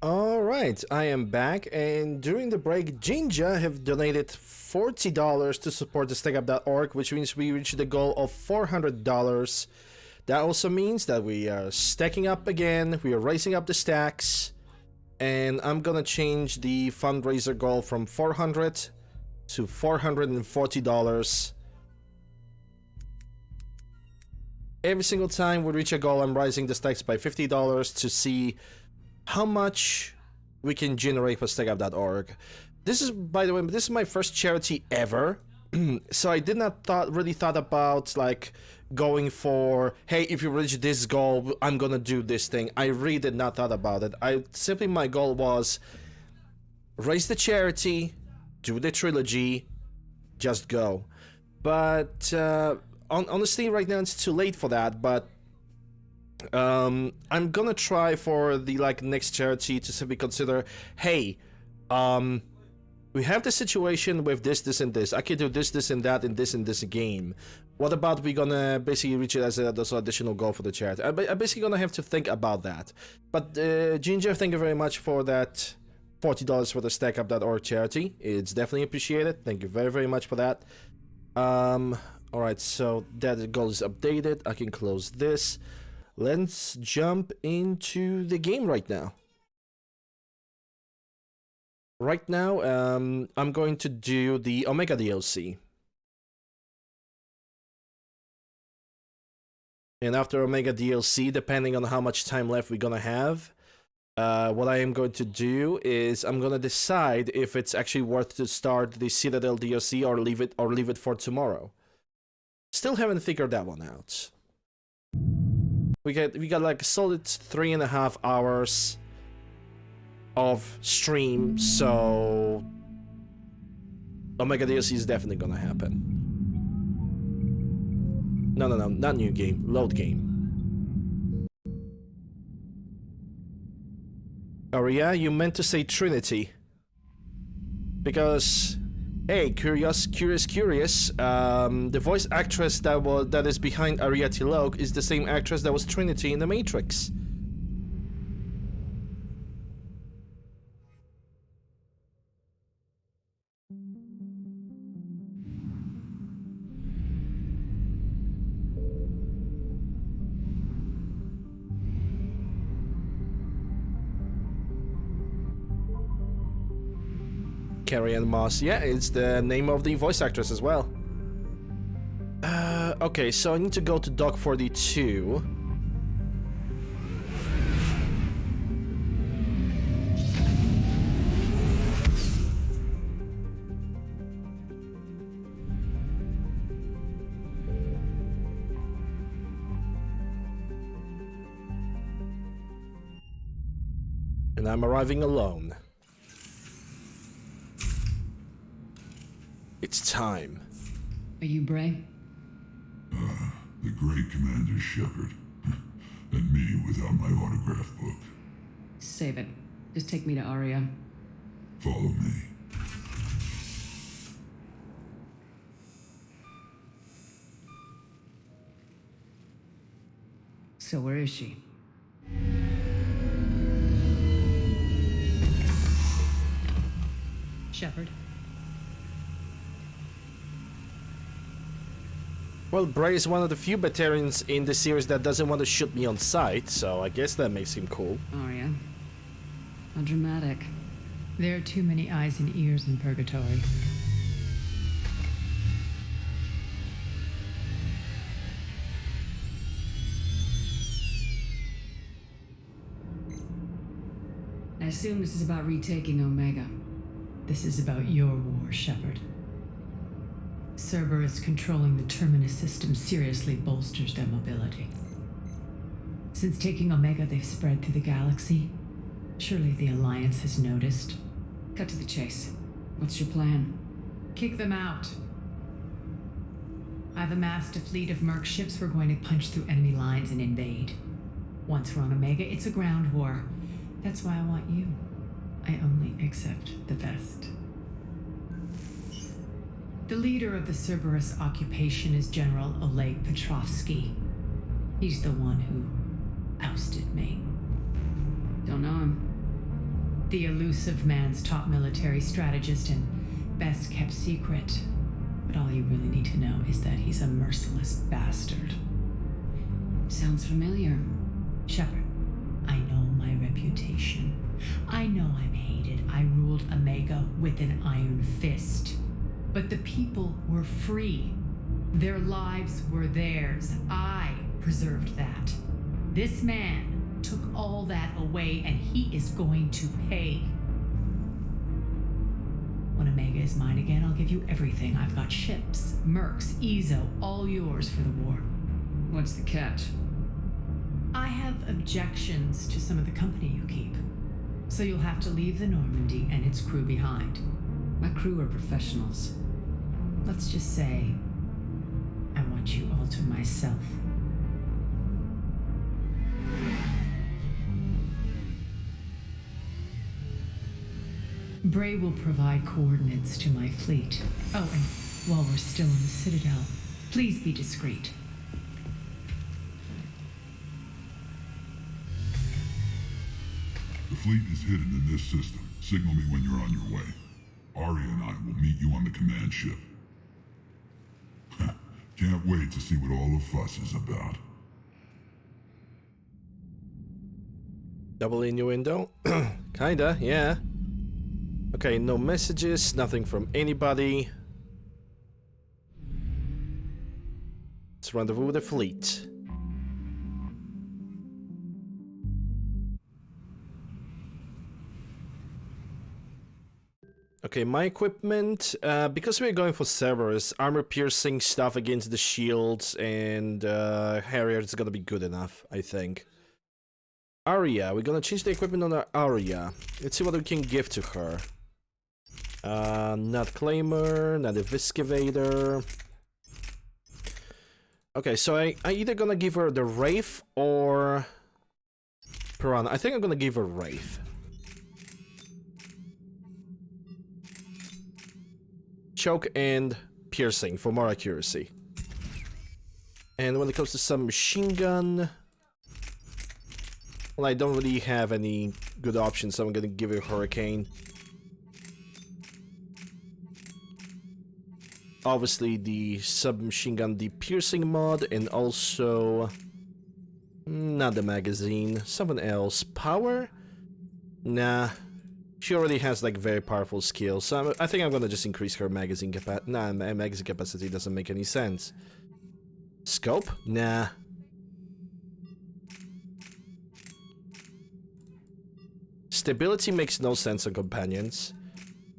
Alright, I am back, and during the break, Jinja have donated $40 to support the StackUp.org, which means we reached the goal of $400. That also means that we are stacking up again, we are raising up the stacks, and I'm gonna change the fundraiser goal from $400 to $440. Every single time we reach a goal, I'm raising the stacks by $50 to see how much we can generate for StackUp.org. This is, by the way, this is my first charity ever, so I did not really thought about like going for, hey, if you reach this goal, I'm gonna do this thing. I really did not thought about it. My goal was raise the charity, do the trilogy, just go. But honestly, right now it's too late for that. But I'm gonna try for the next charity to simply consider, hey, we have the situation with this, and this. I can do this, and that, and this game. What about we gonna basically reach it as an additional goal for the charity? I'm basically gonna have to think about that. But Ginger, thank you very much for that $40 for the StackUp.org charity. It's definitely appreciated. Thank you very, very much for that. Alright, so that goal is updated. I can close this. Let's jump into the game right now. Right now, I'm going to do the Omega DLC. And after Omega DLC, depending on how much time left we're gonna have, what I am going to do is I'm gonna decide if it's actually worth to start the Citadel DLC or leave it for tomorrow. Still haven't figured that one out. We got like a solid 3.5 hours of stream, so Omega DLC is definitely gonna happen. No, not new game, load game. Aria, you meant to say Trinity. Because, hey, curious. The voice actress that is behind Aria Tilok is the same actress that was Trinity in The Matrix. Carrie-Anne Moss, yeah, it's the name of the voice actress as well. Okay, so I need to go to Dock 42. And I'm arriving alone. It's time. Are you Bray? The great Commander Shepard. And me without my autograph book. Save it. Just take me to Aria. Follow me. So where is she? Shepard. Well, Bray is one of the few veterans in the series that doesn't want to shoot me on sight, so I guess that makes him cool. Aria. How dramatic. There are too many eyes and ears in Purgatory. I assume this is about retaking Omega. This is about your war, Shepard. Cerberus controlling the Terminus system seriously bolsters their mobility. Since taking Omega, they've spread through the galaxy. Surely the Alliance has noticed. Cut to the chase. What's your plan? Kick them out. I've amassed a fleet of merc ships. We're going to punch through enemy lines and invade. Once we're on Omega, it's a ground war. That's why I want you. I only accept the best. The leader of the Cerberus occupation is General Oleg Petrovsky. He's the one who ousted me. Don't know him. The elusive man's top military strategist and best kept secret. But all you really need to know is that he's a merciless bastard. Sounds familiar. Shepard, I know my reputation. I know I'm hated. I ruled Omega with an iron fist. But the people were free. Their lives were theirs. I preserved that. This man took all that away, and he is going to pay. When Omega is mine again, I'll give you everything. I've got ships, mercs, Ezo, all yours for the war. What's the catch? I have objections to some of the company you keep. So you'll have to leave the Normandy and its crew behind. My crew are professionals. Let's just say, I want you all to myself. Bray will provide coordinates to my fleet. Oh, and while we're still in the Citadel, please be discreet. The fleet is hidden in this system. Signal me when you're on your way. Arya and I will meet you on the command ship. Can't wait to see what all the fuss is about. Double innuendo? Kinda, yeah. Okay, no messages, nothing from anybody. Let's rendezvous with the fleet. Okay, my equipment, because we're going for Cerberus, armor-piercing stuff against the shields and Harrier is gonna be good enough, I think. Arya, we're gonna change the equipment on our Arya. Let's see what we can give to her. Not Claimer, not Excavator. Okay, so I either gonna give her the Wraith or Piranha. I think I'm gonna give her Wraith. Choke and piercing for more accuracy. And when it comes to submachine gun, well, I don't really have any good options, so I'm gonna give it Hurricane. Obviously the submachine gun, the piercing mod, and also not the magazine, someone else. Power? Nah. She already has like very powerful skills, so I think I'm gonna just increase her magazine capacity. Nah, magazine capacity doesn't make any sense. Scope? Nah. Stability makes no sense on companions.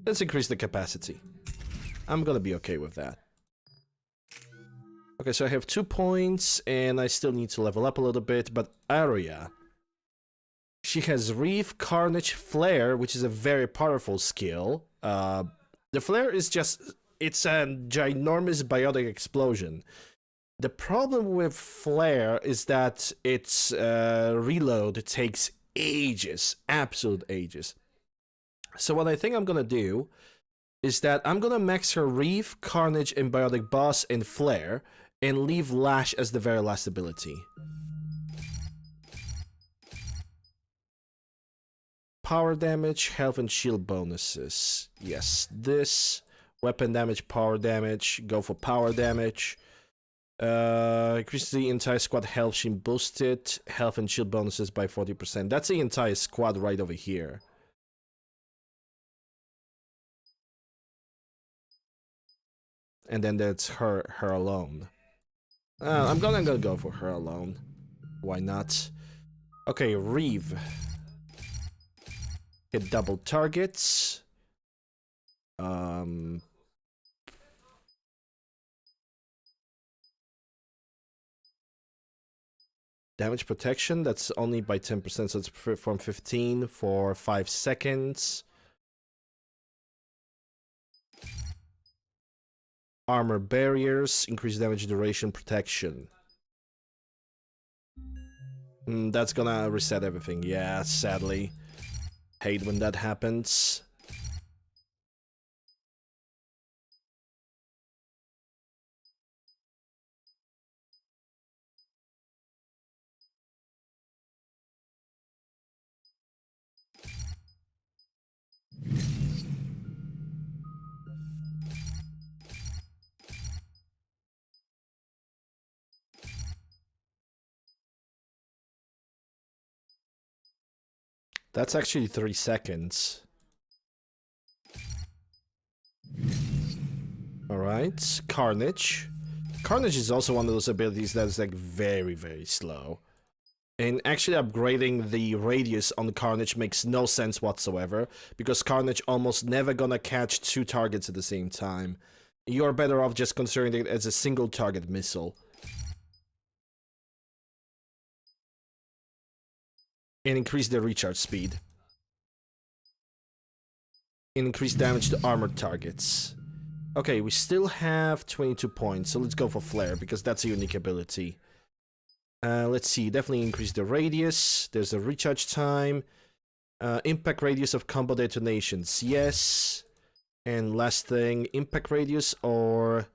Let's increase the capacity. I'm gonna be okay with that. Okay, so I have 2 points, and I still need to level up a little bit, but Arya, she has Reef, Carnage, Flare, which is a very powerful skill. The Flare is just, it's a ginormous biotic explosion. The problem with Flare is that its reload takes ages, absolute ages. So what I think I'm gonna do is that I'm gonna max her Reef, Carnage, and Biotic Boss and Flare, and leave Lash as the very last ability. Power damage, health and shield bonuses. Yes, this. Weapon damage, power damage. Go for power damage. Increase the entire squad health shield boosted. Health and shield bonuses by 40%. That's the entire squad right over here. And then that's her alone. I'm gonna go for her alone. Why not? Okay, Reeve. Hit double targets. Damage protection, that's only by 10%, so it's from 15 for 5 seconds. Armor barriers, increase damage duration protection. That's gonna reset everything, yeah, sadly. Hate when that happens. That's actually 3 seconds. Alright, Carnage. Carnage is also one of those abilities that is like very, very slow. And actually upgrading the radius on Carnage makes no sense whatsoever, because Carnage almost never gonna catch 2 targets at the same time. You're better off just considering it as a single target missile. And increase the recharge speed. And increase damage to armored targets. Okay, we still have 22 points, so let's go for Flare, because that's a unique ability. Let's see, definitely increase the radius. There's a recharge time. Impact radius of combo detonations, yes. And last thing, impact radius or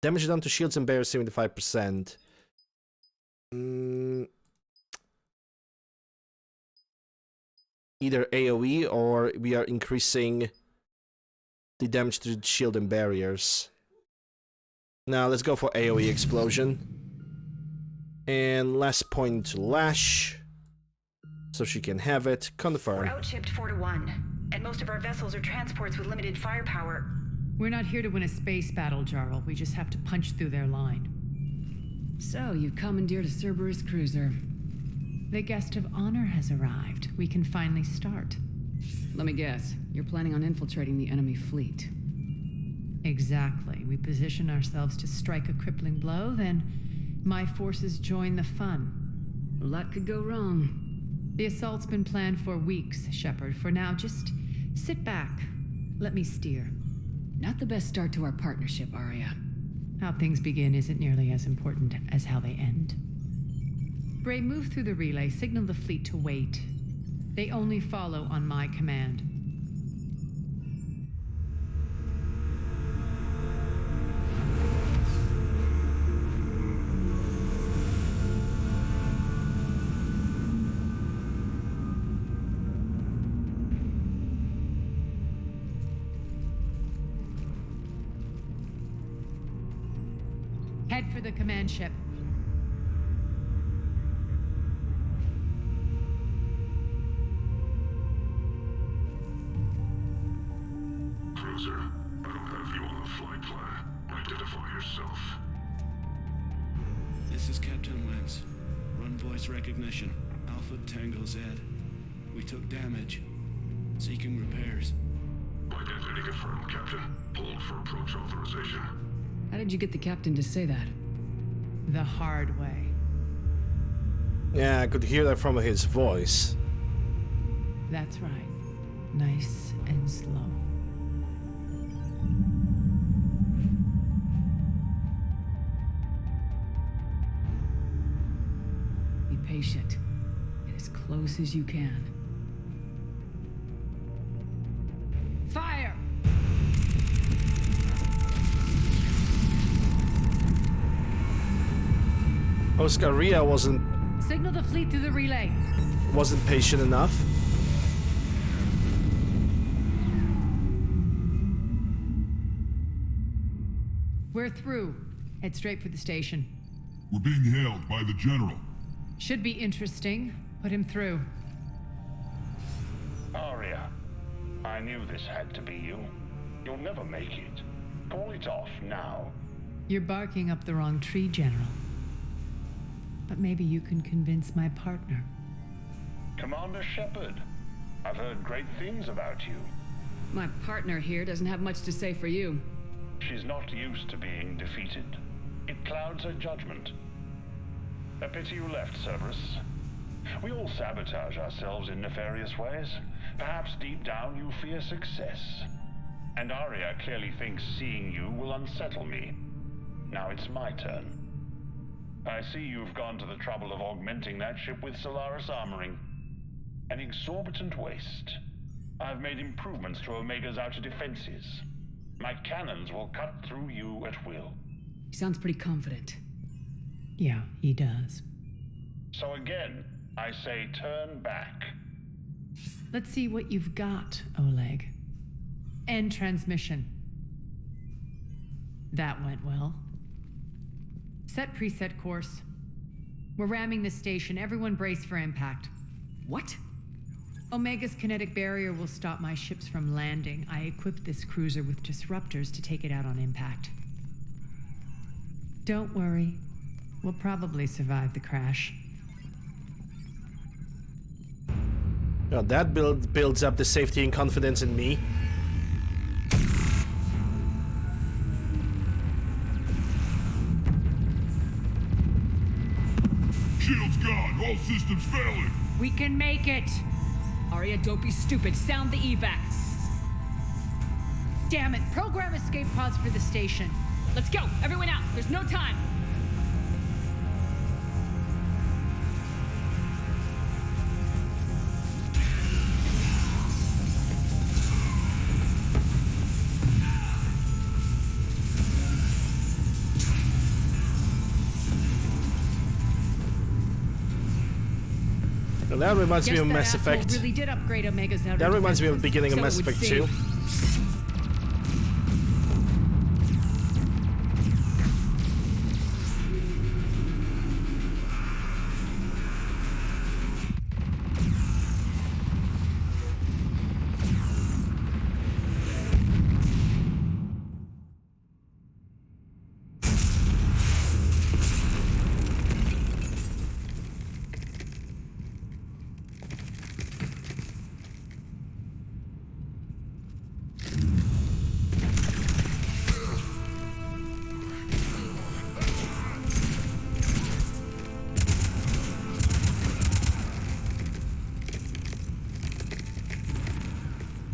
damage done to shields and barriers 75%. Either AoE or we are increasing the damage to shield and barriers. Now let's go for AoE explosion. And last point to Lash. So she can have it. Confirm. We're outshipped 4-1, and most of our vessels are transports with limited firepower. We're not here to win a space battle, Jarl. We just have to punch through their line. So, you've commandeered a Cerberus cruiser. The guest of honor has arrived. We can finally start. Let me guess, you're planning on infiltrating the enemy fleet. Exactly. We position ourselves to strike a crippling blow, then my forces join the fun. A lot could go wrong. The assault's been planned for weeks, Shepard. For now, just sit back. Let me steer. Not the best start to our partnership, Arya. How things begin isn't nearly as important as how they end. Bray, move through the relay. Signal the fleet to wait. They only follow on my command. Head for the command ship. Cruiser, I don't have you on the flight plan. Identify yourself. This is Captain Lance. Run voice recognition. Alpha Tango Z. We took damage. Seeking repairs. Identity confirmed, Captain. Hold for approach authorization. How did you get the captain to say that? The hard way. Yeah, I could hear that from his voice. That's right. Nice and slow. Be patient. Get as close as you can. Fire! Oscaria wasn't Signal the fleet through the relay. patient enough. We're through. Head straight for the station. We're being hailed by the General. Should be interesting. Put him through. Arya, I knew this had to be you. You'll never make it. Call it off now. You're barking up the wrong tree, General. But maybe you can convince my partner. Commander Shepard, I've heard great things about you. My partner here doesn't have much to say for you. She's not used to being defeated. It clouds her judgment. A pity you left, Cerberus. We all sabotage ourselves in nefarious ways. Perhaps deep down you fear success. And Arya clearly thinks seeing you will unsettle me. Now it's my turn. I see you've gone to the trouble of augmenting that ship with Solaris armoring. An exorbitant waste. I've made improvements to Omega's outer defenses. My cannons will cut through you at will. He sounds pretty confident. Yeah, he does. So again, I say turn back. Let's see what you've got, Oleg. End transmission. That went well. Set preset course. We're ramming the station. Everyone brace for impact. What? Omega's kinetic barrier will stop my ships from landing. I equipped this cruiser with disruptors to take it out on impact. Don't worry. We'll probably survive the crash. Well, that builds up the safety and confidence in me. Shield's gone. All systems failing. We can make it! Arya, don't be stupid. Sound the evac. Damn it! Program escape pods for the station. Let's go. Everyone out. There's no time. Well, that reminds me Guess of that Mass asshole Effect. really did upgrade Omega's outer That reminds me of the defenses. beginning of So Mass it would Effect seem. 2.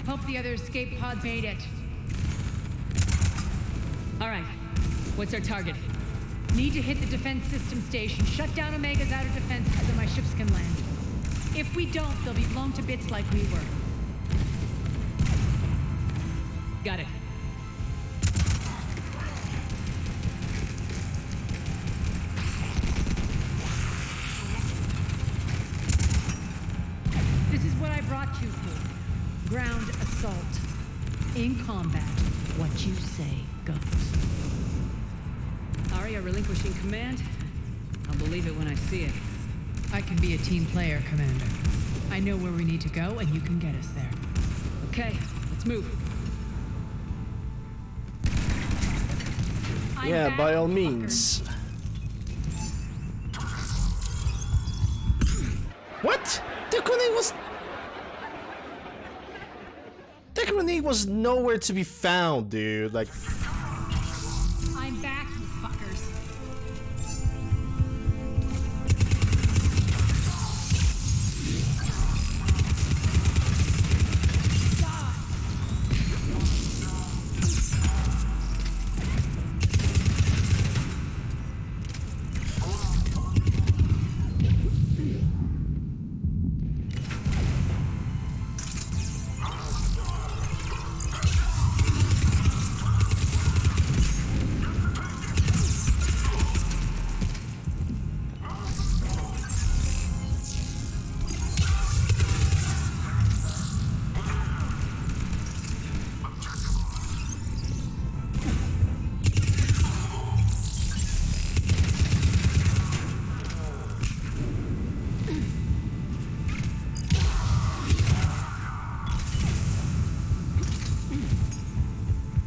Hope the other escape pods made it. All right. What's our target? Need to hit the defense system station. Shut down Omega's outer defenses so my ships can land. If we don't, they'll be blown to bits like we were. Got it. This is what I brought you for. Ground assault. In combat, what you say goes. Arya relinquishing command? I'll believe it when I see it. I can be a team player, Commander. I know where we need to go, and you can get us there. Okay, let's move. I'm Yeah, back, by all fucker. means. What? The grenade was nowhere to be found, dude. Like, I'm back, you fuckers.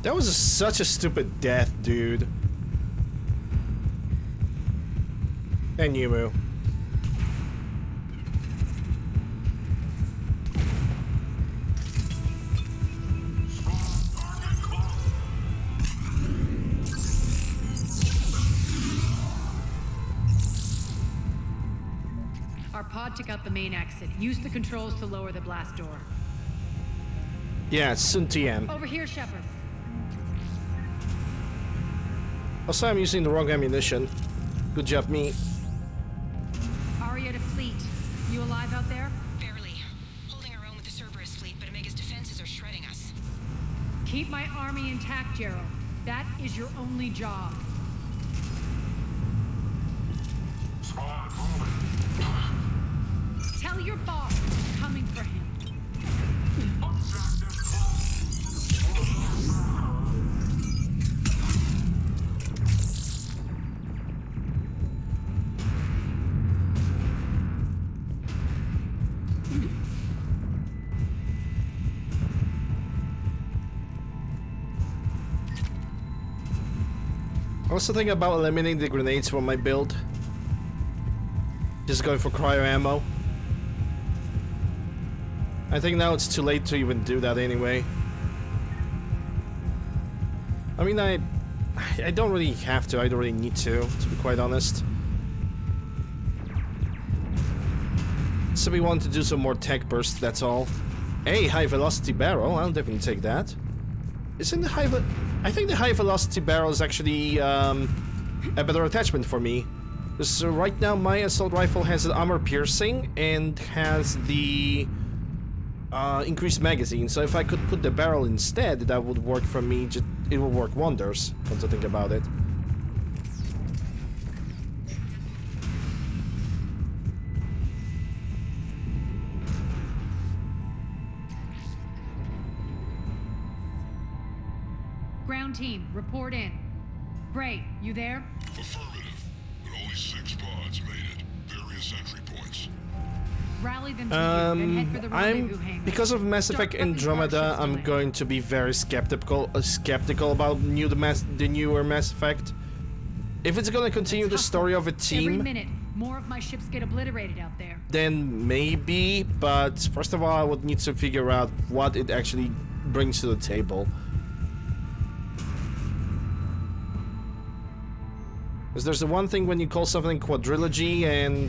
that was such a stupid death, dude. And Yumu. Our pod took out the main exit. Use the controls to lower the blast door. Yeah, it's Sun Tien. Over here, Shepard. Also, I'm using the wrong ammunition. Good job, me. Arya to fleet. You alive out there? Barely. Holding our own with the Cerberus fleet, but Omega's defenses are shredding us. Keep my army intact, Gerald. That is your only job. Tell your boss I'm coming for him. Also thinking about eliminating the grenades from my build. Just going for cryo ammo. I think now it's too late to even do that anyway. I mean, I don't really have to. I don't really need to be quite honest. So we want to do some more tech bursts, that's all. Hey, high velocity barrel. I'll definitely take that. Isn't the I think the high velocity barrel is actually a better attachment for me. So right now my assault rifle has an armor piercing and has the increased magazine. So if I could put the barrel instead, that would work for me. It will work wonders. Come to think about it. Ground team, report in. Bray, you there? Affirmative, but only 6 pods made it. Various entry points. Rally them to you and head for the rendezvous hangar. Because of Mass Start Effect prepping Andromeda, starships I'm to land. going to be very skeptical about the newer Mass Effect. If it's gonna continue the story of a Every team, minute, more of my ships get obliterated out there. then maybe, but first of all, I would need to figure out what it actually brings to the table. Because there's the one thing when you call something quadrilogy and...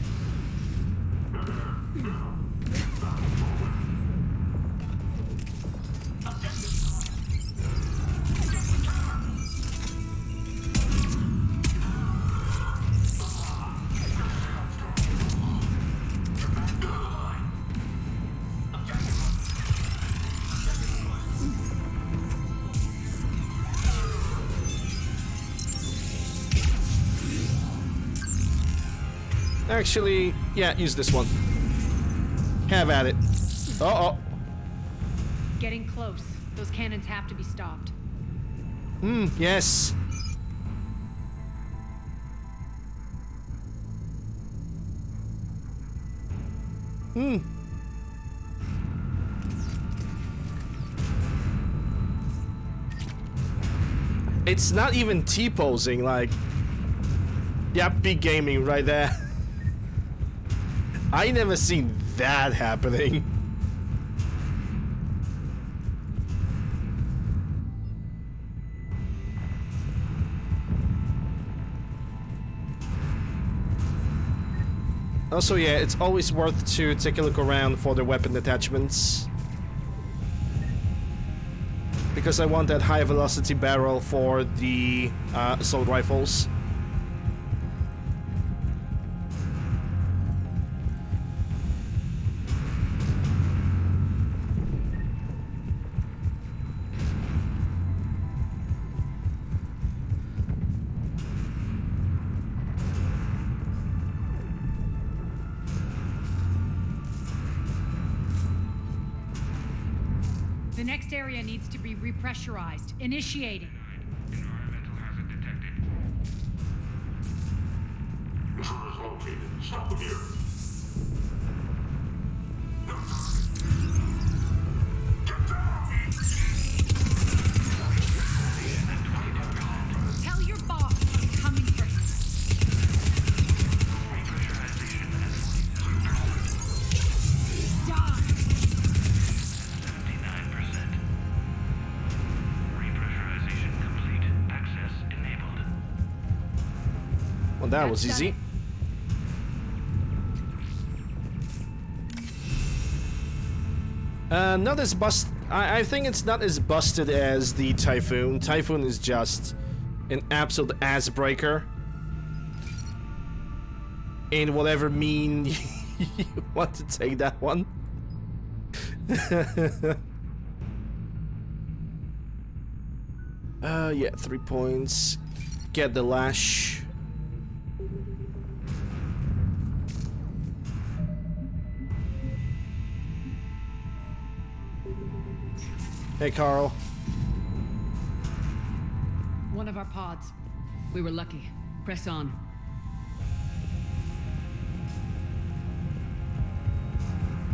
Actually, yeah, use this one. Have at it. Uh-oh. Getting close. Those cannons have to be stopped. Yes. It's not even T-posing, like... Yeah, big gaming right there. I never seen that happening. Also, yeah, it's always worth to take a look around for the weapon attachments. Because I want that high velocity barrel for the assault rifles. The next area needs to be repressurized. Initiating. Environmental hazard detected. Intruders located. Stop them here. Tell your boss I'm coming for him. Die! 79%. Repressurization complete. Access enabled. Well, that was That's easy. done Not as I think it's not as busted as the Typhoon. Typhoon is just an absolute ass breaker. In whatever mean you want to take that one. Yeah, 3 points. Get the lash. Hey, Carl. One of our pods. We were lucky. Press on.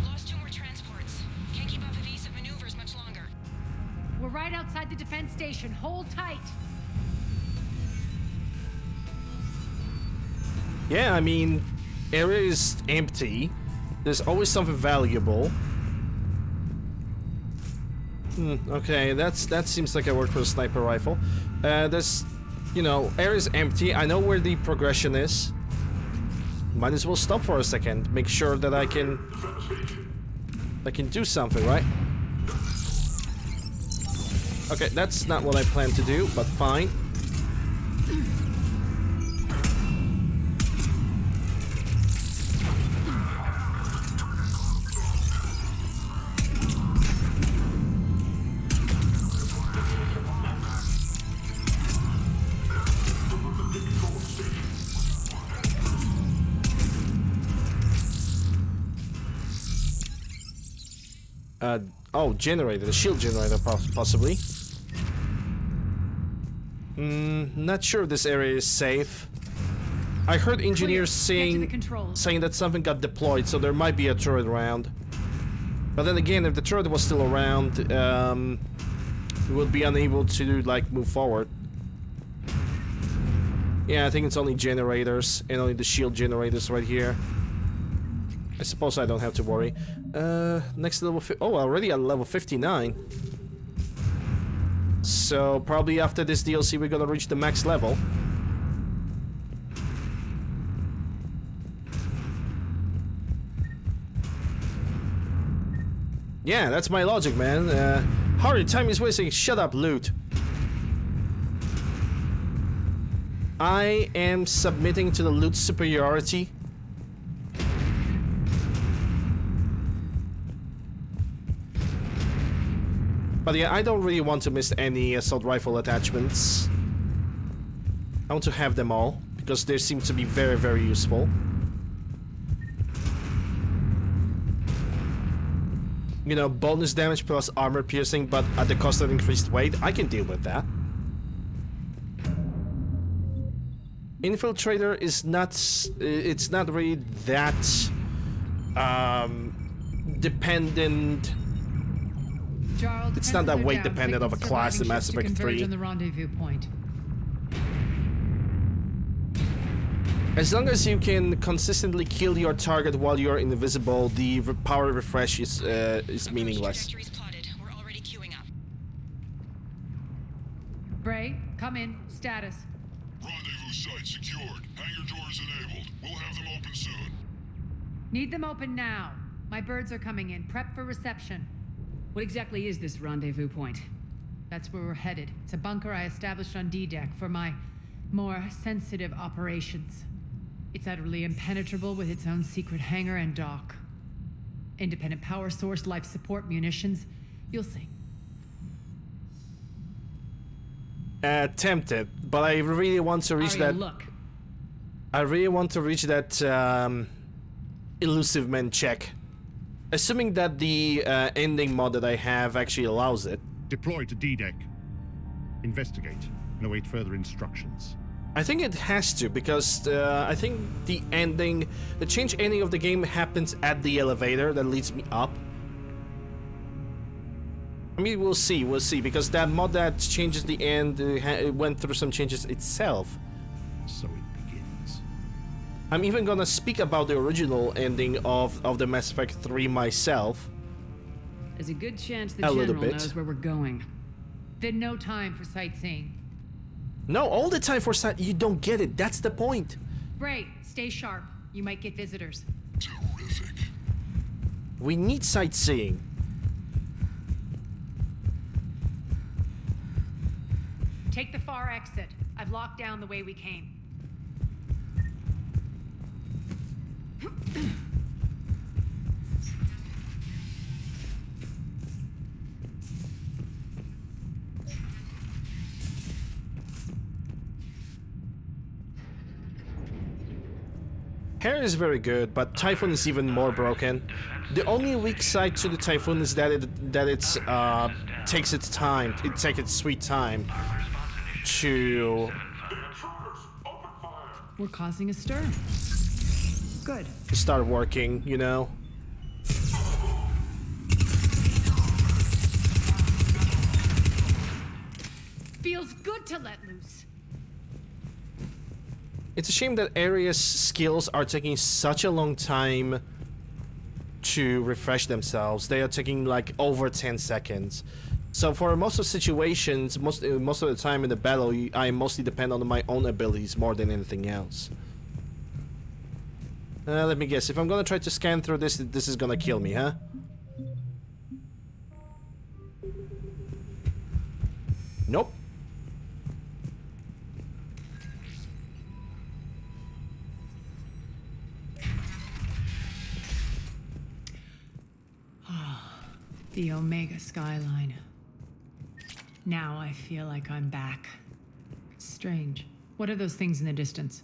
Lost 2 more transports. Can't keep up evasive maneuvers much longer. We're right outside the defense station. Hold tight. Yeah, I mean, area is empty. There's always something valuable. Okay, that seems like a work for a sniper rifle. There's, you know, area is empty. I know where the progression is. Might as well stop for a second. Make sure that I can do something, right? Okay, that's not what I planned to do, but fine. Oh, generator, the shield generator, possibly. Not sure if this area is safe. I heard engineers saying that something got deployed, so there might be a turret around. But then again, if the turret was still around, we would be unable to, like, move forward. Yeah, I think it's only generators, and only the shield generators right here. I suppose I don't have to worry. Next level... Oh, already at level 59. So, probably after this DLC we're gonna reach the max level. Yeah, that's my logic, man. Hurry, time is wasting. Shut up, loot. I am submitting to the loot superiority. But yeah, I don't really want to miss any assault rifle attachments. I want to have them all, because they seem to be very, very useful. You know, bonus damage plus armor piercing, but at the cost of increased weight, I can deal with that. Infiltrator is not... it's not really that... dependent... Charles, it's not that weight dependent of a class in Mass Effect 3. On the rendezvous point. As long as you can consistently kill your target while you're invisible, the power refresh is meaningless. We're already queuing up. Bray, come in. Status. Rendezvous site secured. Hangar doors enabled. We'll have them open soon. Need them open now. My birds are coming in. Prep for reception. What exactly is this rendezvous point? That's where we're headed. It's a bunker I established on D-Deck for my more sensitive operations. It's utterly impenetrable with its own secret hangar and dock. Independent power source, life support, munitions. You'll see. Tempted, but I really want to reach that... Look. I really want to reach that elusive man check. Assuming that the ending mod that I have actually allows it. Deploy to D-Deck. Investigate and await further instructions. I think it has to, because I think the change ending of the game happens at the elevator that leads me up. I mean, we'll see, because that mod that changes the end it went through some changes itself. So it begins. I'm even gonna speak about the original ending of the Mass Effect 3 myself. There's a good chance the General knows where we're going. Then no time for sightseeing. No, all the time for sight. You don't get it. That's the point. Bray, stay sharp. You might get visitors. Terrific. We need sightseeing. Take the far exit. I've locked down the way we came. Hair is very good, but Typhoon is even more broken. The only weak side to the Typhoon is that it takes its time. It takes its sweet time to We're causing a stir. Good. start working, you know. Feels good to let loose. It's a shame that Area's skills are taking such a long time to refresh themselves. They are taking like over 10 seconds. So for most of situations, most of the time in the battle, I mostly depend on my own abilities more than anything else. Let me guess. If I'm gonna try to scan through this, this is gonna kill me, huh? Nope. The Omega skyline. Now I feel like I'm back. Strange. What are those things in the distance?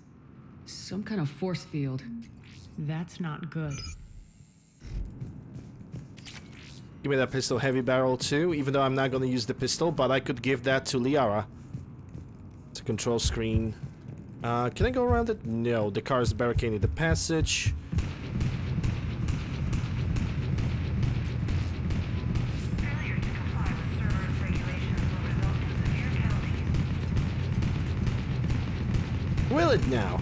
Some kind of force field. That's not good. Give me that pistol heavy barrel too, even though I'm not gonna use the pistol, but I could give that to Liara. It's a control screen. Can I go around it? No, the car is barricading the passage. Failure to comply with server's regulations will result in severe penalties. Will it now?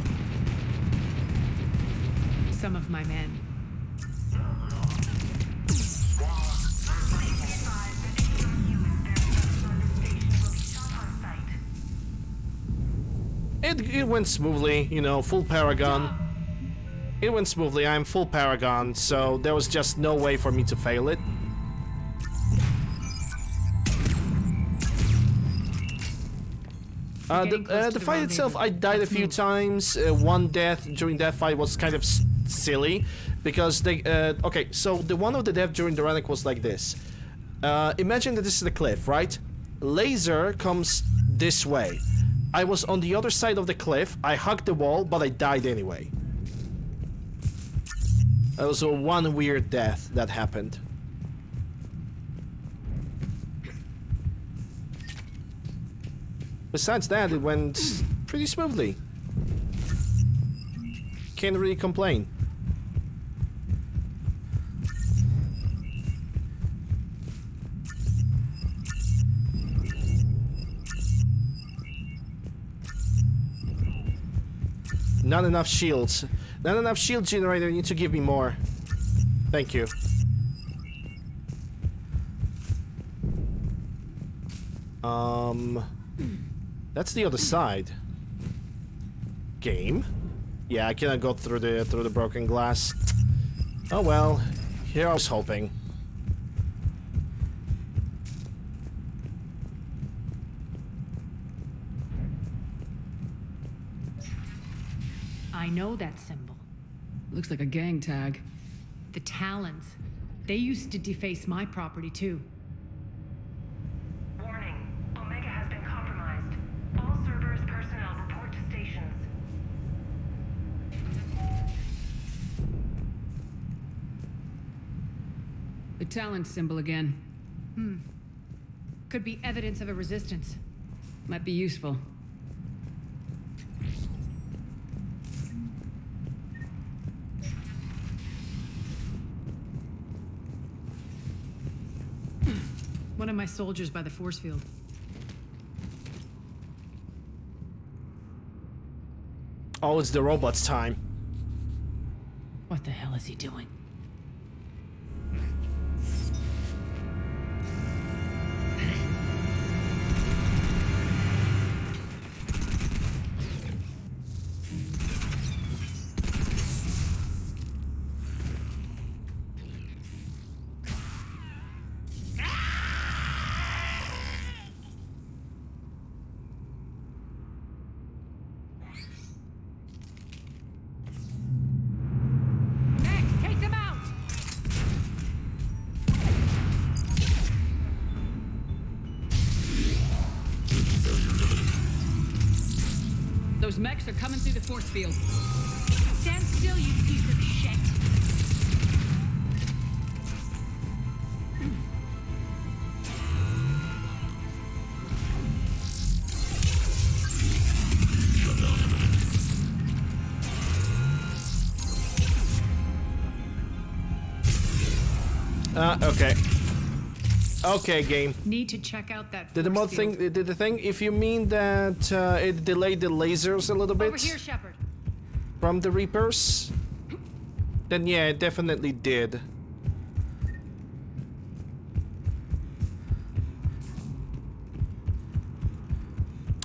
Some of my men. It went smoothly, you know, full Paragon. It went smoothly, I'm full Paragon, so there was just no way for me to fail it. The fight itself, I died a few times. One death during that fight was kind of silly, because they... okay, so the one of the death during the Rannoch was like this. Imagine that this is the cliff, right? Laser comes this way. I was on the other side of the cliff, I hugged the wall, but I died anyway. That was one weird death that happened. Besides that, it went pretty smoothly. Can't really complain. Not enough shields. Not enough shield generator. You need to give me more. Thank you. That's the other side. Game? Yeah, I cannot go through the broken glass. Oh well. Here I was hoping. I know that symbol. Looks like a gang tag. The Talons. They used to deface my property too. Warning. Omega has been compromised. All servers personnel report to stations. The talent symbol again. Could be evidence of a resistance. Might be useful. One of my soldiers by the force field. Oh, it's the robot's time. What the hell is he doing? Take them out! Those mechs are coming through the force field. Stand still, you piece of shit! Okay. Okay, game. Need to check out that Did the mod force field. thing? Did the thing? If you mean that it delayed the lasers a little bit Over here, Shepard. from the Reapers, then yeah, it definitely did.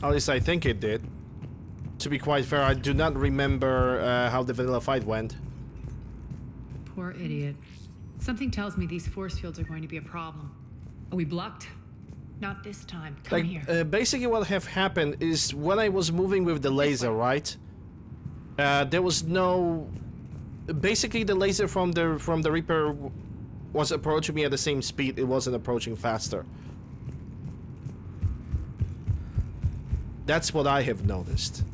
At least I think it did. To be quite fair, I do not remember how the vanilla fight went. Poor idiot. Something tells me these force fields are going to be a problem. Are we blocked? Not this time. Come here. Basically what have happened is when I was moving with the laser, right? There was no... Basically the laser from the Reaper was approaching me at the same speed, it wasn't approaching faster. That's what I have noticed.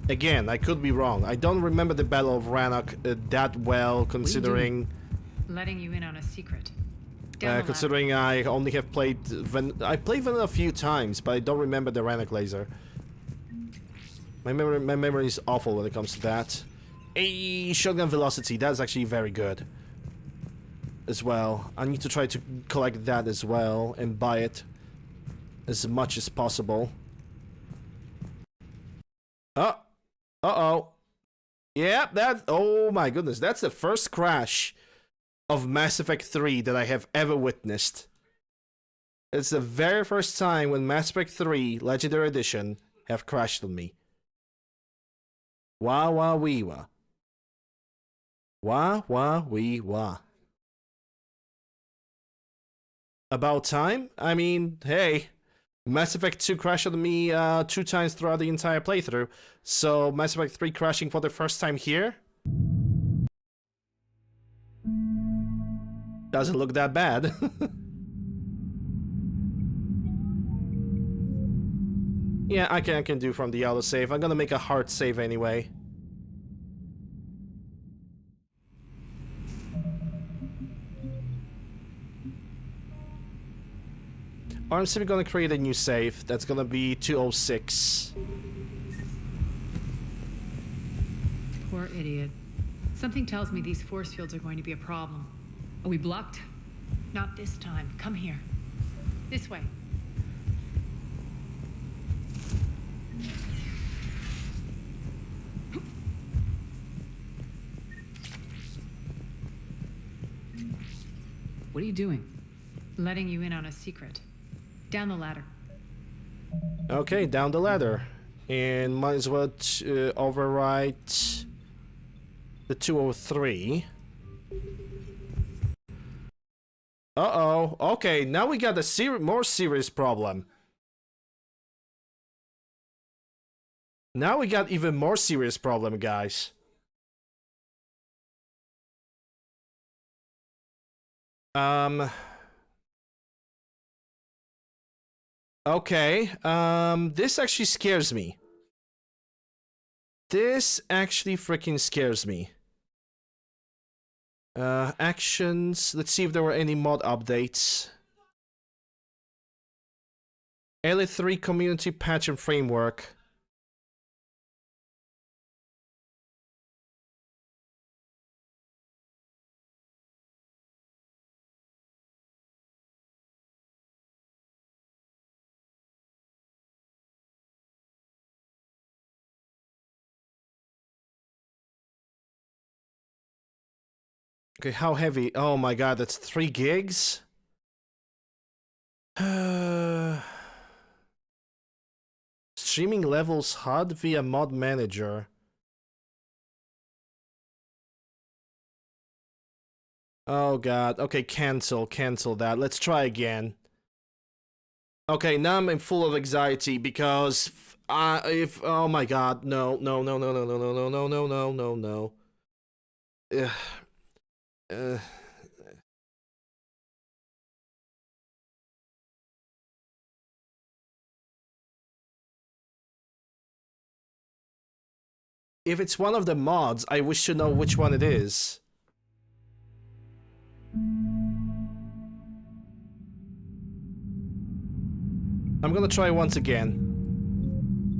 Again, I could be wrong. I don't remember the Battle of Rannoch that well, considering... Letting you in on a secret. Considering I only have played... I played Vanilla a few times, but I don't remember the Rannoch laser. My memory is awful when it comes to that. Hey, shotgun velocity, that's actually very good. As well. I need to try to collect that as well and buy it as much as possible. Oh. Uh-oh. Yeah, that... Oh my goodness, that's the first crash of Mass Effect 3 that I have ever witnessed. It's the very first time when Mass Effect 3 Legendary Edition have crashed on me. Wah wah wee wah. Wah wah wee wah. About time? I mean, hey, Mass Effect 2 crashed on me 2 times throughout the entire playthrough, so Mass Effect 3 crashing for the first time here? Doesn't look that bad. Yeah, I can do from the autosave. I'm gonna make a hard save anyway. Or I'm simply gonna create a new save. That's gonna be 206. Poor idiot. Something tells me these force fields are going to be a problem. Are we blocked? Not this time. Come here. This way. What are you doing? Letting you in on a secret. Down the ladder. Okay, down the ladder. And might as well overwrite the 203. Uh-oh. Okay, now we got a more serious problem. Now we got even more serious problem, guys. Okay, this actually scares me. This actually freaking scares me. Actions. Let's see if there were any mod updates. Elite 3 community patch and framework. Okay, how heavy? Oh my god, that's 3 gigs? Streaming levels HUD via mod manager. Oh god, okay, cancel that. Let's try again. Okay, now I'm full of anxiety because oh my god, no. If it's one of the mods, I wish to know which one it is. I'm gonna try once again.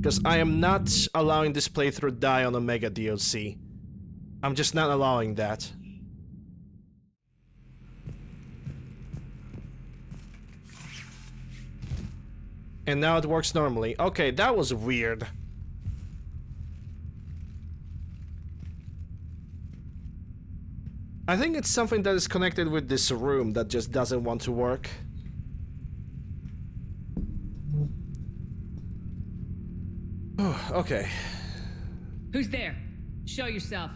Because I am not allowing this playthrough die on Omega DLC. I'm just not allowing that. And now it works normally. Okay, that was weird. I think it's something that is connected with this room that just doesn't want to work. Okay. Who's there? Show yourself.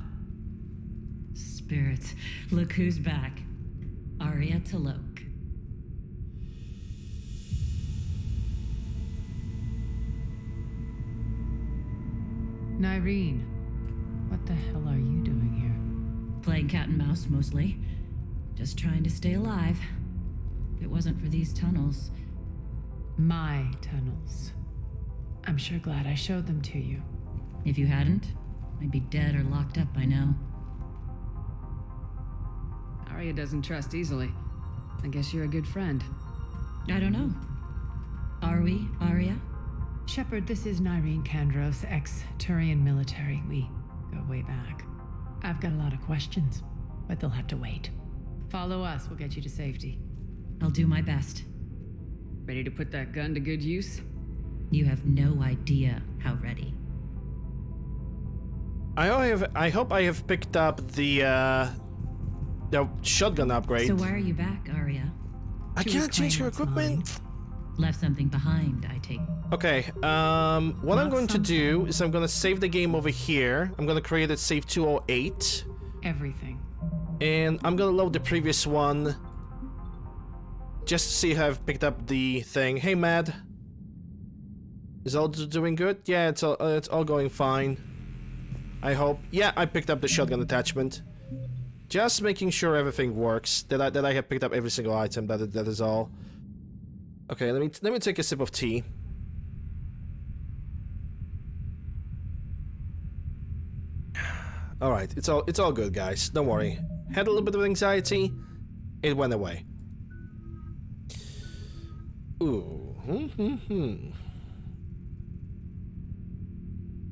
Spirits, look who's back. Arya Talok. Nyreen, what the hell are you doing here? Playing cat and mouse mostly. Just trying to stay alive. If it wasn't for these tunnels. My tunnels. I'm sure glad I showed them to you. If you hadn't, I'd be dead or locked up by now. Arya doesn't trust easily. I guess you're a good friend. I don't know. Are we, Arya? Shepard, this is Nyreen Kandros, ex-Turian military. We go way back. I've got a lot of questions, but they'll have to wait. Follow us, we'll get you to safety. I'll do my best. Ready to put that gun to good use? You have no idea how ready. I hope I have picked up the shotgun upgrade. So why are you back, Arya? I can't change her equipment. Left something behind, I take. Okay, what I'm going to do is I'm going to save the game over here. I'm going to create a save 208. Everything. And I'm going to load the previous one. Just to see how I've picked up the thing. Hey, Mad. Is all doing good? Yeah, it's all going fine. I hope. Yeah, I picked up the shotgun attachment. Just making sure everything works. That I have picked up every single item. That is all. Okay, let me take a sip of tea. All right, it's all good, guys. Don't worry. Had a little bit of anxiety. It went away. Ooh.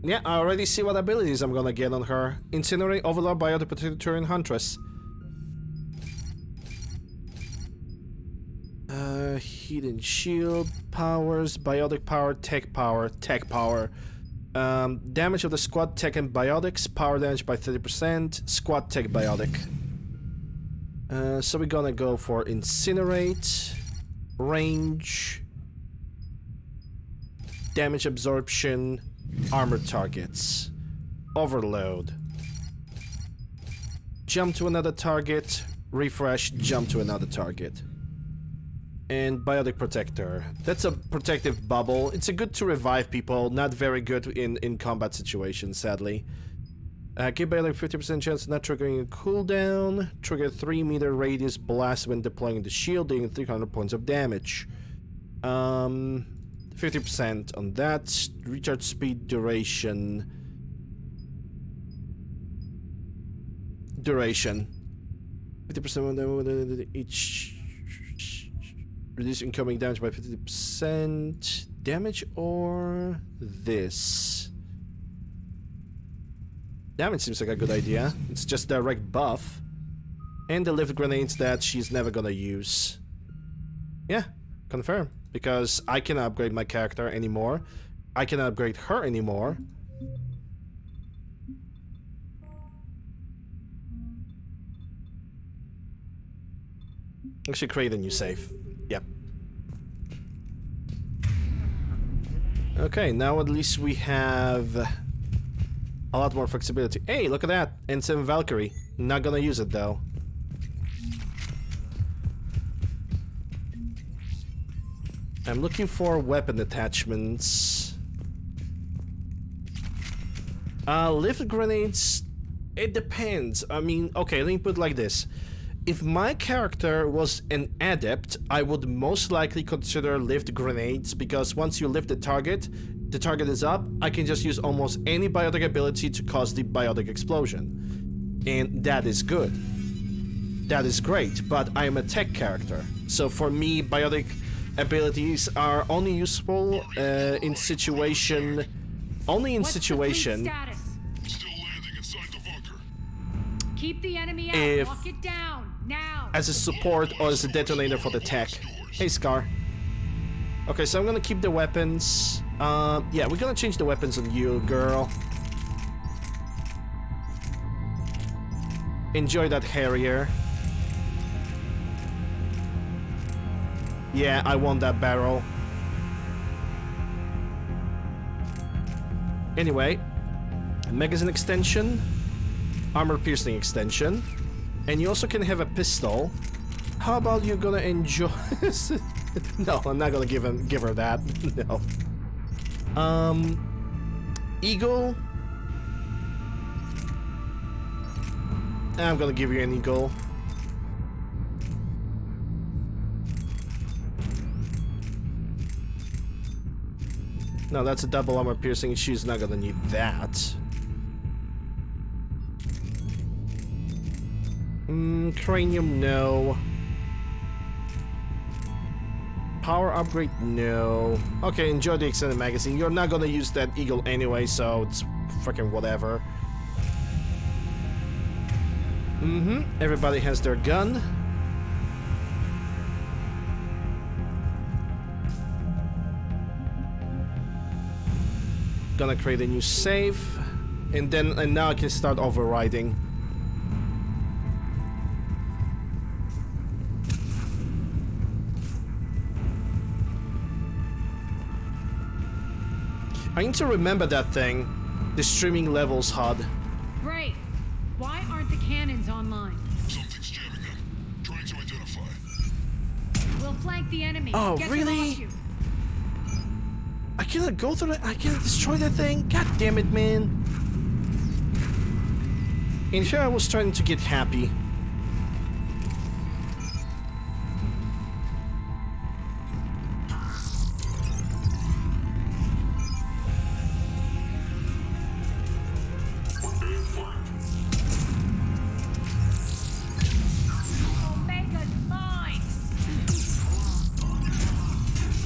Yeah, I already see what abilities I'm gonna get on her. Incinerate, Overlord, Biotic, Turian Huntress. Hidden Shield, Powers, Biotic Power, Tech Power. Damage of the Squad Tech and Biotics, Power damage by 30%, Squad Tech Biotic. So we're gonna go for Incinerate, Range, Damage Absorption, Armored Targets, Overload, Jump to another target, Refresh, Jump to another target. And Biotic Protector. That's a protective bubble. It's a good to revive people, not very good in combat situations, sadly. Give Biotic 50% chance of not triggering a cooldown. Trigger 3-meter radius blast when deploying the shield, dealing 300 points of damage. 50% on that. Recharge speed, duration. 50% each. Reduce incoming damage by 50%. Damage or this? Damage seems like a good idea. It's just direct buff. And the lift grenades that she's never gonna use. Yeah, confirm. Because I cannot upgrade my character anymore. I cannot upgrade her anymore. I should create a new save. Yep. Okay, now at least we have a lot more flexibility. Hey, look at that! N7 Valkyrie. Not gonna use it though. I'm looking for weapon attachments. Lift grenades, it depends. I mean, okay, let me put it like this. If my character was an adept, I would most likely consider lift grenades, because once you lift the target is up, I can just use almost any biotic ability to cause the biotic explosion. And that is good. That is great, but I am a tech character. So for me, biotic abilities are only useful in situation... Only in situation... Still landing inside the bunker. Keep the enemy out, If- lock it down, now! as a support or as a detonator for the tech. Hey, Scar. Okay, so I'm gonna keep the weapons. Yeah, we're gonna change the weapons on you, girl. Enjoy that Harrier. Yeah, I want that barrel. Anyway, magazine extension, armor piercing extension, and you also can have a pistol. How about you gonna enjoy? No, I'm not gonna give her that. No. Eagle. I'm gonna give you an eagle. No, that's a double armor piercing. She's not gonna need that. Cranium, no. Power upgrade, no. Okay, enjoy the extended magazine. You're not gonna use that eagle anyway, so it's freaking whatever. Everybody has their gun. Gonna create a new save, and now I can start overriding. I need to remember that thing, the streaming levels HUD. Great. Why aren't the cannons online? Something's jamming them. Trying to identify. We'll flank the enemy. Oh, Get really? them off you. I cannot go through it. I cannot destroy that thing. God damn it, man. And here I was trying to get happy. Omega's mine.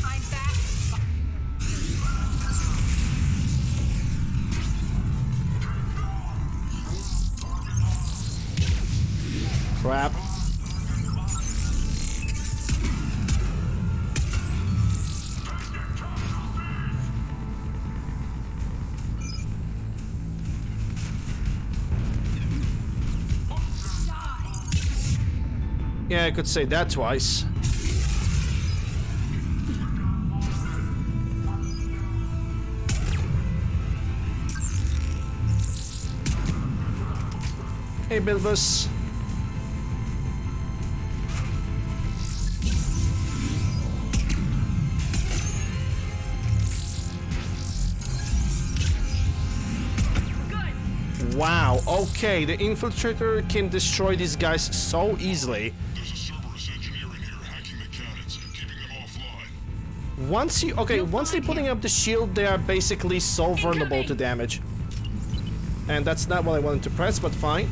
I'm back. Crap. Yeah, I could say that twice. Hey, Bilbus. Wow, okay, the Infiltrator can destroy these guys so easily. There's a Cerberus engineer in here hacking the cannons, keeping them offline. Once they're putting up the shield, they are basically so vulnerable to damage. And that's not what I wanted to press, but fine.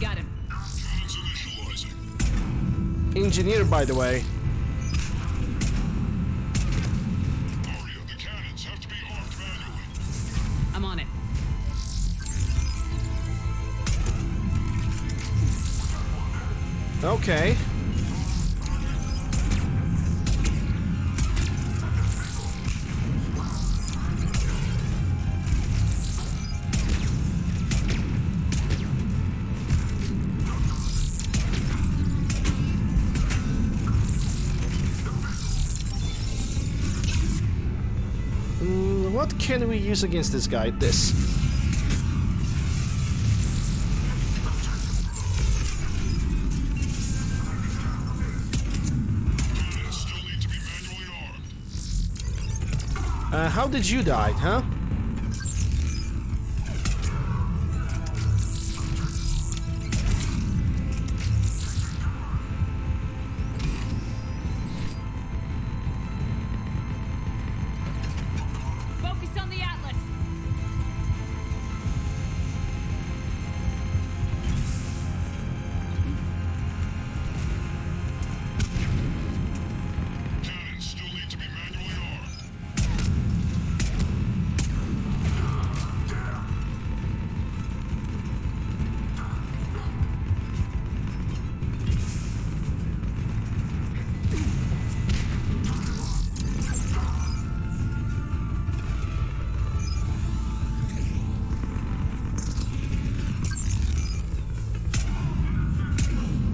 Got him. Cannons initializing. Engineer, by the way. Aria, the cannons have to be armed manually. I'm on it. Okay. What can we use against this guy? This. Cannons still need to be manually armed. How did you die, huh? Focus on the Atlas. Cannons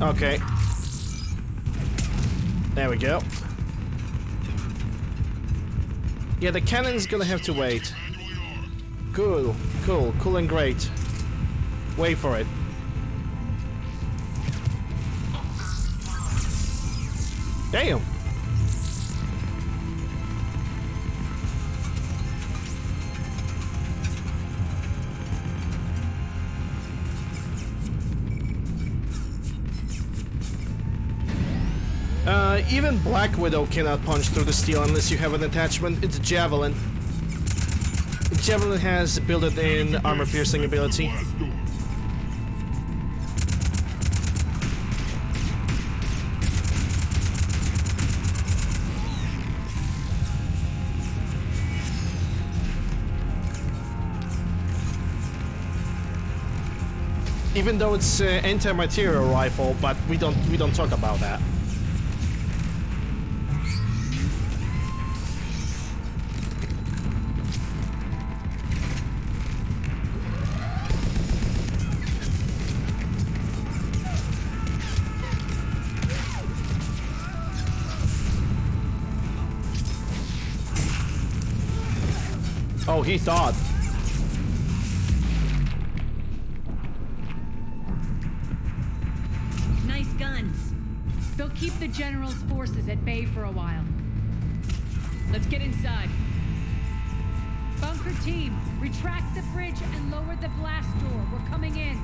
Okay. There we go. Yeah, the cannon's gonna have to wait. Cool, cool, cool and great. Wait for it. Damn! Even Black Widow cannot punch through the steel unless you have an attachment. It's Javelin. Javelin has built-in armor-piercing ability. Even though it's anti-material rifle, but we don't talk about that. Oh, he thought. Nice guns. They'll keep the General's forces at bay for a while. Let's get inside. Bunker team, retract the bridge and lower the blast door. We're coming in.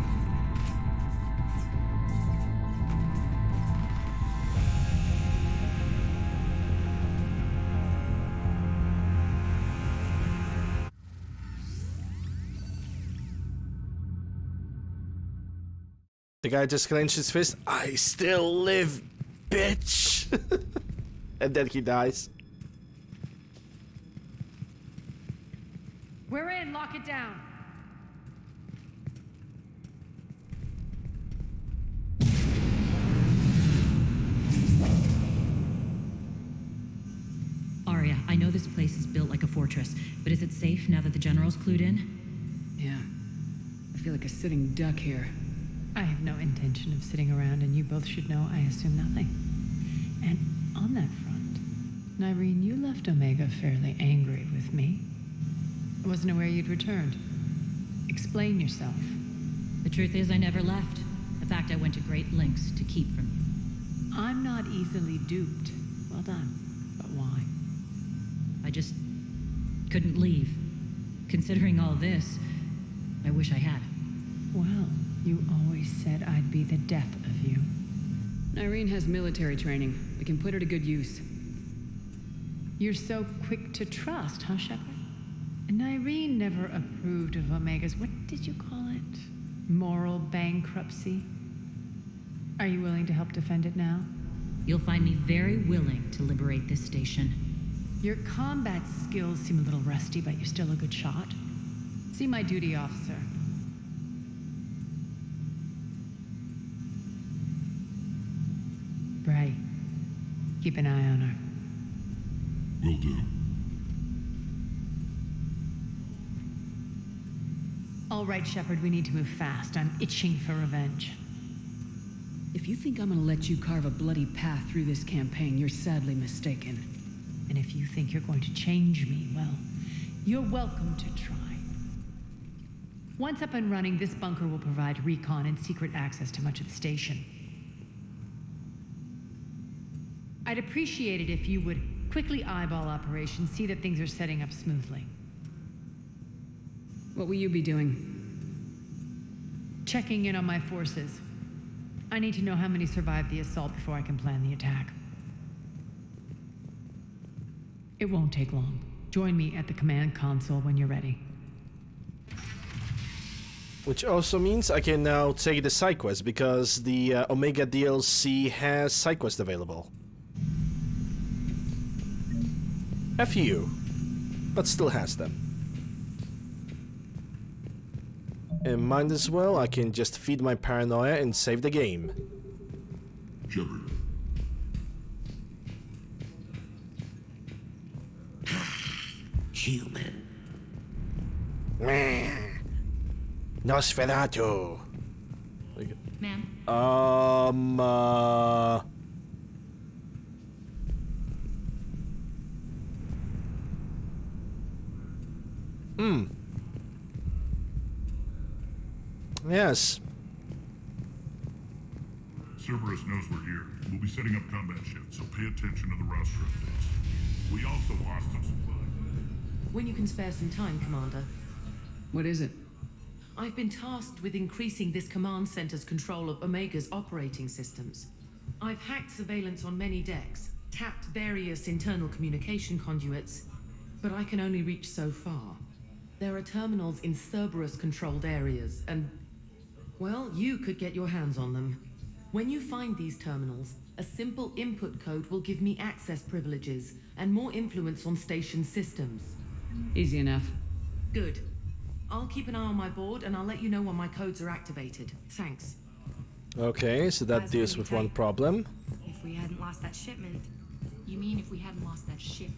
The guy just clenched his fist. I still live, bitch. And then he dies. We're in. Lock it down. Arya, I know this place is built like a fortress, but is it safe now that the General's clued in? Yeah. I feel like a sitting duck here. I have no intention of sitting around, and you both should know I assume nothing. And on that front, Nyreen, you left Omega fairly angry with me. I wasn't aware you'd returned. Explain yourself. The truth is I never left. The fact I went to great lengths to keep from you. I'm not easily duped. Well done. But why? I just couldn't leave. Considering all this, I wish I had. Well, you always said I'd be the death of you. Nyreen has military training. We can put her to good use. You're so quick to trust, huh, Shepard? Nyreen never approved of Omega's, what did you call it? Moral bankruptcy? Are you willing to help defend it now? You'll find me very willing to liberate this station. Your combat skills seem a little rusty, but you're still a good shot. See my duty officer. Bray, keep an eye on her. Will do. All right, Shepard, we need to move fast. I'm itching for revenge. If you think I'm gonna let you carve a bloody path through this campaign, you're sadly mistaken. And if you think you're going to change me, well, you're welcome to try. Once up and running, this bunker will provide recon and secret access to much of the station. I'd appreciate it if you would quickly eyeball operations, see that things are setting up smoothly. What will you be doing? Checking in on my forces. I need to know how many survived the assault before I can plan the attack. It won't take long. Join me at the command console when you're ready. Which also means I can now take the side quest because the Omega DLC has side quest available. A few, but still has them. And might as well, I can just feed my paranoia and save the game. Shepard. Human. Nosferatu. Ma'am? Yes. Cerberus knows we're here. We'll be setting up combat shifts, so pay attention to the roster updates. We also lost some supplies. When you can spare some time, Commander. What is it? I've been tasked with increasing this command center's control of Omega's operating systems. I've hacked surveillance on many decks, tapped various internal communication conduits, but I can only reach so far. There are terminals in Cerberus-controlled areas, and, well, you could get your hands on them. When you find these terminals, a simple input code will give me access privileges and more influence on station systems. Easy enough. Good. I'll keep an eye on my board, and I'll let you know when my codes are activated. Thanks. Okay, so that deals with one problem. If we hadn't lost that shipment. You mean if we hadn't lost that ship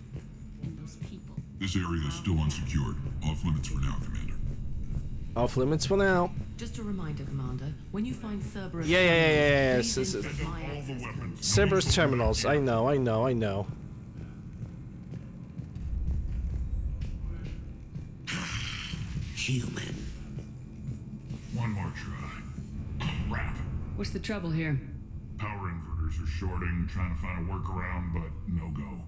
and those people? This area is still unsecured. Off limits for now, Commander. Off limits for now. Just a reminder, Commander, when you find Cerberus... Yeah. please This is- input my access code. Cerberus terminals. I know. Human. One more try. Crap. What's the trouble here? Power inverters are shorting, trying to find a workaround, but no go.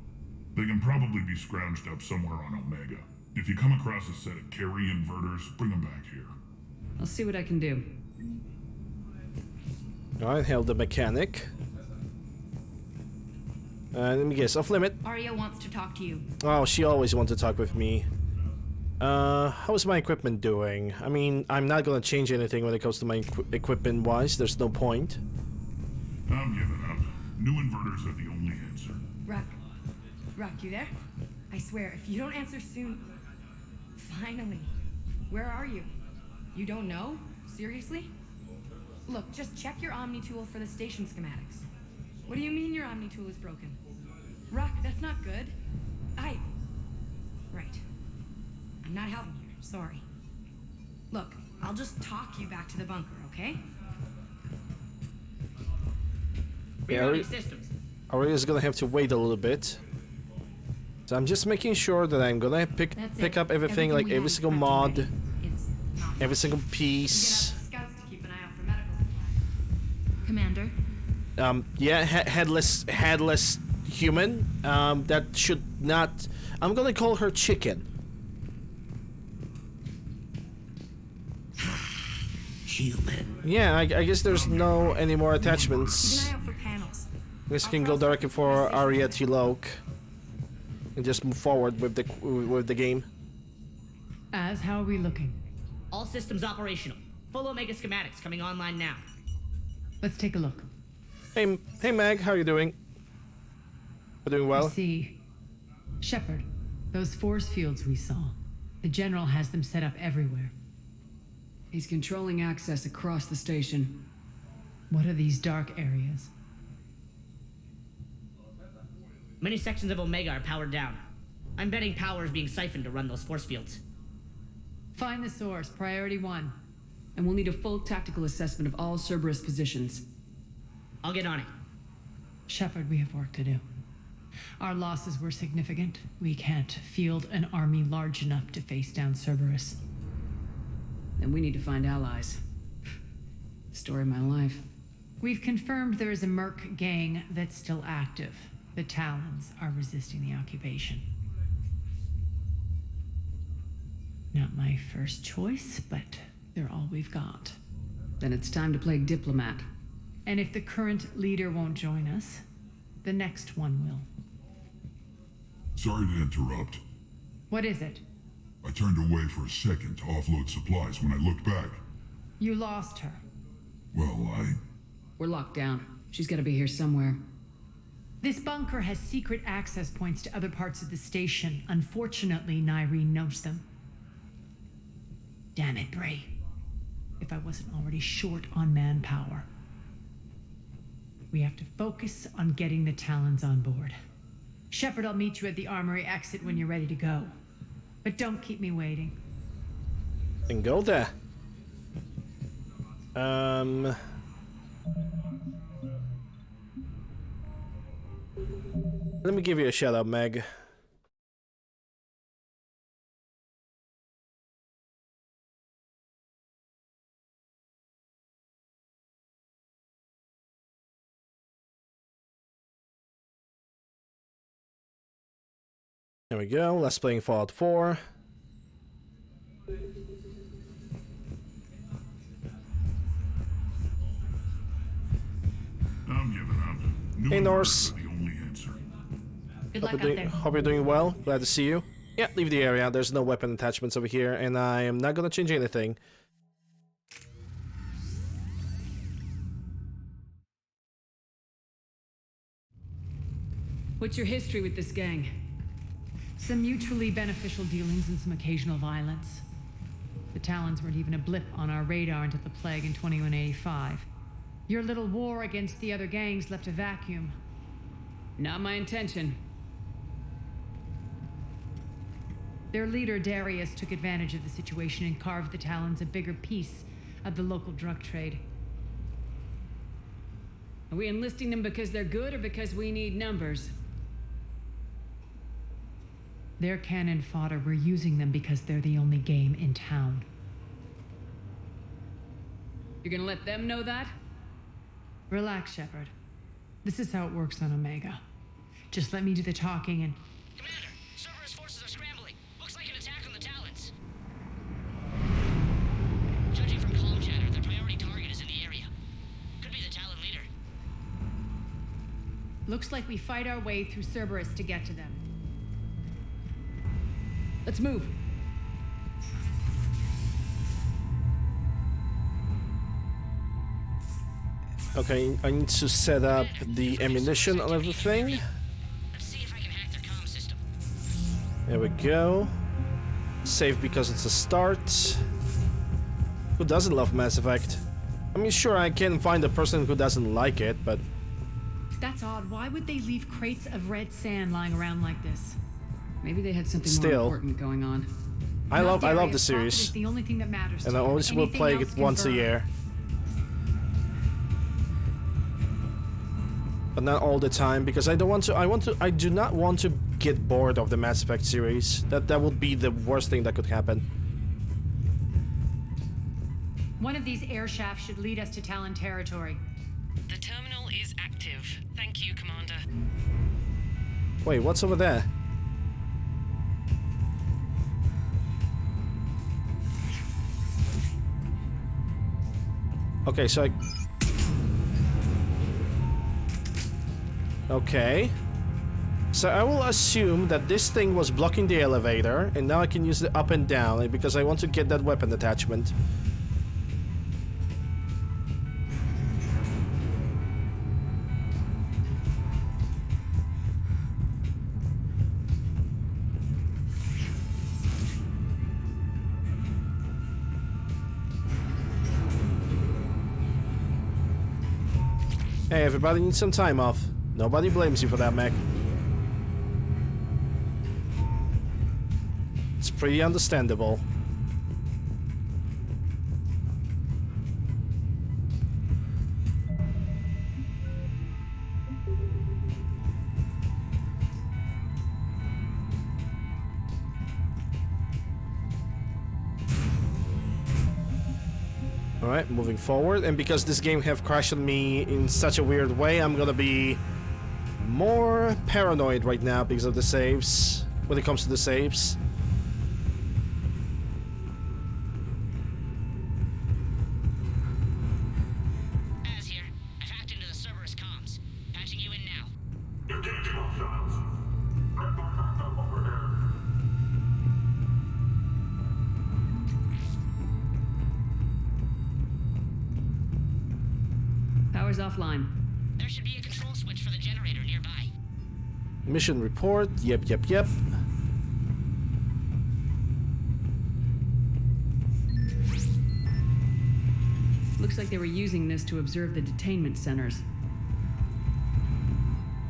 They can probably be scrounged up somewhere on Omega. If you come across a set of carry inverters, bring them back here. I'll see what I can do. Alright, hail the mechanic. Let me guess, off limit. Arya wants to talk to you. Oh, she always wants to talk with me. How's my equipment doing? I mean, I'm not gonna change anything when it comes to my equipment wise. There's no point. I'm giving up. New inverters are the only answer. Rock, you there? I swear, if you don't answer soon... Finally. Where are you? You don't know? Seriously? Look, just check your Omni tool for the station schematics. What do you mean your Omni tool is broken? Rock, that's not good. Right. I'm not helping here, sorry. Look, I'll just talk you back to the bunker, okay? Yeah, Aria's gonna have to wait a little bit. So I'm just making sure that I'm gonna pick up everything, like every single mod, every single piece. Scouts to keep an eye out for medical supplies. Commander? Yeah, headless human. That should not... I'm gonna call her Chicken. Human. Yeah, I guess there's no any more attachments. Keep an eye out for panels. I guess we can go directly for Arya Tilok and just move forward with the game. As, how are we looking? All systems operational. Full Omega schematics coming online now. Let's take a look. Hey Meg, how are you doing? We're doing I well. see. Shepard, those force fields we saw. The General has them set up everywhere. He's controlling access across the station. What are these dark areas? Many sections of Omega are powered down. I'm betting power is being siphoned to run those force fields. Find the source, priority 1. And we'll need a full tactical assessment of all Cerberus positions. I'll get on it. Shepard, we have work to do. Our losses were significant. We can't field an army large enough to face down Cerberus. Then we need to find allies. Story of my life. We've confirmed there is a Merc gang that's still active. The Talons are resisting the occupation. Not my first choice, but they're all we've got. Then it's time to play diplomat. And if the current leader won't join us, the next one will. Sorry to interrupt. What is it? I turned away for a second to offload supplies when I looked back. You lost her. Well, We're locked down. She's gotta be here somewhere. This bunker has secret access points to other parts of the station. Unfortunately, Nyreen knows them. Damn it, Bray. If I wasn't already short on manpower. We have to focus on getting the Talons on board. Shepard, I'll meet you at the armory exit when you're ready to go. But don't keep me waiting. And go there. Let me give you a shout out, Meg. There we go. Let's play Fallout 4. I'm giving up. New Hey, Norse. are the only answer. Good luck out there. Hope you're doing well. Glad to see you. Yeah, leave the area. There's no weapon attachments over here, and I am not gonna change anything. What's your history with this gang? Some mutually beneficial dealings and some occasional violence. The Talons weren't even a blip on our radar until the plague in 2185. Your little war against the other gangs left a vacuum. Not my intention. Their leader, Darius, took advantage of the situation and carved the Talons a bigger piece of the local drug trade. Are we enlisting them because they're good or because we need numbers? They're cannon fodder. We're using them because they're the only game in town. You're gonna let them know that? Relax, Shepard. This is how it works on Omega. Just let me do the talking and... Commander, Cerberus forces are scrambling. Looks like an attack on the Talons. Judging from comm chatter, their priority target is in the area. Could be the Talon leader. Looks like we fight our way through Cerberus to get to them. Let's move. Okay, I need to set up the ammunition on everything. Let's see if I can hack their comm system. There we go. Save because it's a start. Who doesn't love Mass Effect? I mean, sure, I can find a person who doesn't like it, but... That's odd. Why would they leave crates of red sand lying around like this? Maybe they had something Still, more important going on. I love the Profit series, is the only thing that matters and to I you. always will Anything play else it can once a burn. year. But not all the time, because I don't want to. I do not want to get bored of the Mass Effect series. That would be the worst thing that could happen. One of these air shafts should lead us to Talon territory. The terminal is active. Thank you, Commander. Wait, what's over there? Okay, so I... Okay. So I will assume that this thing was blocking the elevator, and now I can use it up and down, because I want to get that weapon attachment. Hey, everybody needs some time off. Nobody blames you for that, Mac. It's pretty understandable. Alright, moving forward, and because this game have crashed on me in such a weird way, I'm gonna be more paranoid right now because of the saves, when it comes to the saves. Az here. I've hacked into the Cerberus comms. Patching you in now. Engaging options. Get my backup over here. Power's offline. There should be a control switch for the generator nearby. Mission report, yep. Looks like they were using this to observe the detainment centers.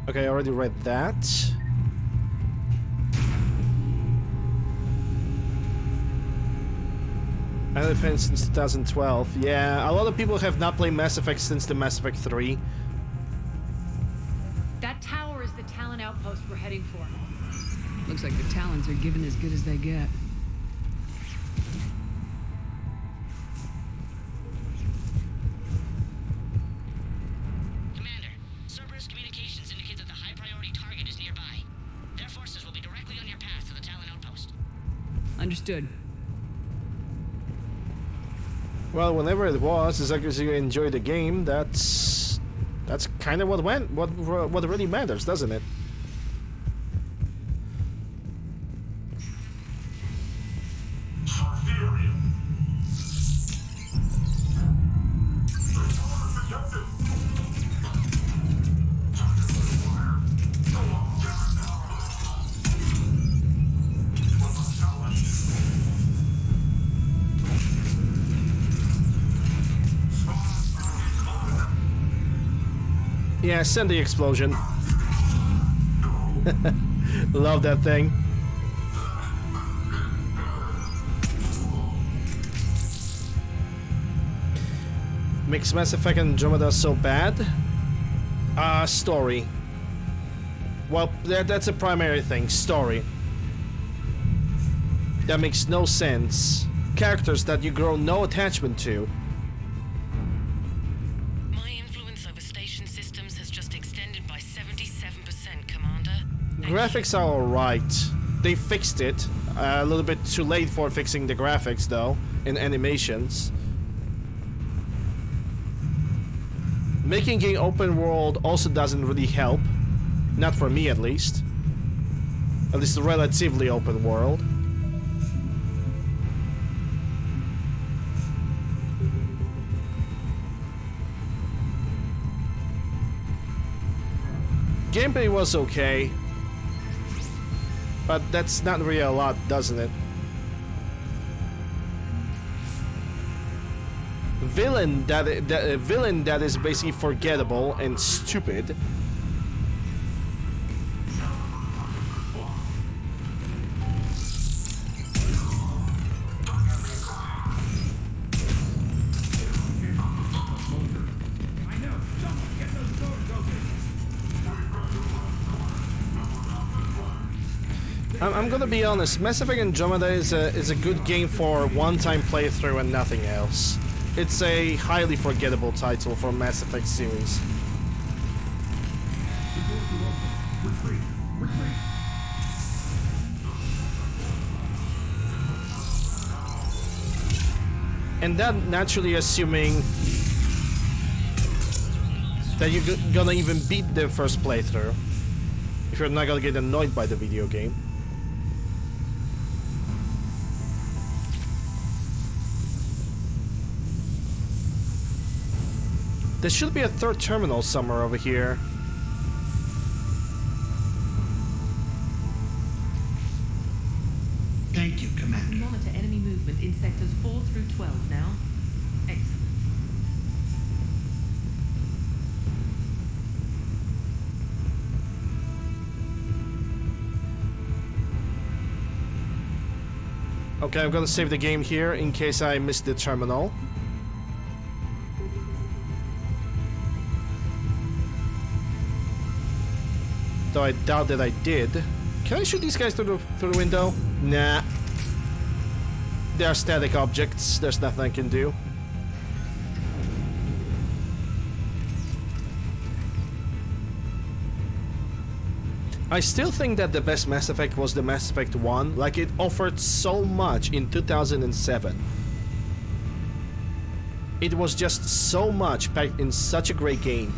Okay, I already read that. I have been since 2012. Yeah, a lot of people have not played Mass Effect since the Mass Effect 3. That tower is the Talon outpost we're heading for. Looks like the Talons are given as good as they get. Commander, Cerberus communications indicate that the high-priority target is nearby. Their forces will be directly on your path to the Talon outpost. Understood. Well, whenever it was, as long as you enjoy the game, that's kind of what really matters, doesn't it? Yeah, send the explosion. Love that thing. Makes Mass Effect Andromeda so bad? Story. Well, that's a primary thing. Story. That makes no sense. Characters that you grow no attachment to. Graphics are alright. They fixed it. A little bit too late for fixing the graphics though, in animations. Making game open world also doesn't really help. Not for me at least. At least relatively open world. Gameplay was okay. But that's not really a lot, doesn't it? Villain that is basically forgettable and stupid. I'm gonna be honest, Mass Effect Andromeda is a good game for one-time playthrough and nothing else. It's a highly forgettable title for Mass Effect series. And that naturally assuming that you're gonna even beat the first playthrough. If you're not gonna get annoyed by the video game. There should be a third terminal somewhere over here. Thank you, Commander. Monitor enemy movement in sectors 4 through 12 now. Excellent. Okay, I'm gonna save the game here in case I missed the terminal. Though I doubt that I did. Can I shoot these guys through the window? Nah. They are static objects. There's nothing I can do. I still think that the best Mass Effect was the Mass Effect 1. Like, it offered so much in 2007. It was just so much packed in such a great game.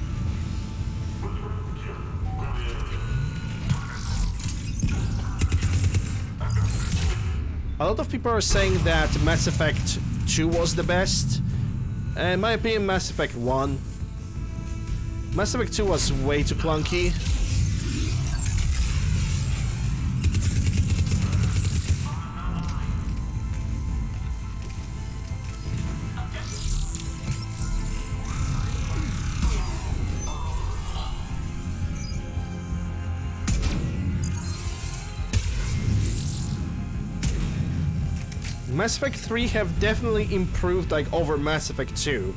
A lot of people are saying that Mass Effect 2 was the best. In my opinion, Mass Effect 1. Mass Effect 2 was way too clunky. Mass Effect 3 have definitely improved like over Mass Effect 2.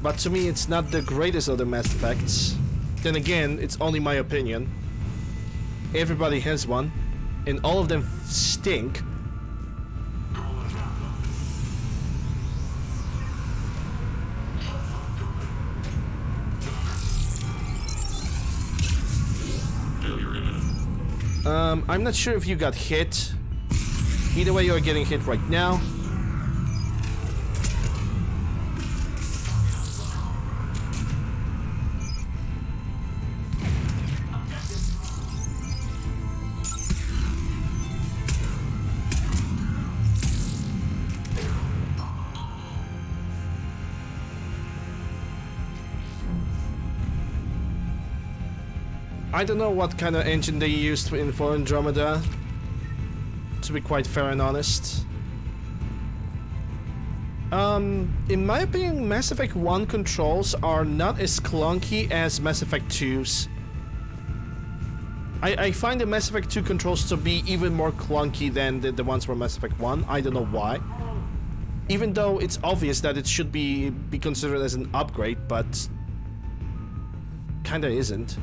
But to me it's not the greatest of the Mass Effects. Then again, it's only my opinion. Everybody has one, and all of them stink. I'm not sure if you got hit. Either way, you're getting hit right now. I don't know what kind of engine they used for Andromeda, to be quite fair and honest. In my opinion, Mass Effect 1 controls are not as clunky as Mass Effect 2's. I find the Mass Effect 2 controls to be even more clunky than the ones from Mass Effect 1. I don't know why. Even though it's obvious that it should be considered as an upgrade, but kinda isn't.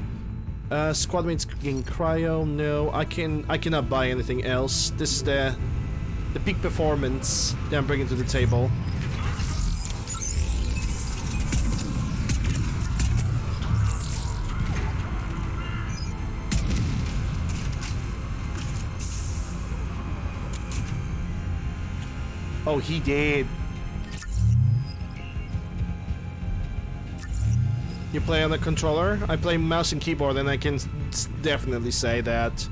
Squad mates in cryo, no. I cannot buy anything else. This is the peak performance that I'm bringing to the table. Oh, he did. You play on the controller? I play mouse and keyboard, and I can definitely say that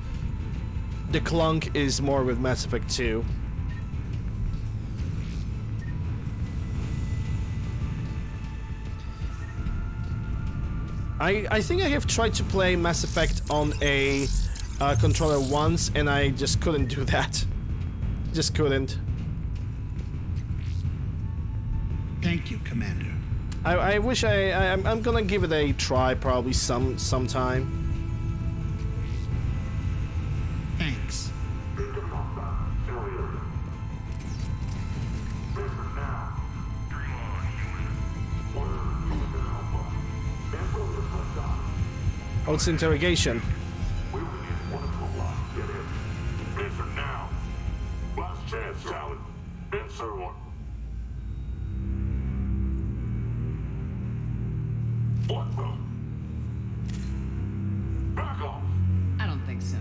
the clunk is more with Mass Effect 2. I think I have tried to play Mass Effect on a controller once, and I just couldn't do that. Just couldn't. Thank you, Commander. I wish I'm gonna give it a try probably sometime. Thanks. Oh, it's interrogation. Listen now. Last chance, Talon. Answer one. What the? Back off. I don't think so.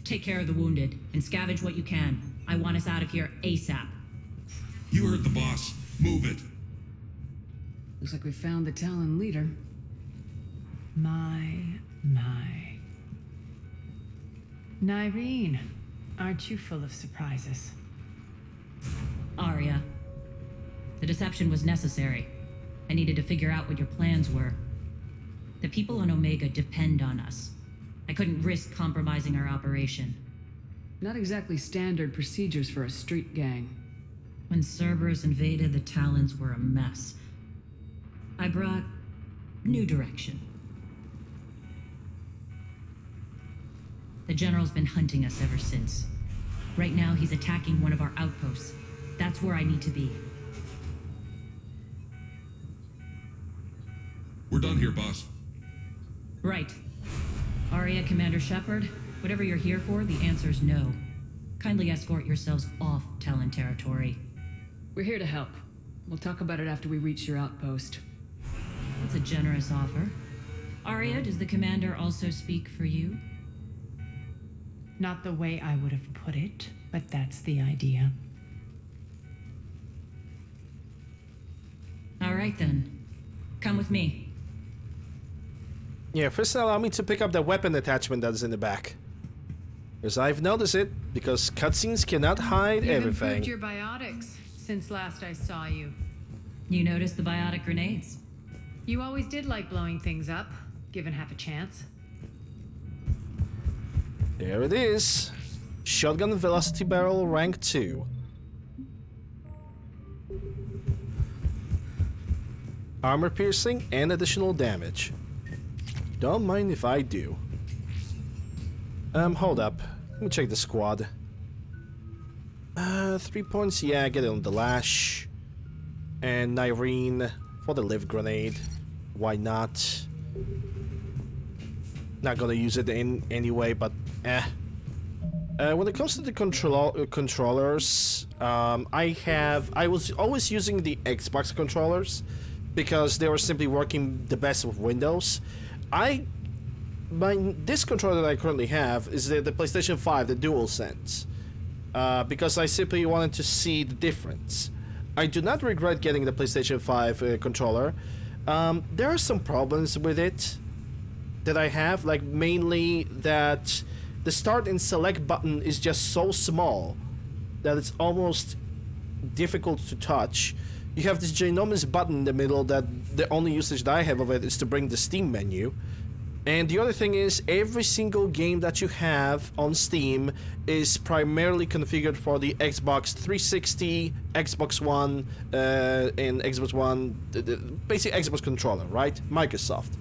Take care of the wounded and scavenge what you can. I want us out of here ASAP. You heard the boss. Move it. Looks like we found the Talon leader. My. Nyreen, aren't you full of surprises? Arya. The deception was necessary. I needed to figure out what your plans were. The people on Omega depend on us. I couldn't risk compromising our operation. Not exactly standard procedures for a street gang. When Cerberus invaded, the Talons were a mess. I brought new direction. The General's been hunting us ever since. Right now, he's attacking one of our outposts. That's where I need to be. We're done here, boss. Right. Arya, Commander Shepard, whatever you're here for, the answer's no. Kindly escort yourselves off Talon territory. We're here to help. We'll talk about it after we reach your outpost. That's a generous offer. Arya, does the Commander also speak for you? Not the way I would have put it, but that's the idea. All right then. Come with me. Yeah, first allow me to pick up the weapon attachment that is in the back. Because I've noticed it, because cutscenes cannot hide You've everything. improved your biotics. Since last I saw you. You noticed the biotic grenades? You always did like blowing things up, given half a chance. There it is. Shotgun velocity barrel rank 2. Armor piercing and additional damage. Don't mind if I do. Hold up. Let me check the squad. 3 points, yeah, get it on the lash. And Nyrene for the live grenade. Why not? Not gonna use it in anyway, but when it comes to the controllers, I was always using the Xbox controllers because they were simply working the best with Windows. This controller that I currently have is the PlayStation 5, the DualSense, because I simply wanted to see the difference. I do not regret getting the PlayStation 5 controller. There are some problems with it that I have, like mainly that the start and select button is just so small that it's almost difficult to touch. You have this ginormous button in the middle that the only usage that I have of it is to bring the Steam menu. And the other thing is, every single game that you have on Steam is primarily configured for the Xbox 360, Xbox One, and Xbox One, the basic Xbox controller, right? Microsoft.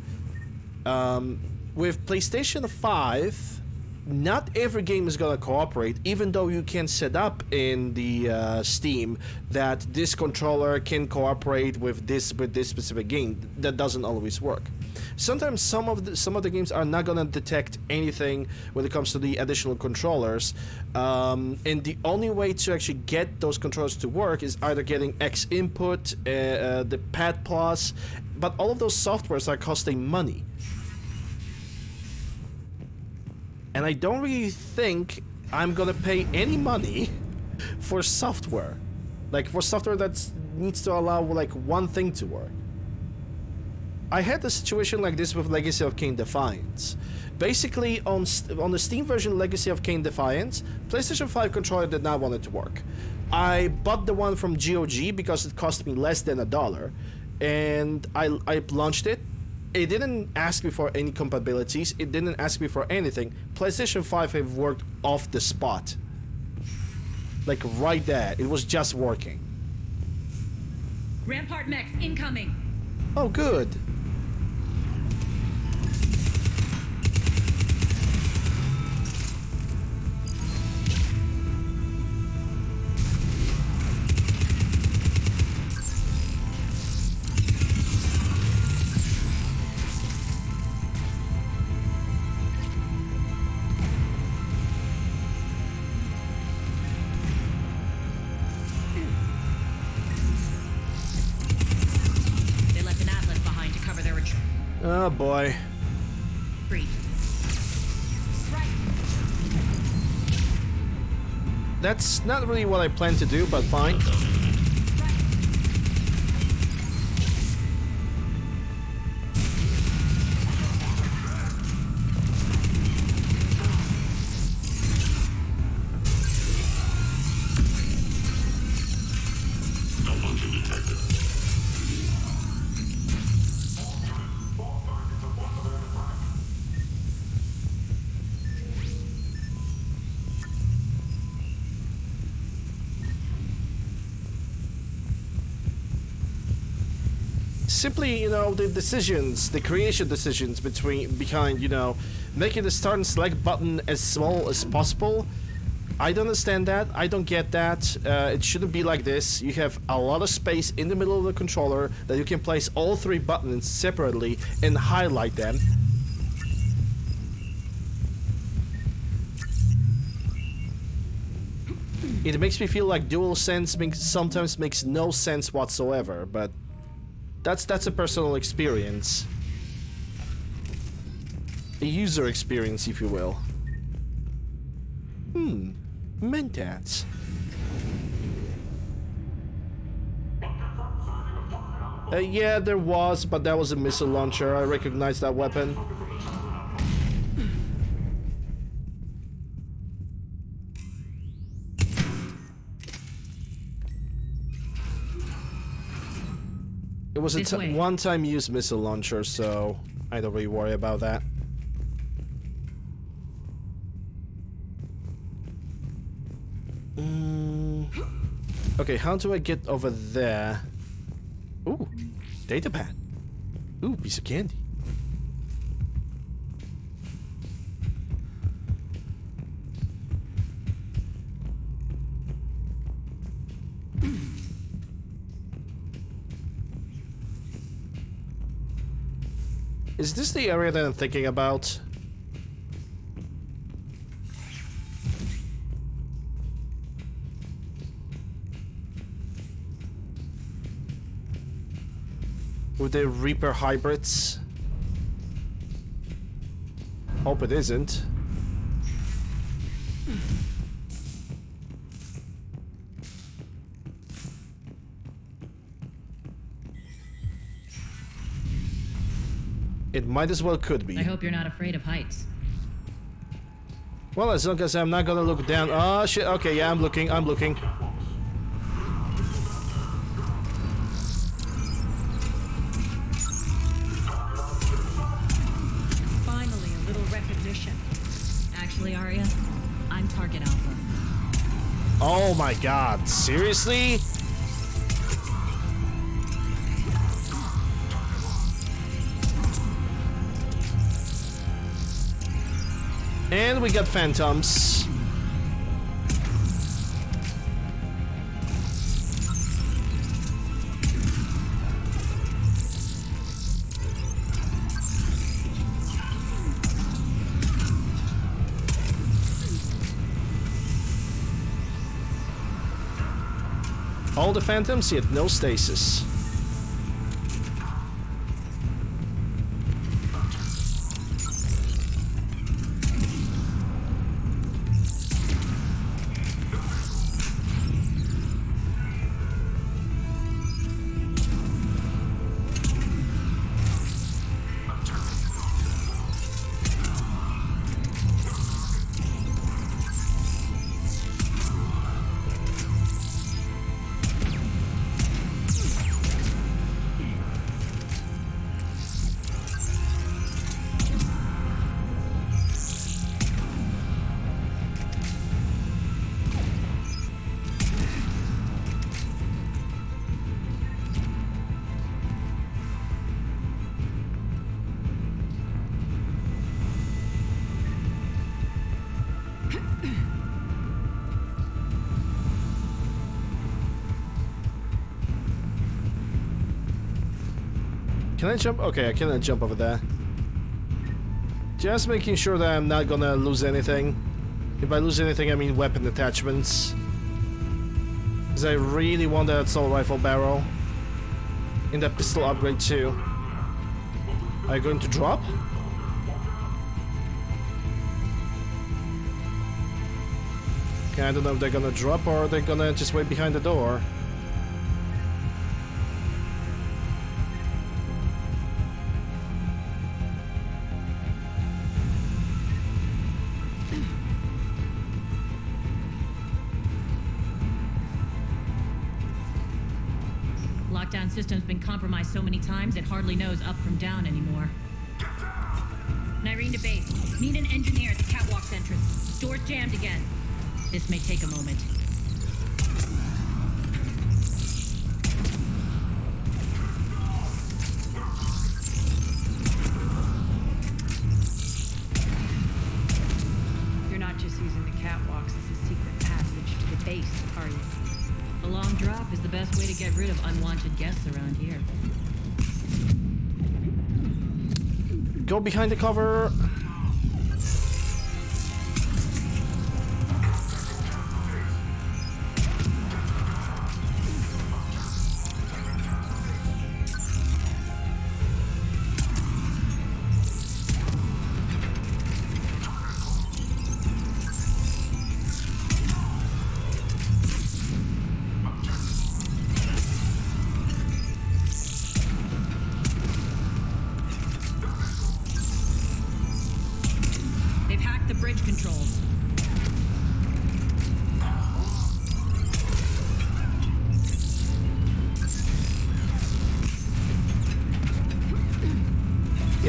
With PlayStation 5, not every game is gonna cooperate, even though you can set up in the Steam that this controller can cooperate with this specific game. That doesn't always work. Sometimes some of the games are not gonna detect anything when it comes to the additional controllers, and the only way to actually get those controllers to work is either getting X input, the Pad Plus, but all of those softwares are costing money. And I don't really think I'm gonna pay any money for software. Like, for software that needs to allow, like, one thing to work. I had a situation like this with Legacy of Kain Defiance. Basically, on the Steam version Legacy of Kain Defiance, PlayStation 5 controller did not want it to work. I bought the one from GOG because it cost me less than $1, and I launched it. It didn't ask me for any compatibilities. It didn't ask me for anything. PlayStation 5 have worked off the spot. Like, right there. It was just working. Rampart mechs incoming. Oh, good. Oh boy. That's not really what I plan to do, but fine. Simply, you know, the creation decisions behind, you know, making the start and select button as small as possible. I don't understand that. I don't get that. It shouldn't be like this. You have a lot of space in the middle of the controller that you can place all 3 buttons separately and highlight them. It makes me feel like DualSense sometimes makes no sense whatsoever, but that's a personal experience. A user experience, if you will. Mentats. Yeah, there was, but that was a missile launcher. I recognize that weapon. It was This a way. one-time use missile launcher, so I don't really worry about that. Okay, how do I get over there? Ooh, data pad. Ooh, piece of candy. Is this the area that I'm thinking about? With the Reaper hybrids? Hope it isn't. It might as well could be. I hope you're not afraid of heights. Well, as long as I'm not gonna look down. Oh shit, okay, yeah, I'm looking. Finally, a little recognition. Actually, Arya, I'm Target Alpha. Oh my god, seriously? And we got phantoms. All the phantoms, yet no stasis. Can I jump? Okay, I cannot jump over there. Just making sure that I'm not gonna lose anything. If I lose anything, I mean weapon attachments. Because I really want that assault rifle barrel. In that pistol upgrade too. Are you going to drop? Okay, I don't know if they're gonna drop or they're gonna just wait behind the door. Lockdown system's been compromised so many times it hardly knows up from down anymore. Nyrene to base. Need an engineer at the catwalk's entrance. Door's jammed again. This may take a moment. You're not just using the catwalks as a secret passage to the base, are you? A long drop is the best way to get rid of unwanted guests around here. Go behind the cover.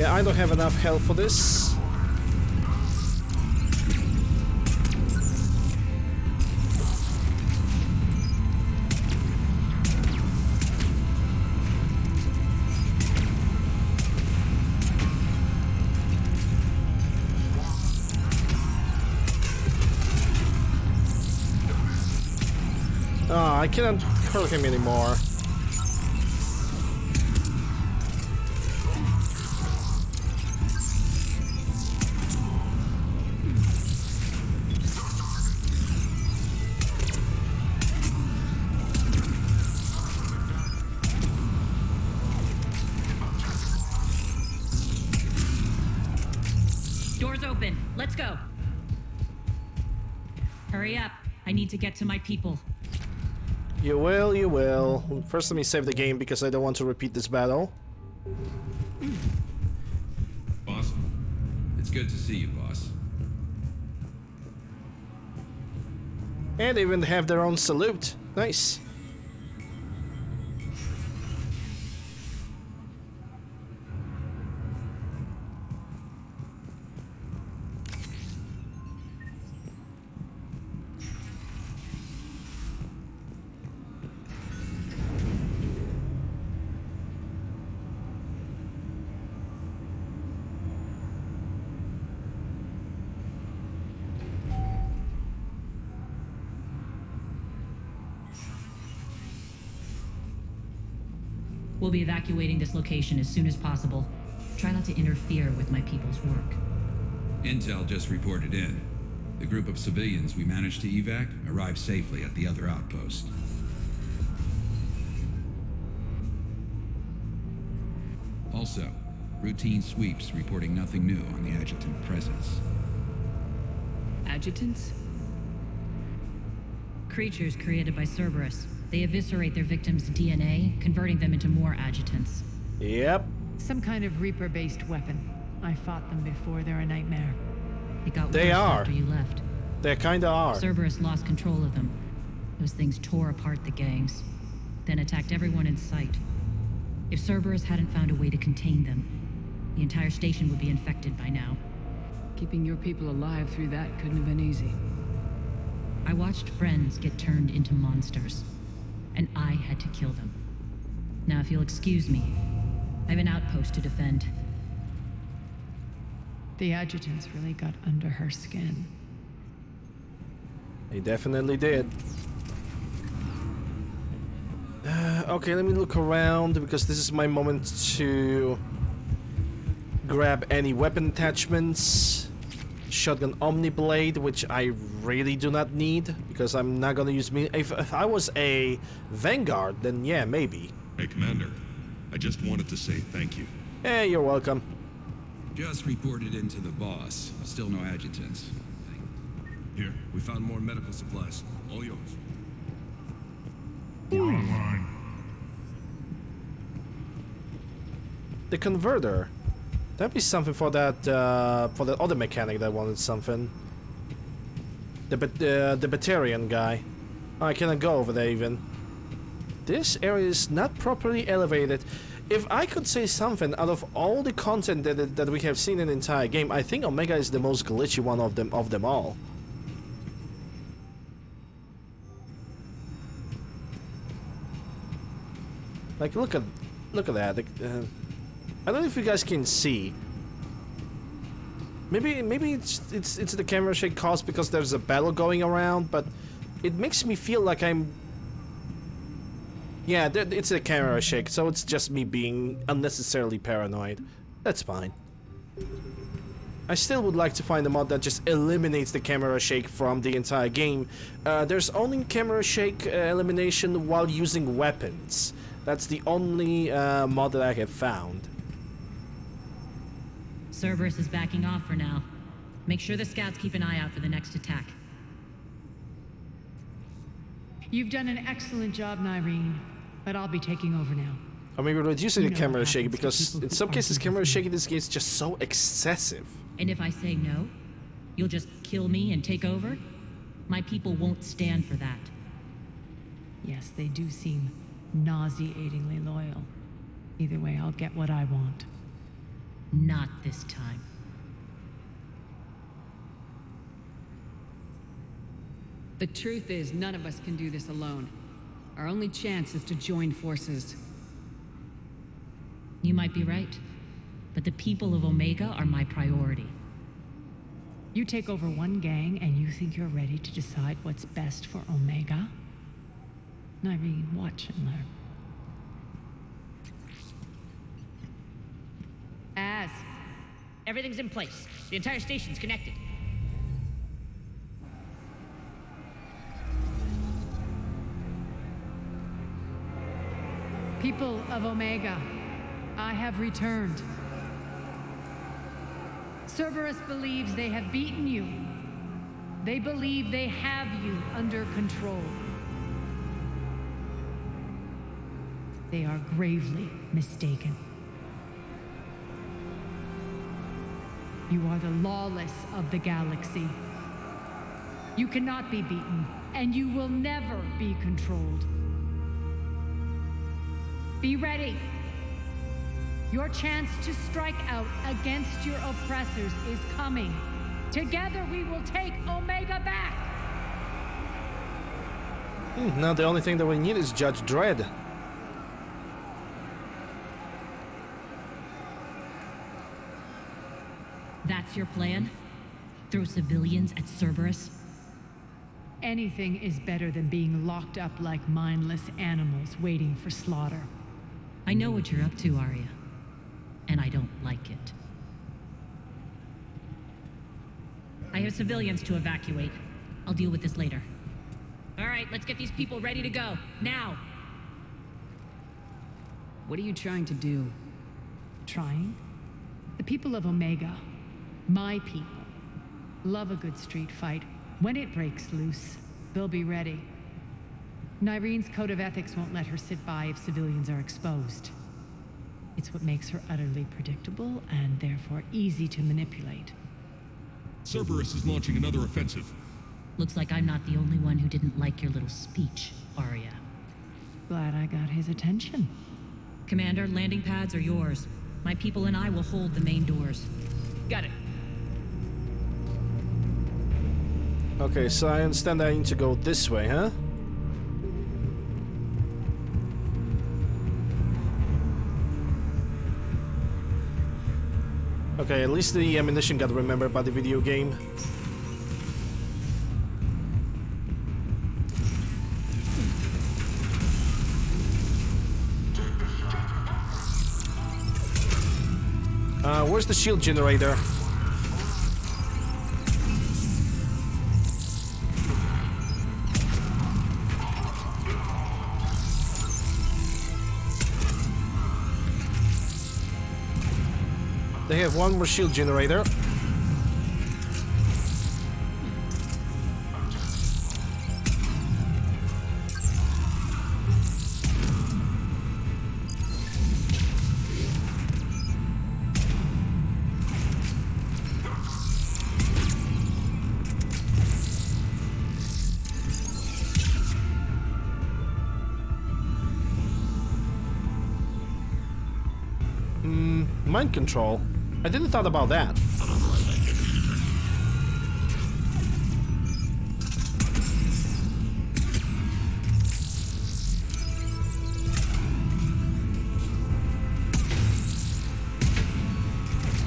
Yeah, I don't have enough health for this. Ah, I cannot hurt him anymore. Doors open. Let's go. Hurry up. I need to get to my people. You will, you will. First, let me save the game because I don't want to repeat this battle. Boss, it's good to see you, boss. And they even have their own salute. Nice. We'll be evacuating this location as soon as possible. Try not to interfere with my people's work. Intel just reported in. The group of civilians we managed to evac arrived safely at the other outpost. Also, routine sweeps reporting nothing new on the adjutant presence. Adjutants? Creatures created by Cerberus. They eviscerate their victims' DNA, converting them into more adjutants. Yep. Some kind of Reaper-based weapon. I fought them before. They're a nightmare. It got They worse are. after you left. They kinda are. Cerberus lost control of them. Those things tore apart the gangs, then attacked everyone in sight. If Cerberus hadn't found a way to contain them, the entire station would be infected by now. Keeping your people alive through that couldn't have been easy. I watched friends get turned into monsters, and I had to kill them. Now, if you'll excuse me, I have an outpost to defend. The adjutants really got under her skin. They definitely did. Okay, let me look around because this is my moment to grab any weapon attachments. Shotgun Omni Blade, which I really do not need because I'm not gonna use me. If I was a Vanguard, then yeah, maybe. Hey, Commander. I just wanted to say thank you. Hey, you're welcome. Just reported into the boss. Still no adjutants. Here, we found more medical supplies. All yours. We're online. The converter. That'd be something for that other mechanic that wanted something. The Batarian guy. I cannot go over there even. This area is not properly elevated. If I could say something, out of all the content that we have seen in the entire game, I think Omega is the most glitchy one of them all. Like, look at that. I don't know if you guys can see. Maybe it's the camera shake caused because there's a battle going around, but it makes me feel like I'm. Yeah, it's a camera shake, so it's just me being unnecessarily paranoid. That's fine. I still would like to find a mod that just eliminates the camera shake from the entire game. There's only camera shake elimination while using weapons. That's the only mod that I have found. Cerberus is backing off for now. Make sure the scouts keep an eye out for the next attack. You've done an excellent job, Nyreen, but I'll be taking over now. Or maybe reducing You the know camera what shake happens to because people in who some cases argue camera with me. shake in this game is just so excessive. And if I say no, you'll just kill me and take over? My people won't stand for that. Yes, they do seem nauseatingly loyal. Either way, I'll get what I want. Not this time. The truth is, none of us can do this alone. Our only chance is to join forces. You might be right, but the people of Omega are my priority. You take over one gang and you think you're ready to decide what's best for Omega? Nyreen, watch and learn. Everything's in place. The entire station's connected. People of Omega, I have returned. Cerberus believes they have beaten you. They believe they have you under control. They are gravely mistaken. You are the lawless of the galaxy. You cannot be beaten, and you will never be controlled. Be ready. Your chance to strike out against your oppressors is coming. Together we will take Omega back! Now the only thing that we need is Judge Dredd. That's your plan? Throw civilians at Cerberus? Anything is better than being locked up like mindless animals waiting for slaughter. I know what you're up to, Arya. And I don't like it. I have civilians to evacuate. I'll deal with this later. All right, let's get these people ready to go. Now! What are you trying to do? Trying? The people of Omega, my people, love a good street fight. When it breaks loose, they'll be ready. Nyreen's code of ethics won't let her sit by if civilians are exposed. It's what makes her utterly predictable and therefore easy to manipulate. Cerberus is launching another offensive. Looks like I'm not the only one who didn't like your little speech, Arya. Glad I got his attention. Commander, landing pads are yours. My people and I will hold the main doors. Got it. Okay, so I understand I need to go this way, huh? Okay, at least the ammunition got remembered by the video game. Where's the shield generator? They have one more shield generator. Mind control. I didn't thought about that.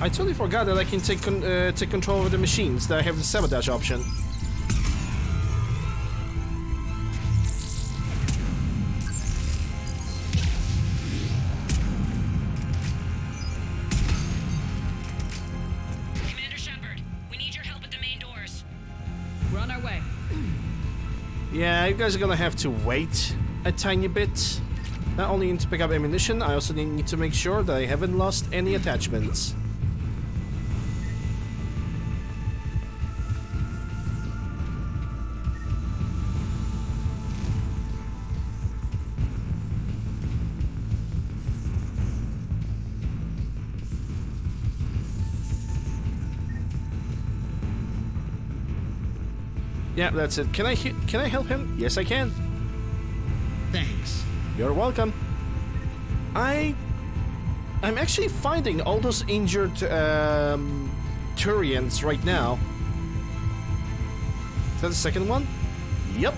I totally forgot that I can take control of the machines, that I have the sabotage option. Yeah, you guys are gonna have to wait a tiny bit. Not only need to pick up ammunition, I also need to make sure that I haven't lost any attachments. Yeah, that's it. Can I help him? Yes, I can. Thanks. You're welcome. I I'm actually finding all those injured Turians right now. Is that the second one? Yep.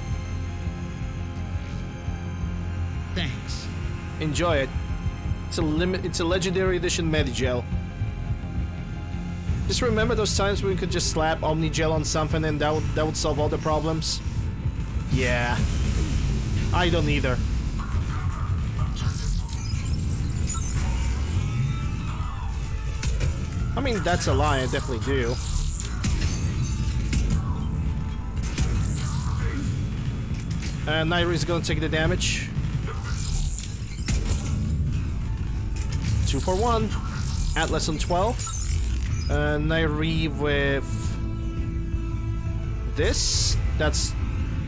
Thanks. Enjoy it. It's a legendary edition Medigel. Just remember those times when we could just slap Omnigel on something and that would solve all the problems? Yeah. I don't either. I mean, that's a lie, I definitely do. And Nairi's gonna take the damage. 2 for 1. Atlas on 12. Nairi with this. That's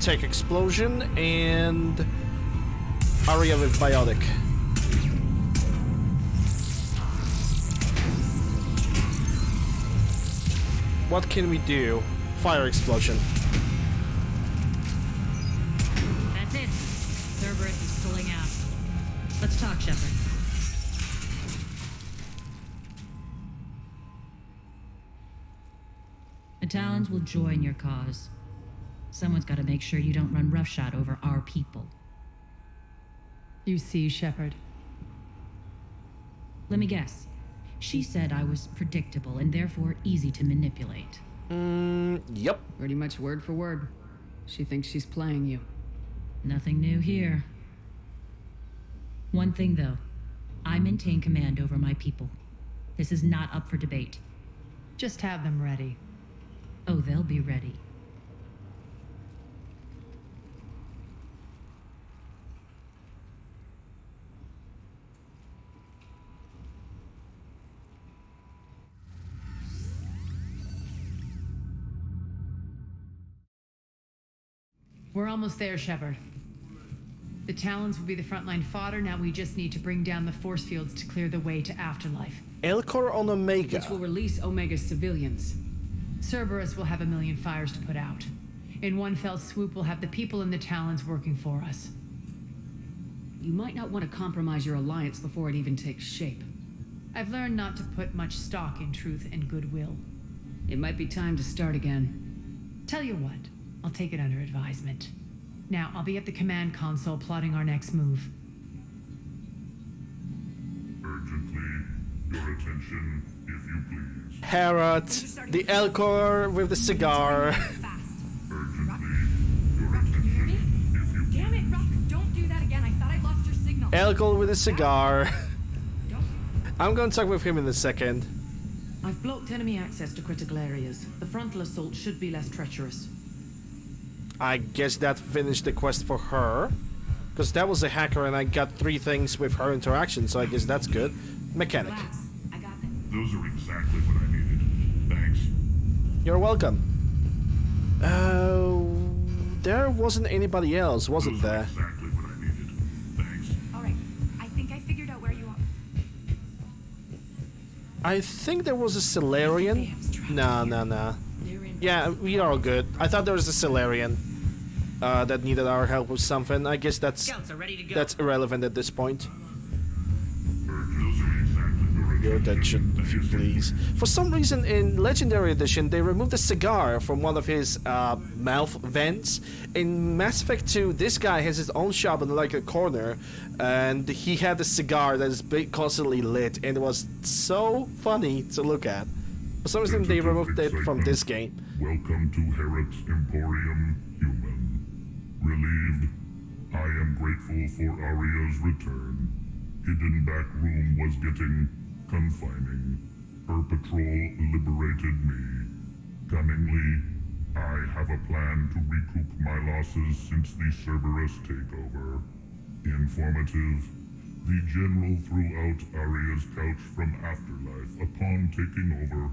Tech Explosion. And Arya with Biotic. What can we do? Fire Explosion. That's it. Cerberus is pulling out. Let's talk, Shepard. The Talons will join your cause. Someone's got to make sure you don't run roughshod over our people. You see, Shepard. Let me guess. She said I was predictable and therefore easy to manipulate. Yep. Pretty much word for word. She thinks she's playing you. Nothing new here. One thing, though. I maintain command over my people. This is not up for debate. Just have them ready. Oh, they'll be ready. We're almost there, Shepard. The Talons will be the frontline fodder. Now we just need to bring down the force fields to clear the way to Afterlife. Elcor on Omega. Which will release Omega's civilians. Cerberus will have a million fires to put out. In one fell swoop, we'll have the people in the Talons working for us. You might not want to compromise your alliance before it even takes shape. I've learned not to put much stock in truth and goodwill. It might be time to start again. Tell you what, I'll take it under advisement. Now, I'll be at the command console plotting our next move. Urgently, your attention, if you please. Herod, the Elcor with the cigar. Urgently, your attention, if you please. Damn it, Rock! Don't do that again. I thought I lost your signal. Elcor with a cigar. I'm gonna talk with him in a second. I've blocked enemy access to critical areas. The frontal assault should be less treacherous. I guess that finished the quest for her. Because that was a hacker and I got 3 things with her interaction, so I guess that's good. Mechanic. Those are exactly what I needed. Thanks. You're welcome. There wasn't anybody else, wasn't there? Exactly what I needed. Thanks. Alright, I think I figured out where you are. I think there was a Solarian. No. Yeah, we are all good. I thought there was a Solarian that needed our help with something. I guess that's irrelevant at this point. Your attention, if you please. For some reason, in Legendary Edition, they removed a cigar from one of his mouth vents. In Mass Effect 2, this guy has his own shop in like a corner, and he had a cigar that is constantly lit, and it was so funny to look at. For some reason, they removed it from this game. Welcome to Herod's Emporium, human. Relieved, I am grateful for Aria's return. Hidden back room was getting confining. Her patrol liberated me. Cunningly, I have a plan to recoup my losses since the Cerberus takeover. Informative, the General threw out Aria's couch from Afterlife upon taking over.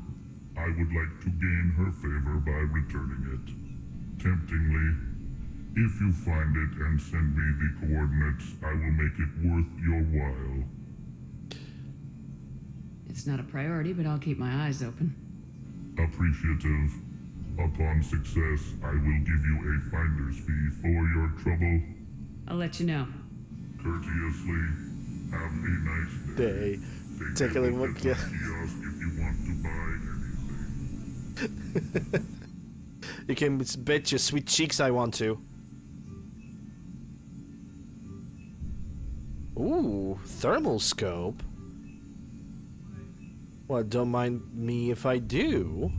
I would like to gain her favor by returning it. Temptingly, if you find it and send me the coordinates, I will make it worth your while. It's not a priority, but I'll keep my eyes open. Appreciative. Upon success, I will give you a finder's fee for your trouble. I'll let you know. Courteously, have a nice day. Take a look. Yeah. Kiosk if you want to buy anything. You can bet your sweet cheeks I want to. Ooh, thermal scope. Well, don't mind me if I do.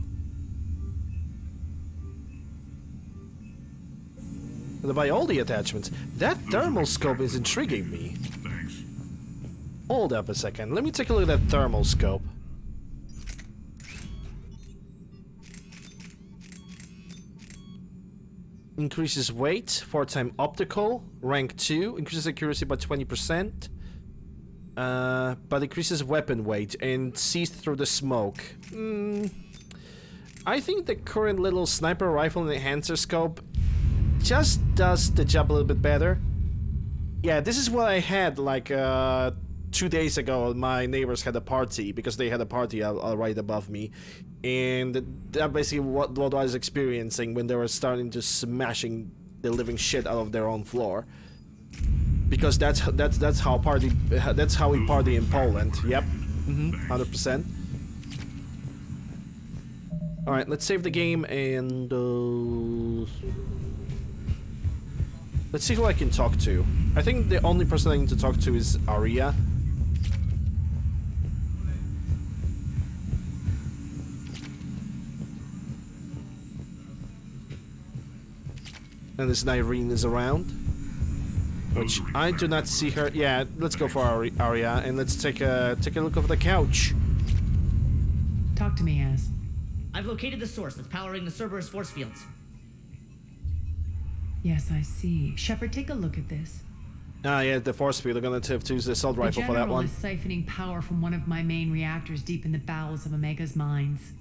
To buy all the attachments. That thermal scope is intriguing me. Thanks. Hold up a second. Let me take a look at that thermal scope. Increases weight, 4x optical, rank 2, increases accuracy by 20%, but increases weapon weight and sees through the smoke. I think the current little sniper rifle enhancer scope just does the job a little bit better. Yeah, this is what I had like 2 days ago. My neighbors had a party because they had a party right above me. And that basically what I was experiencing when they were starting to smashing the living shit out of their own floor. Because that's how we party in Poland. Yep, 100%. All right, let's save the game and let's see who I can talk to. I think the only person I need to talk to is Aria. And this Irene is around, which I do not see her. Yeah, let's go for Aria and let's take a look over the couch. Talk to me, Az. I've located the source that's powering the Cerberus force fields. Yes, I see. Shepard, take a look at this. Ah, yeah, the force field. They're gonna have to use the assault rifle for that one. The general is siphoning power from one of my main reactors deep in the bowels of Omega's mines.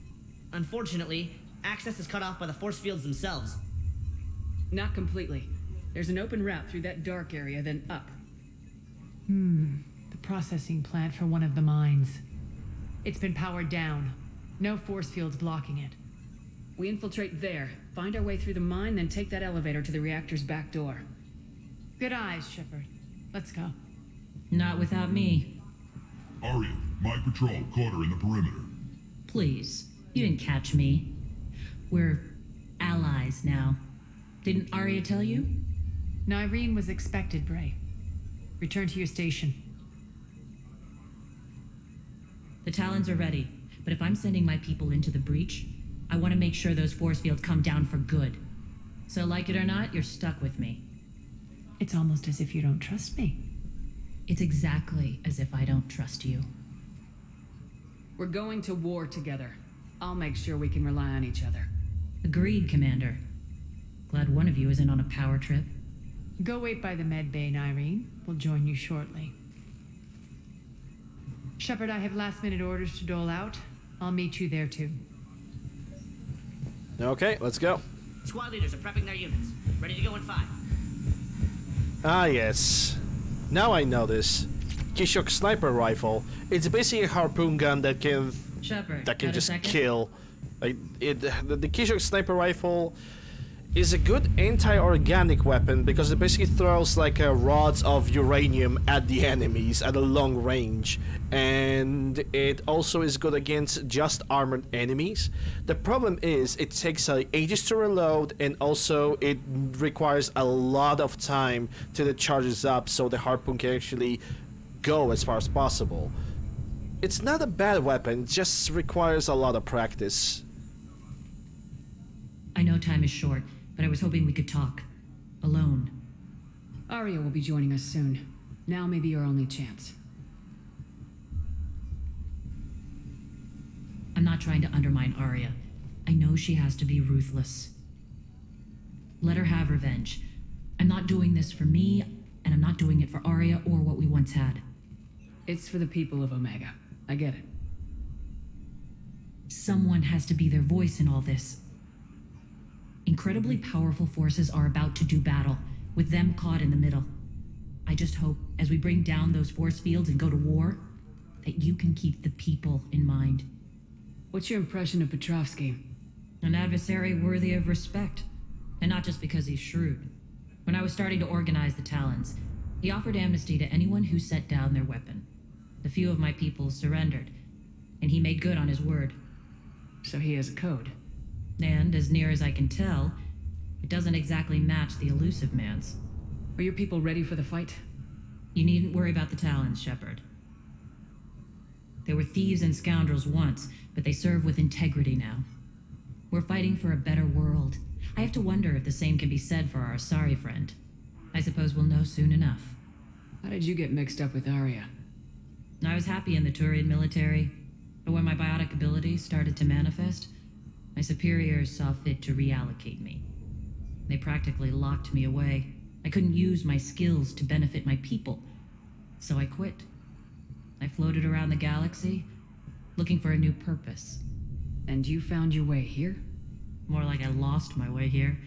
Unfortunately, access is cut off by the force fields themselves. Not completely. There's an open route through that dark area, then up. The processing plant for one of the mines. It's been powered down. No force fields blocking it. We infiltrate there, find our way through the mine, then take that elevator to the reactor's back door. Good eyes, Shepard. Let's go. Not without me. Arya, my patrol caught her in the perimeter. Please, you didn't catch me. We're allies now. Didn't Arya tell you? Nyreen was expected, Bray. Return to your station. The Talons are ready, but if I'm sending my people into the breach, I want to make sure those force fields come down for good. So like it or not, you're stuck with me. It's almost as if you don't trust me. It's exactly as if I don't trust you. We're going to war together. I'll make sure we can rely on each other. Agreed, Commander. Glad one of you isn't on a power trip. Go wait by the med bay, Nyreen. We'll join you shortly. Shepard, I have last-minute orders to dole out. I'll meet you there, too. Okay, let's go. Squad leaders are prepping their units. Ready to go in 5. Ah, yes. Now I know this. Kishok sniper rifle. It's basically a harpoon gun that can Shepard, just kill. Like the Kishok sniper rifle is a good anti-organic weapon because it basically throws like rods of uranium at the enemies at a long range, and it also is good against just armored enemies. The problem is it takes ages to reload, and also it requires a lot of time till it charges up so the harpoon can actually go as far as possible. It's not a bad weapon, it just requires a lot of practice. I know time is short, but I was hoping we could talk. Alone. Arya will be joining us soon. Now may be your only chance. I'm not trying to undermine Arya. I know she has to be ruthless. Let her have revenge. I'm not doing this for me, and I'm not doing it for Arya or what we once had. It's for the people of Omega. I get it. Someone has to be their voice in all this. Incredibly powerful forces are about to do battle, with them caught in the middle. I just hope, as we bring down those force fields and go to war, that you can keep the people in mind. What's your impression of Petrovsky? An adversary worthy of respect, and not just because he's shrewd. When I was starting to organize the Talons, he offered amnesty to anyone who set down their weapon. A few of my people surrendered, and he made good on his word. So he has a code. And, as near as I can tell, it doesn't exactly match the elusive man's. Are your people ready for the fight? You needn't worry about the Talons, Shepard. They were thieves and scoundrels once, but they serve with integrity now. We're fighting for a better world. I have to wonder if the same can be said for our Asari friend. I suppose we'll know soon enough. How did you get mixed up with Arya? I was happy in the Turian military, but when my biotic abilities started to manifest, my superiors saw fit to reallocate me. They practically locked me away. I couldn't use my skills to benefit my people, so I quit. I floated around the galaxy, looking for a new purpose. And you found your way here? More like I lost my way here.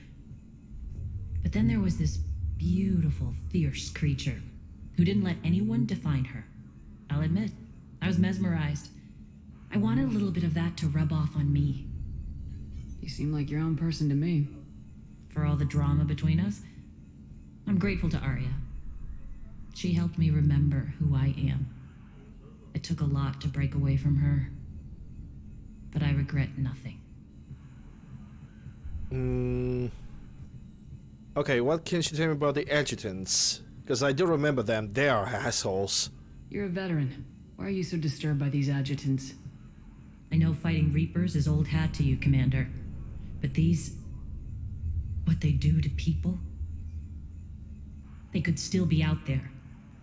But then there was this beautiful, fierce creature who didn't let anyone define her. I'll admit, I was mesmerized. I wanted a little bit of that to rub off on me. You seem like your own person to me. For all the drama between us, I'm grateful to Arya. She helped me remember who I am. It took a lot to break away from her, but I regret nothing. Okay, what can you tell me about the adjutants? Because I do remember them. They are assholes. You're a veteran. Why are you so disturbed by these adjutants? I know fighting Reapers is old hat to you, Commander. But these... what they do to people? They could still be out there.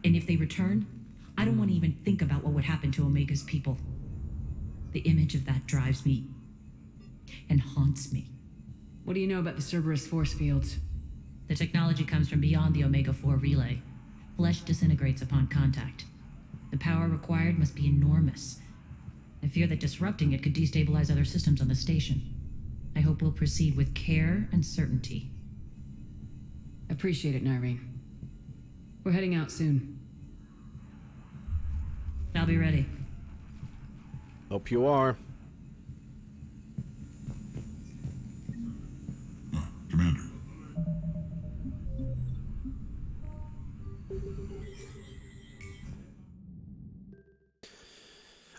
And if they return, I don't want to even think about what would happen to Omega's people. The image of that drives me and haunts me. What do you know about the Cerberus force fields? The technology comes from beyond the Omega-4 relay. Flesh disintegrates upon contact. The power required must be enormous. I fear that disrupting it could destabilize other systems on the station. I hope we'll proceed with care and certainty. Appreciate it, Nyreen. We're heading out soon. I'll be ready. Hope you are. Commander.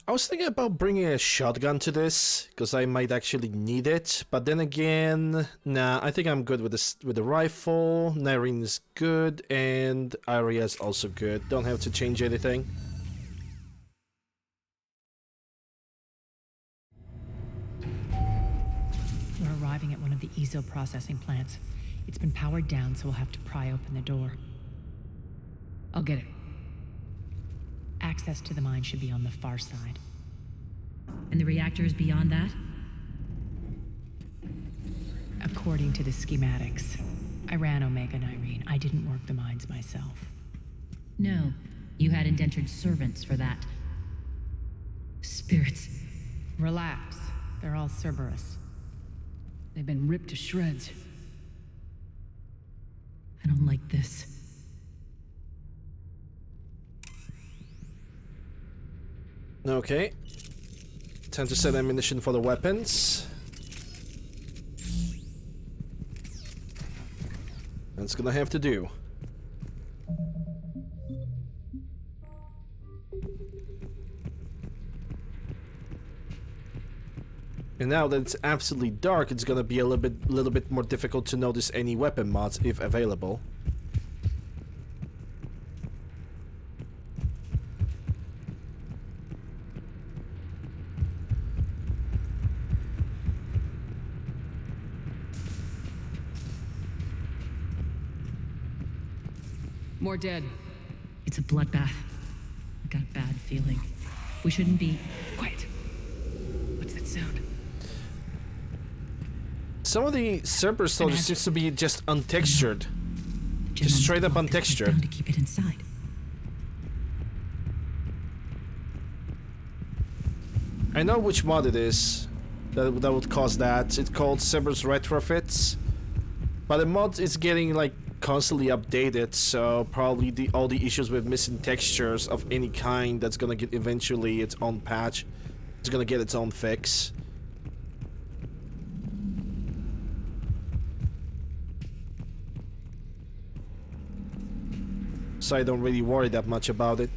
I was thinking about bringing a shotgun to this, because I might actually need it. But then again, nah, I think I'm good with this, with the rifle. Nyreen is good, and Arya's also good. Don't have to change anything. We're arriving at one of the ESO processing plants. It's been powered down, so we'll have to pry open the door. I'll get it. Access to the mine should be on the far side. And the reactor is beyond that? According to the schematics. I ran Omega, Nyreen. I didn't work the mines myself. No, you had indentured servants for that. Spirits. Relax. They're all Cerberus. They've been ripped to shreds. I don't like this. Okay. Time to set ammunition for the weapons. That's gonna have to do. And now that it's absolutely dark, it's gonna be a little bit more difficult to notice any weapon mods if available. More dead. It's a bloodbath. I got a bad feeling. We shouldn't be... Quiet. What's that sound? Some of the Cerberus soldiers seems to be just untextured. Just straight up untextured. To keep it inside. I know which mod it is that would cause that. It's called Cerberus Retrofits. But the mod is getting like constantly updated, so probably all the issues with missing textures of any kind, that's gonna get eventually its own patch. It's gonna get its own fix. So I don't really worry that much about it.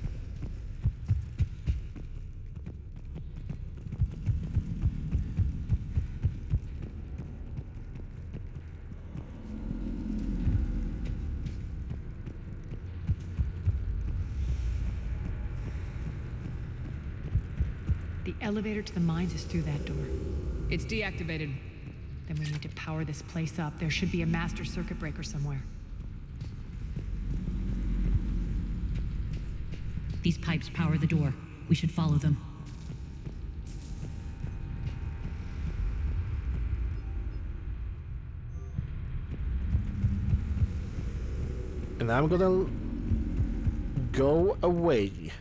elevator to the mines is through that door. It's deactivated. Then we need to power this place up. There should be a master circuit breaker somewhere. These pipes power the door. We should follow them. And I'm gonna go away.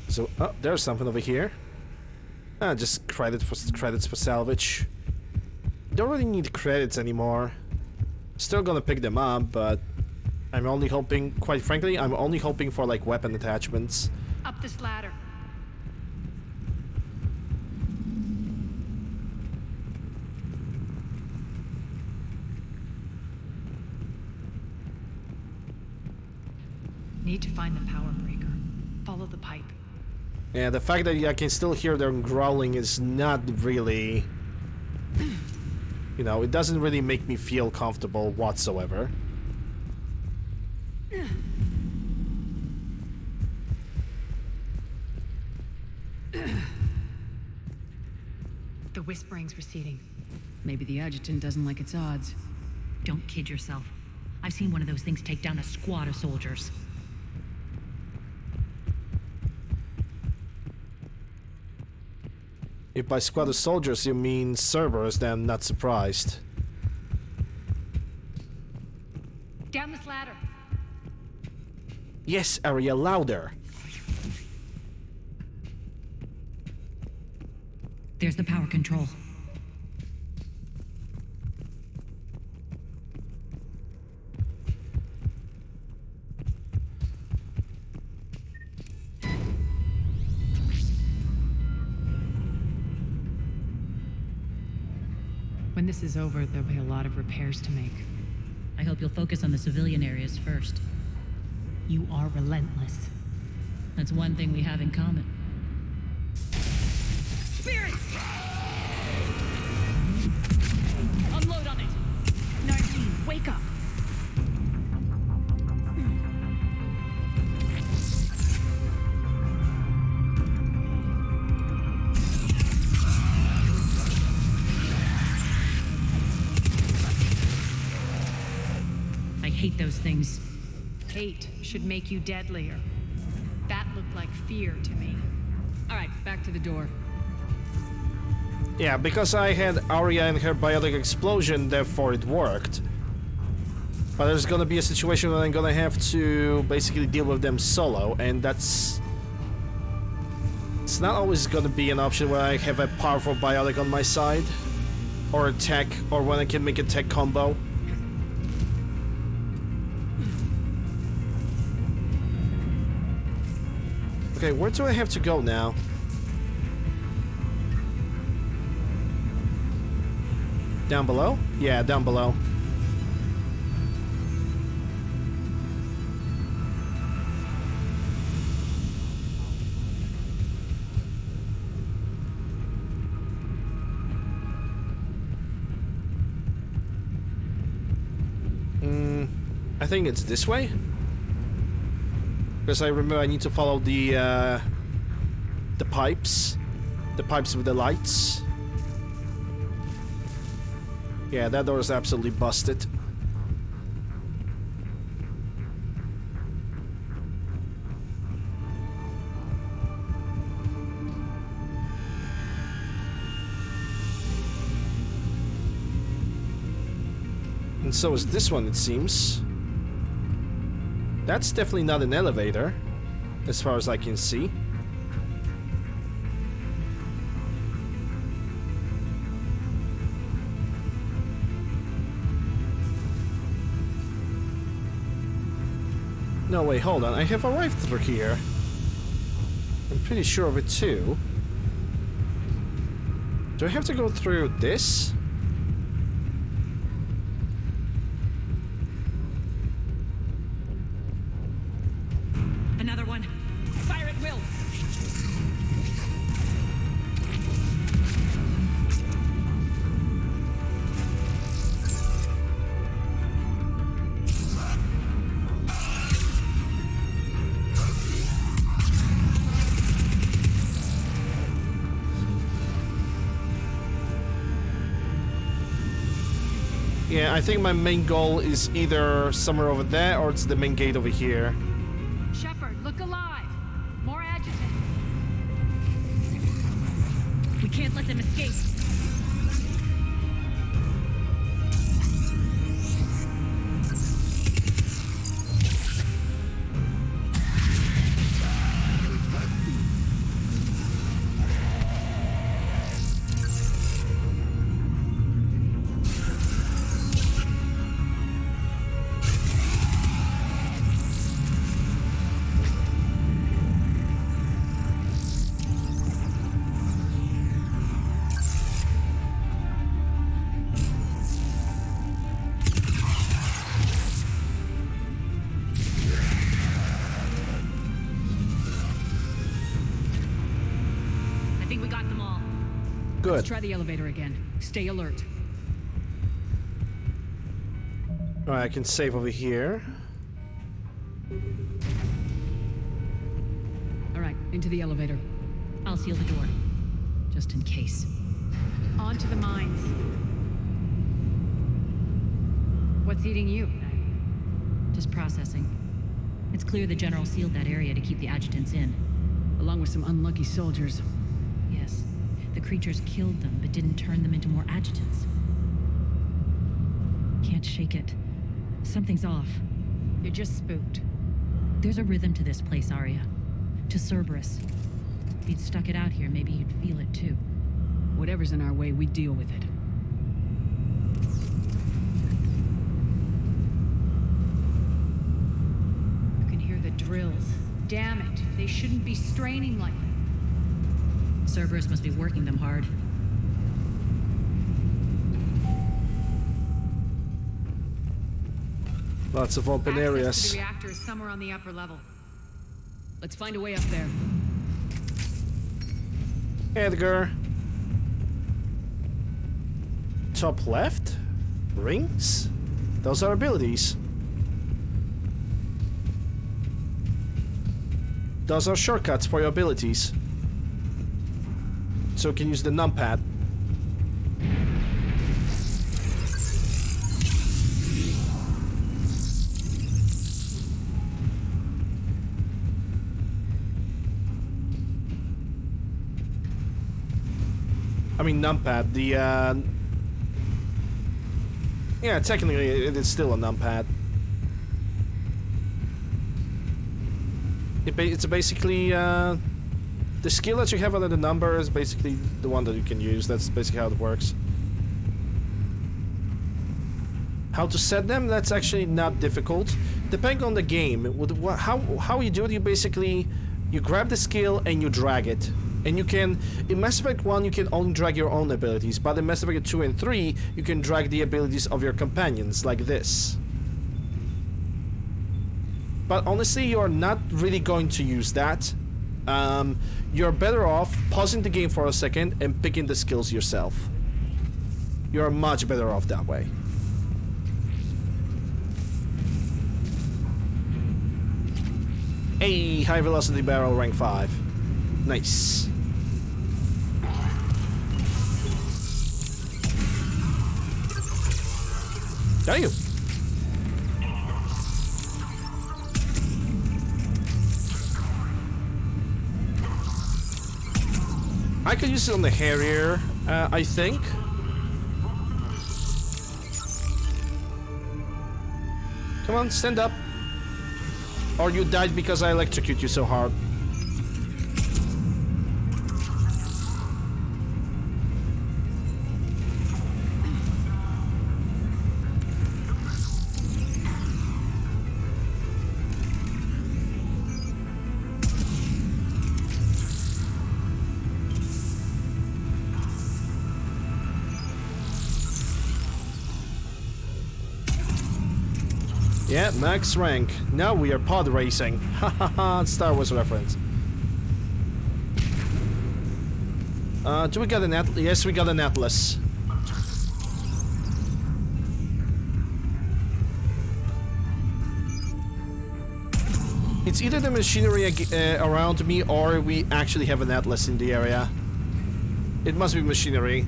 So, oh, there's something over here. Just credits for salvage. Don't really need credits anymore. Still gonna pick them up, but I'm only hoping, quite frankly, I'm only hoping for like weapon attachments. Up this ladder. Need to find the power breaker. Follow the pipe. Yeah, the fact that I can still hear them growling is not really... You know, it doesn't really make me feel comfortable whatsoever. The whispering's receding. Maybe the adjutant doesn't like its odds. Don't kid yourself. I've seen one of those things take down a squad of soldiers. If by squad of soldiers you mean Cerberus, then I'm not surprised. Down this ladder. Yes, Aria, louder. There's the power control. When this is over, there'll be a lot of repairs to make. I hope you'll focus on the civilian areas first. You are relentless. That's one thing we have in common. Spirits! Unload on it! Nardine, wake up! I hate those things. Hate should make you deadlier. That looked like fear to me. All right, back to the door. Yeah, because I had Aria and her biotic explosion, therefore it worked. But there's gonna be a situation where I'm gonna have to basically deal with them solo, and that's... It's not always gonna be an option where I have a powerful biotic on my side. Or a tech, or when I can make a tech combo. Okay, where do I have to go now? Down below? Yeah, down below. I think it's this way? Because I remember I need to follow the pipes. The pipes with the lights. Yeah, that door is absolutely busted. And so is this one, it seems. That's definitely not an elevator, as far as I can see. No, wait, hold on. I have arrived through here. I'm pretty sure of it too. Do I have to go through this? Another one. Fire at will. Yeah, I think my main goal is either somewhere over there or it's the main gate over here. Shepard, look alive! More adjutants! We can't let them escape. I think we got them all. Good. Let's try the elevator again. Stay alert. Alright, I can save over here. All right, into the elevator. I'll seal the door, just in case. On to the mines. What's eating you? Just processing. It's clear the General sealed that area to keep the adjutants in. Along with some unlucky soldiers. Yes. The creatures killed them, but didn't turn them into more adjutants. Can't shake it. Something's off. You're just spooked. There's a rhythm to this place, Arya. To Cerberus. If you'd stuck it out here, maybe you'd feel it too. Whatever's in our way, we deal with it. You can hear the drills. Damn it. They shouldn't be straining like that. Cerberus must be working them hard. Lots of open Access areas. to the reactor is somewhere on the upper level. Let's find a way up there. Edgar. Top left? Rings? Those are abilities. Those are shortcuts for your abilities. So you can use the numpad. I mean numpad, the yeah, technically it is still a numpad. It's basically the skill that you have under the number is basically the one that you can use. That's basically how it works. How to set them? That's actually not difficult. Depending on the game, how you do it, you basically you grab the skill and you drag it. And you can, in Mass Effect 1, you can only drag your own abilities, but in Mass Effect 2 and 3, you can drag the abilities of your companions, like this. But honestly, you're not really going to use that. You're better off pausing the game for a second and picking the skills yourself. You're much better off that way. Hey, high velocity barrel, rank 5. Nice. Damn. I could use it on the Harrier, I think. Come on, stand up. Or you died because I electrocute you so hard. Yeah, max rank. Now we are pod racing. Hahaha, Star Wars reference. Do we got an Atlas? Yes, we got an Atlas. It's either the machinery around me or we actually have an Atlas in the area. It must be machinery.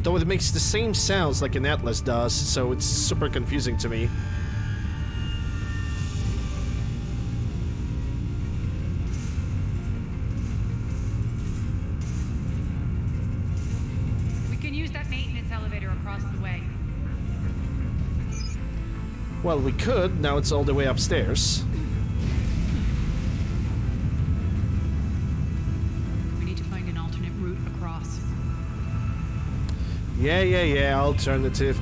Though it makes the same sounds like an Atlas does, so it's super confusing to me. We can use that maintenance elevator across the way. Well, we could, now it's all the way upstairs. We need to find an alternate route across. Yeah, alternative.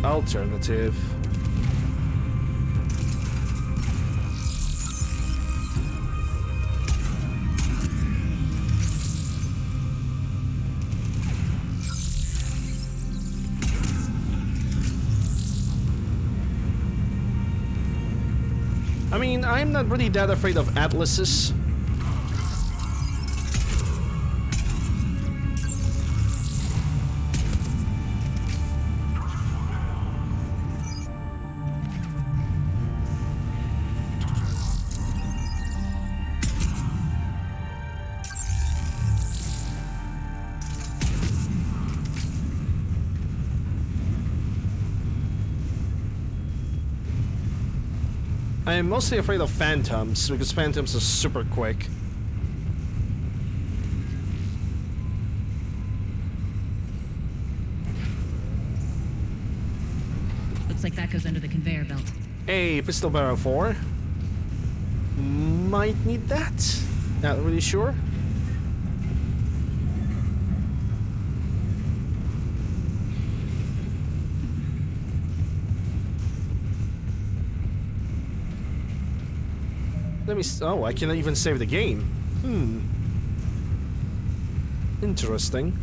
I mean, I'm not really that afraid of Atlases. I'm mostly afraid of phantoms, because phantoms are super quick. Looks like that goes under the conveyor belt. Hey, pistol barrel 4. Might need that. Not really sure. Let me. Oh, I cannot even save the game. Interesting.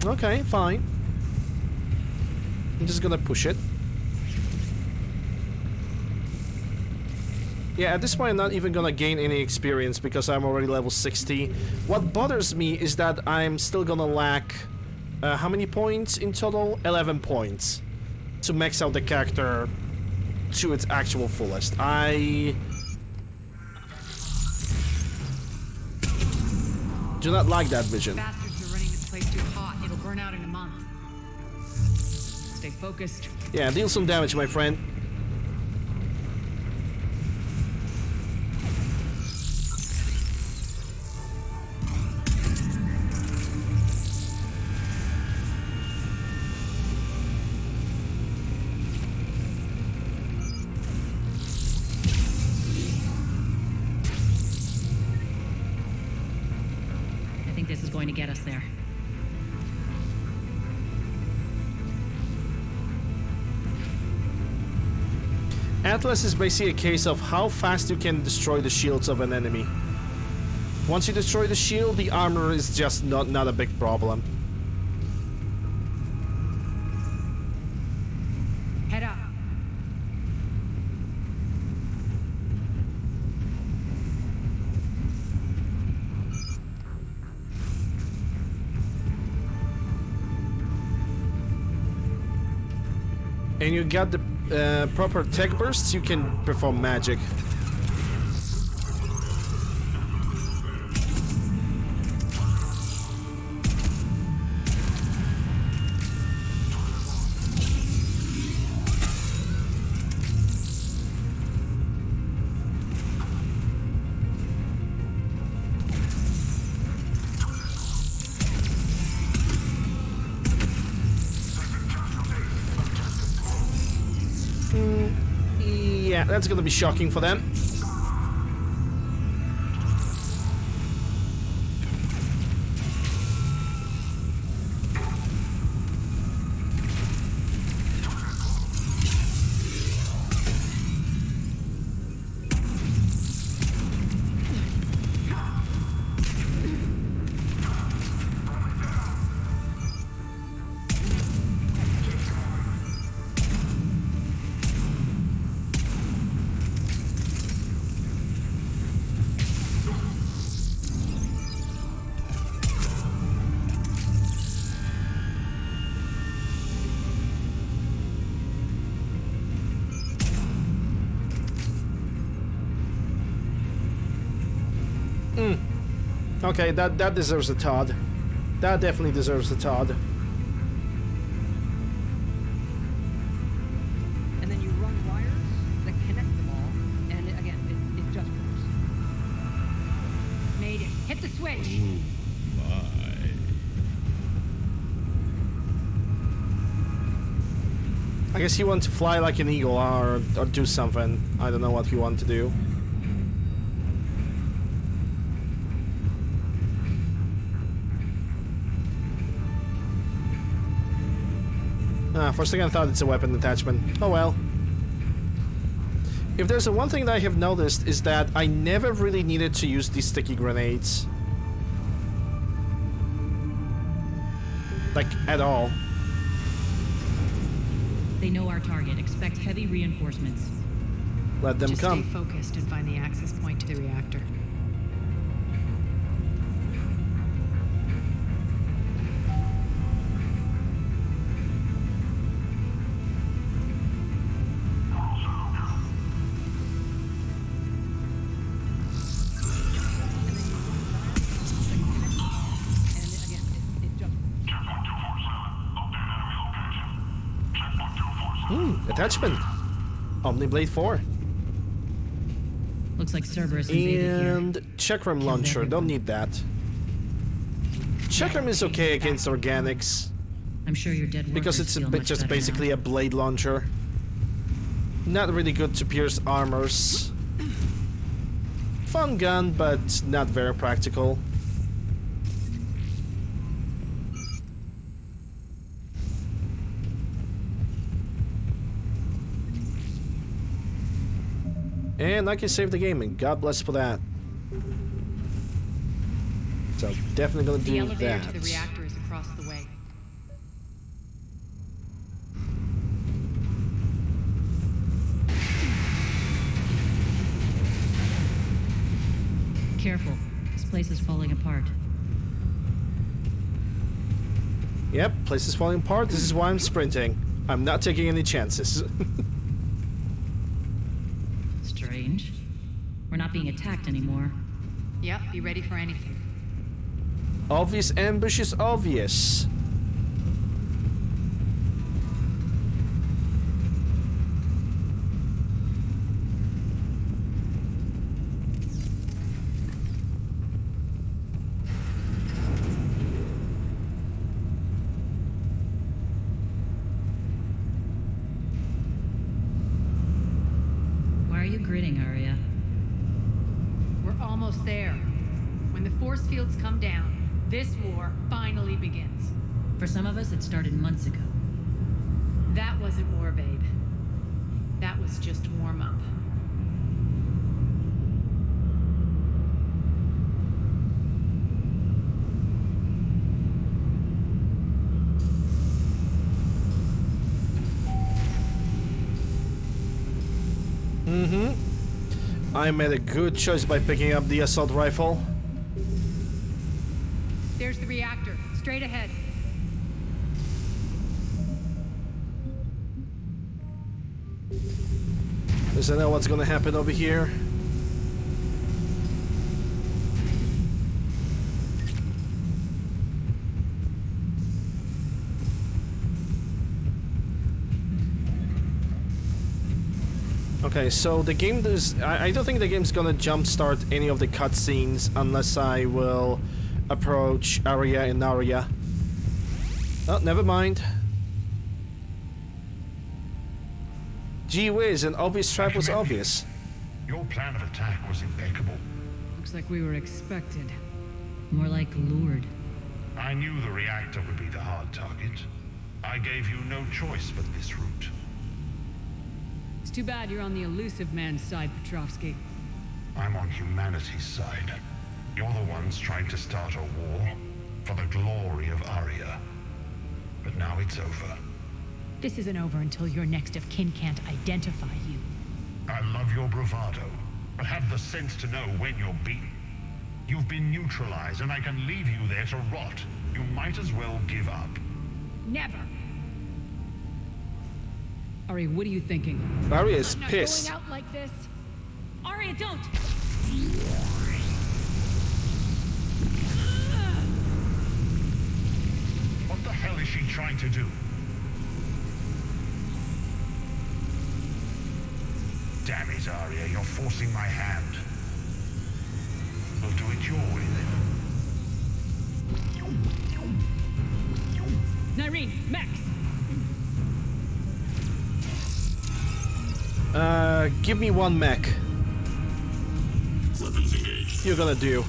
Okay, fine. I'm just gonna push it. Yeah, at this point I'm not even gonna gain any experience because I'm already level 60. What bothers me is that I'm still gonna lack... how many points in total? 11 points. To max out the character to its actual fullest. I do not like that vision. Bastards are running this place too hot. It'll burn out in a month. Stay focused. Yeah, deal some damage, my friend. This is going to get us there. Atlas is basically a case of how fast you can destroy the shields of an enemy. Once you destroy the shield, the armor is just not a big problem. Head up. And you got the proper tech bursts, you can perform magic. Yeah, that's gonna be shocking for them. Okay, that deserves a Todd. That definitely deserves a Todd. guess he wants to fly like an eagle or do something. I don't know what he wants to do. For a second I thought it's a weapon attachment. Oh well. If there's one thing that I have noticed is that I never really needed to use these sticky grenades. Like, at all. They know our target. Expect heavy reinforcements. Let them Just come. stay focused and find the access point to the reactor. Attachment. Omniblade 4. Looks like Cerberus invaded here. And Chakram launcher. Don't need that. Chakram is okay against organics. I'm sure your dead because it's just basically a blade launcher. Not really good to pierce armors. Fun gun, but not very practical. And I can save the game, and God bless for that. So definitely gonna do the elevator that. to the reactor is across the way. Careful. This place is falling apart. Yep, place is falling apart. This is why I'm sprinting. I'm not taking any chances. Strange. We're not being attacked anymore. Yep, be ready for anything. Obvious ambush is obvious. Why are you grinning, Arya? We're almost there. When the force fields come down, this war finally begins. For some of us, it started months ago. That wasn't war, babe. That was just warm-up. I made a good choice by picking up the assault rifle. There's the reactor, straight ahead. Does I know what's gonna happen over here? Okay, so the game does... I don't think the game's gonna jumpstart any of the cutscenes unless I will approach Arya and Arya. Oh, never mind. Gee whiz, an obvious trap was obvious. Your plan of attack was impeccable. Looks like we were expected. More like lured. I knew the reactor would be the hard target. I gave you no choice but this route. It's too bad you're on the elusive man's side, Petrovsky. I'm on humanity's side. You're the ones trying to start a war for the glory of Arya. But now it's over. This isn't over until your next of kin can't identify you. I love your bravado, but have the sense to know when you're beaten. You've been neutralized, and I can leave you there to rot. You might as well give up. Never! Ari, what are you thinking? Arya is I'm not pissed. going out like this. Arya, don't! What the hell is she trying to do? Damn it, Arya, you're forcing my hand. We'll do it your way then. Nyreen, Max! Give me one mech. Weapons engaged. You're gonna do.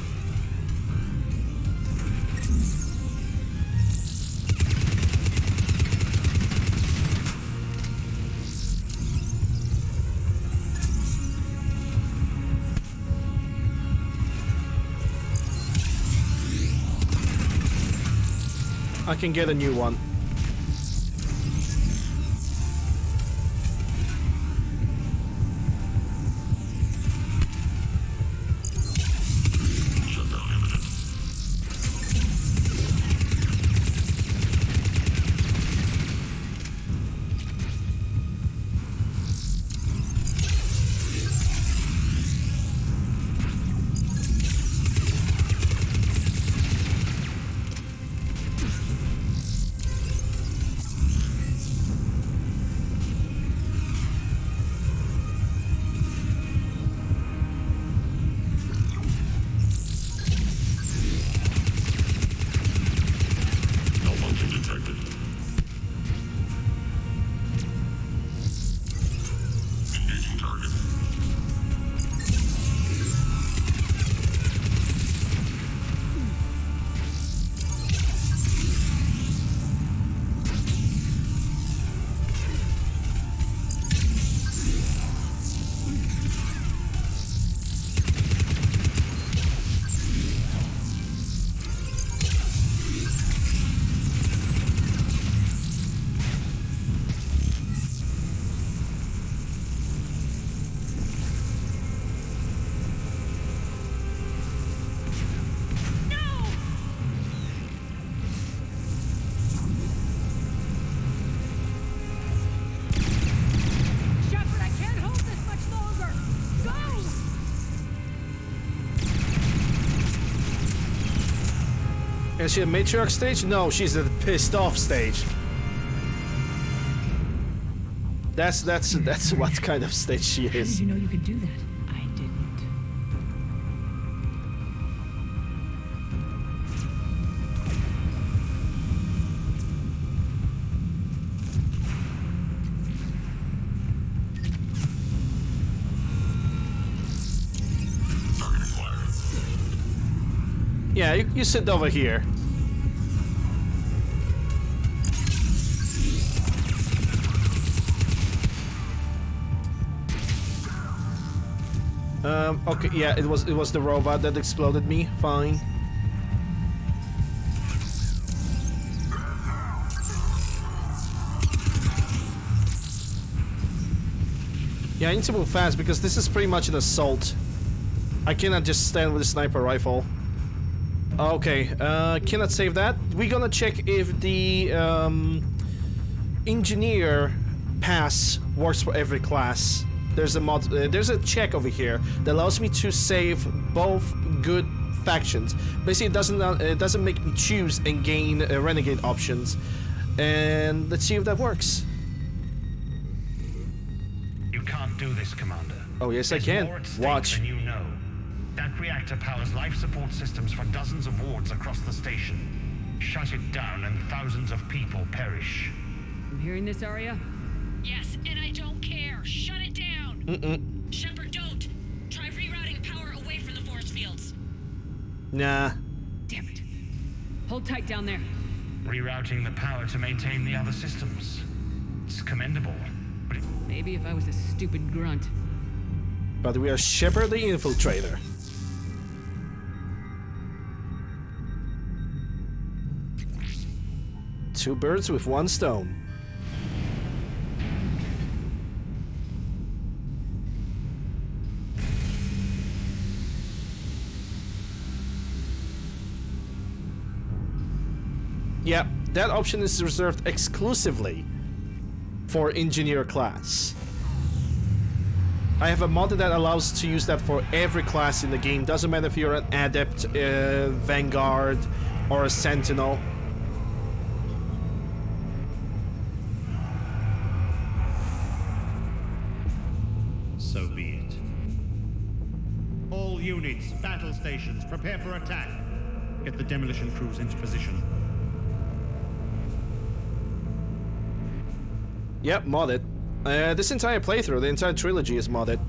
I can get a new one. Is she a matriarch stage? No, she's a pissed off stage. That's what kind of stage she is. How did you know you could do that? I didn't. Yeah, you sit over here. Okay, yeah, it was the robot that exploded me. Fine. Yeah, I need to move fast because this is pretty much an assault. I cannot just stand with a sniper rifle. Okay, cannot save that. We're gonna check if the engineer pass works for every class. There's a check over here that allows me to save both good factions. Basically, it doesn't make me choose and gain renegade options. And let's see if that works. You can't do this, Commander. Oh yes, There's I can. more at stake Watch. than you know. That reactor powers life support systems for dozens of wards across the station. Shut it down and thousands of people perish. I'm hearing this, Arya? Yes, and I don't care. Shut it down. Shepard, don't. Try rerouting power away from the force fields. Nah. Damn it. Hold tight down there. Rerouting the power to maintain the other systems. It's commendable, but Maybe if I was a stupid grunt. But we are Shepard the Infiltrator. Two birds with one stone. Yeah, that option is reserved exclusively for engineer class. I have a mod that allows to use that for every class in the game. Doesn't matter if you're an adept, vanguard, or a sentinel. So be it. All units, battle stations, prepare for attack. Get the demolition crews into position. Yep, modded. This entire playthrough, the entire trilogy is modded.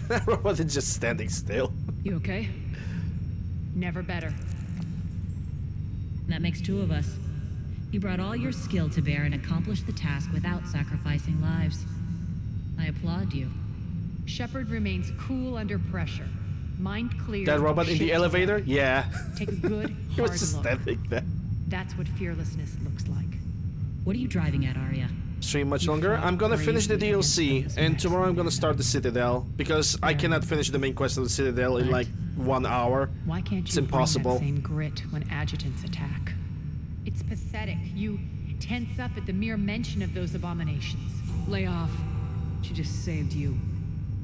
That robot is just standing still. You okay? Never better. That makes two of us. You brought all your skill to bear and accomplished the task without sacrificing lives. I applaud you. Shepard remains cool under pressure. Mind clear. That robot in the shit elevator? together. Yeah. Take a good, He was hard just look. standing there. That's what fearlessness looks like. What are you driving at, Arya? Stream much longer. I'm gonna finish the DLC, and tomorrow I'm gonna start the Citadel, because I cannot finish the main quest of the Citadel in like 1 hour. Why can't you It's impossible. bring that same grit when adjutants attack? It's pathetic. You tense up at the mere mention of those abominations. Lay off. She just saved you.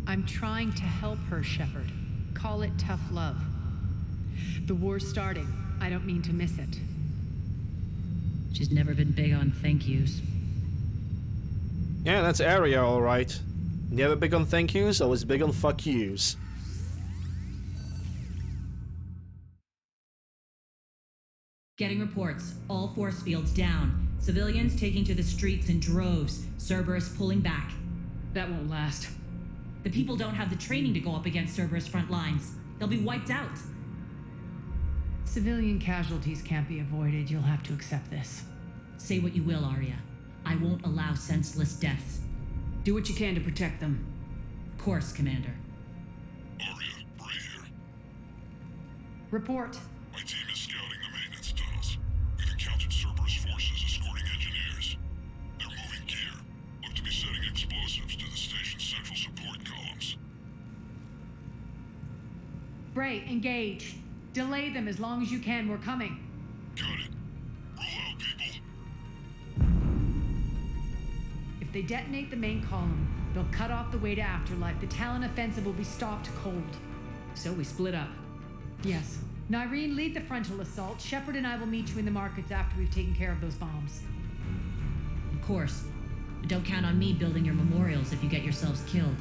I'm trying to help her, Shepard. Call it tough love. The war's starting. I don't mean to miss it. She's never been big on thank yous. Yeah, that's Arya, alright. Never big on thank yous, always big on fuck yous. Getting reports. All force fields down. Civilians taking to the streets in droves. Cerberus pulling back. That won't last. The people don't have the training to go up against Cerberus front lines. They'll be wiped out. Civilian casualties can't be avoided. You'll have to accept this. Say what you will, Arya. I won't allow senseless deaths. Do what you can to protect them. Of course, Commander. Arya, Bray here. Report. My team is scouting the maintenance tunnels. We've encountered Cerberus forces escorting engineers. They're moving gear. Look to be setting explosives to the station's central support columns. Bray, engage. Delay them as long as you can. We're coming. Got it. Roll out, people. If they detonate the main column, they'll cut off the way to Afterlife. The Talon offensive will be stopped cold. So we split up. Yes. Nyreen, lead the frontal assault. Shepard and I will meet you in the markets after we've taken care of those bombs. Of course. But don't count on me building your memorials if you get yourselves killed.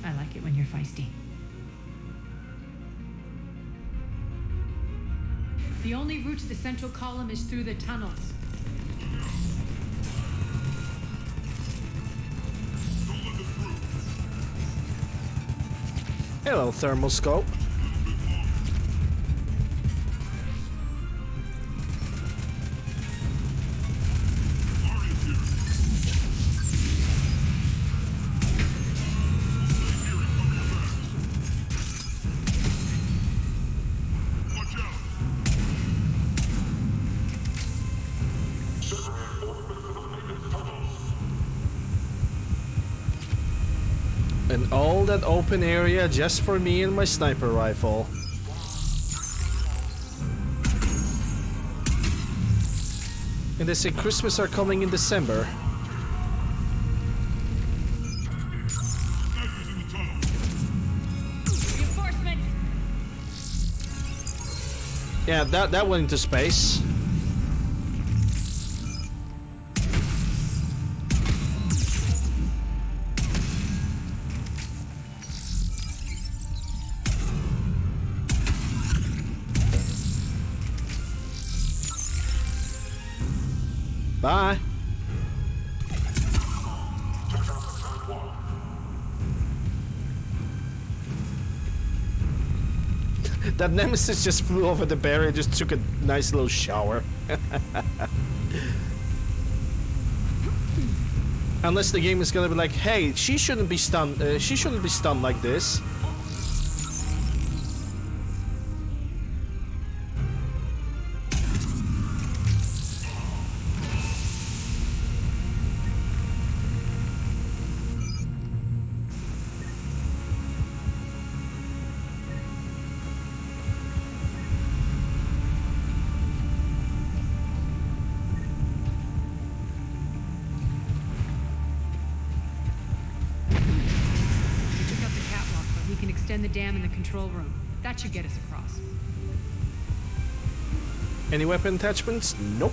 I like it when you're feisty. The only route to the central column is through the tunnels. Hello, thermal scope. And all that open area just for me and my sniper rifle. And they say Christmas are coming in December. Reinforcements! Yeah, that went into space. Bye. That Nemesis just flew over the barrier and just took a nice little shower. Unless the game is gonna be like, hey, she shouldn't be stunned like this. Extend the dam in the control room. That should get us across. Any weapon attachments? Nope.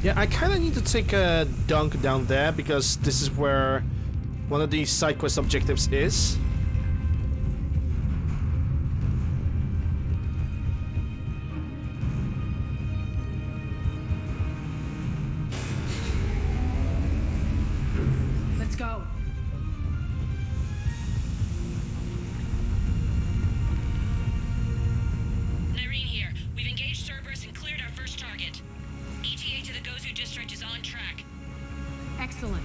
Yeah, I kind of need to take a dunk down there because this is where one of these side quest objectives is. Let's go. Nyrene here. We've engaged Cerberus and cleared our first target. ETA to the Gozu district is on track. Excellent.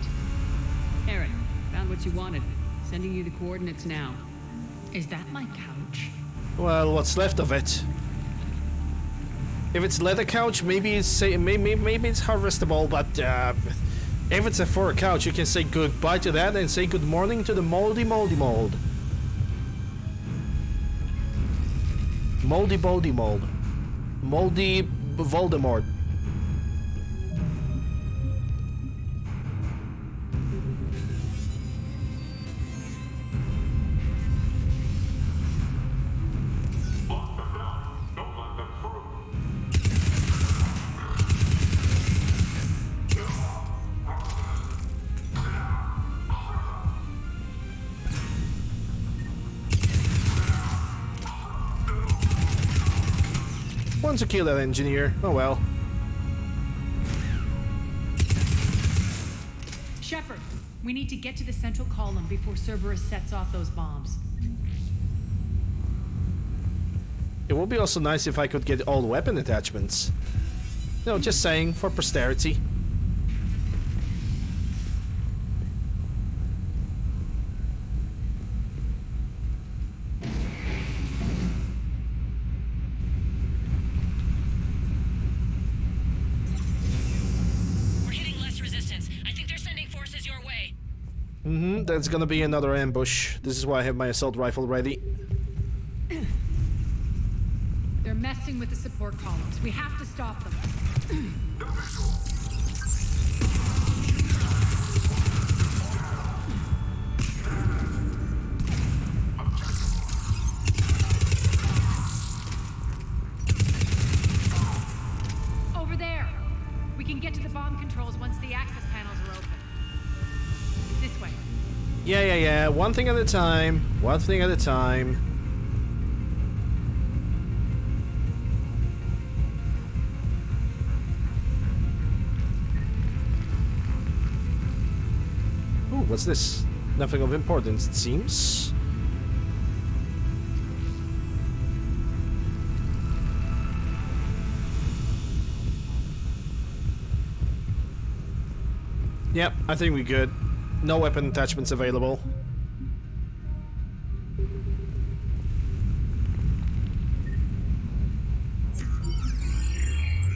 Eric, found what you wanted. Sending you the coordinates now. Is that my couch? Well, what's left of it? If it's leather couch, maybe it's maybe it's harvestable, but if it's a fur couch, you can say goodbye to that and say good morning to the moldy mold. Moldy mold. Moldy Voldemort. Want to kill that engineer. Oh well. Shepard, we need to get to the central column before Cerberus sets off those bombs. It would be also nice if I could get all the weapon attachments. No, just saying, for posterity. That's gonna be another ambush. This is why I have my assault rifle ready. They're messing with the support columns. We have to stop them. Over there. We can get to the bomb controls once the access panels are open. This way. Yeah. One thing at a time. One thing at a time. Ooh, what's this? Nothing of importance, it seems. Yep, I think we're good. No weapon attachments available.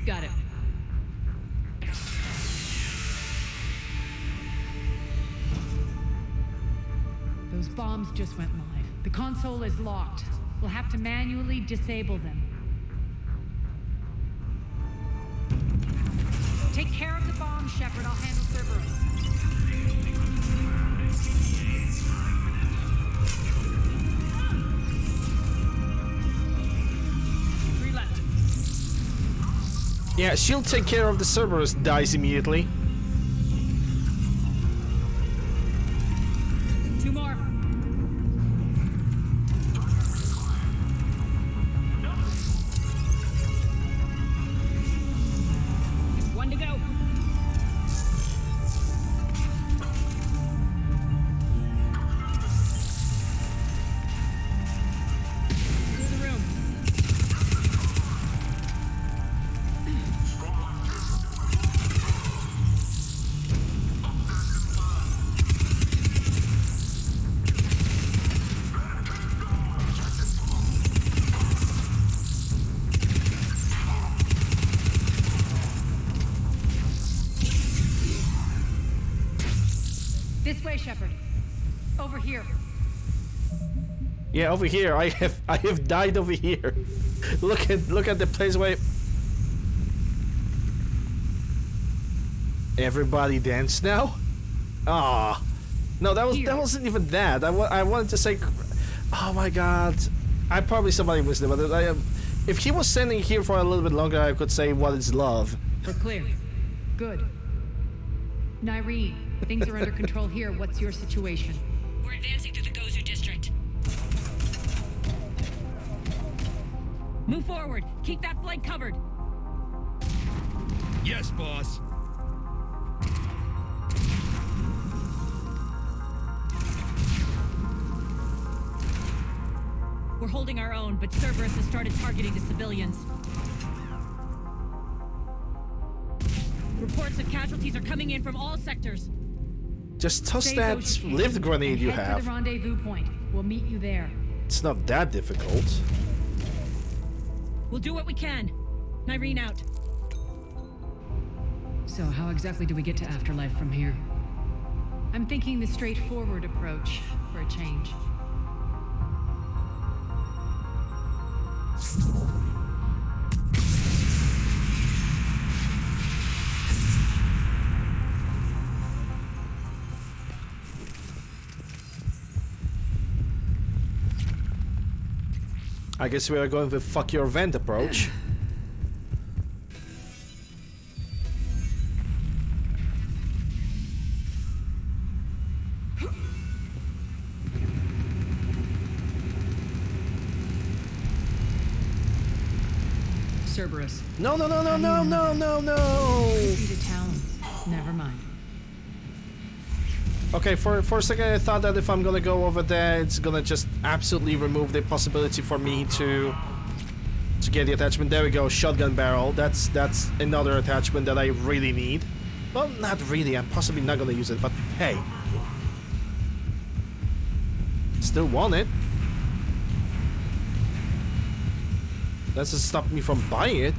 Got it. Those bombs just went live. The console is locked. We'll have to manually disable them. Take care of the bombs, Shepard. I'll handle Cerberus. Yeah, she'll take care of the Cerberus dies immediately. Two more. Just one to go. Through the room. This way, Shepard. Over here. Yeah, over here. I have died over here. Look at the place where everybody dance now. Ah, no, that wasn't even that. I wanted to say, oh my god, I probably somebody missed it, but if he was standing here for a little bit longer, I could say what is love. We're clear. Good. Nyreen, things are under control here. What's your situation? We're advancing through the Gozu district. Move forward. Keep that flank covered. Yes, boss. We're holding our own, but Cerberus has started targeting the civilians. Reports of casualties are coming in from all sectors. Just toss Save that those you can lift grenade and you head for have. the rendezvous point. We'll meet you there. It's not that difficult. We'll do what we can. Nyreen out. So how exactly do we get to Afterlife from here? I'm thinking the straightforward approach for a change. I guess we are going with fuck your vent approach. Cerberus. No, no, no, no, no, no, no, no! Defeated Talon. Never mind. Okay, for a second I thought that if I'm gonna go over there, it's gonna just absolutely remove the possibility for me to get the attachment. There we go, shotgun barrel. That's another attachment that I really need. Well, not really. I'm possibly not gonna use it, but hey, still want it. That doesn't stop me from buying it.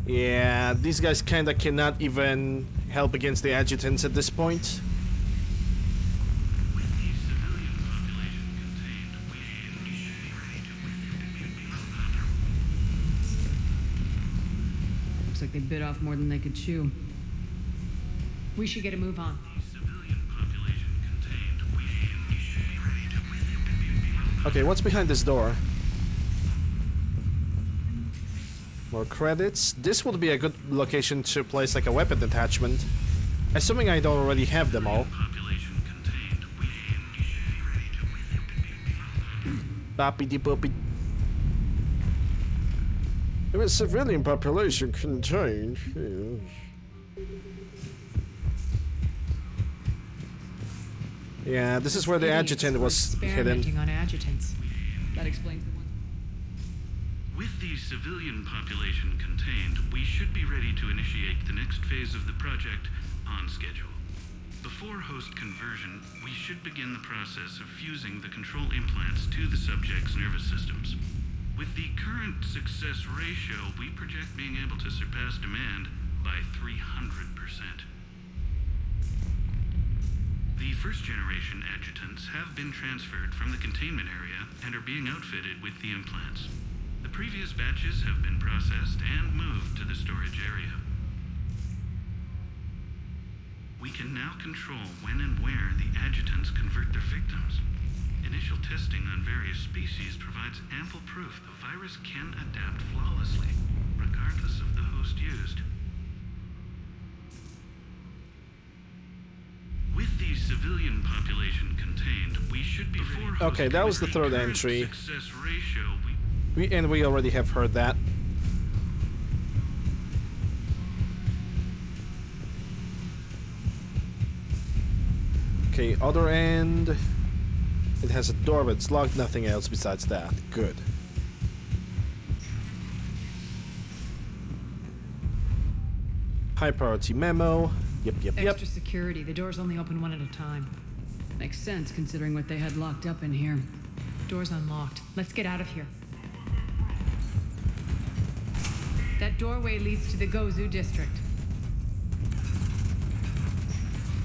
Yeah, these guys kinda cannot even help against the adjutants at this point. Looks like they bit off more than they could chew. We should get a move on. Okay, what's behind this door? More credits. This would be a good location to place like a weapon attachment. Assuming I don't already have them all. Boppity boppy. If a civilian population contained. Yeah, this is where the adjutant was hidden. Experimenting on adjutants. That explains the one. With the civilian population contained, we should be ready to initiate the next phase of the project on schedule. Before host conversion, we should begin the process of fusing the control implants to the subject's nervous systems. With the current success ratio, we project being able to surpass demand by 300%. The first-generation adjutants have been transferred from the containment area and are being outfitted with the implants. The previous batches have been processed and moved to the storage area. We can now control when and where the adjutants convert their victims. Initial testing on various species provides ample proof the virus can adapt flawlessly, regardless of the host used. With the civilian population contained, we should be okay, that was the third entry. Success ratio, we already have heard that. Okay, other end. It has a door, but it's locked. Nothing else besides that. Good. High priority memo. Yep. Extra security. The doors only open one at a time. Makes sense considering what they had locked up in here. Door's unlocked. Let's get out of here. That doorway leads to the Gozu district.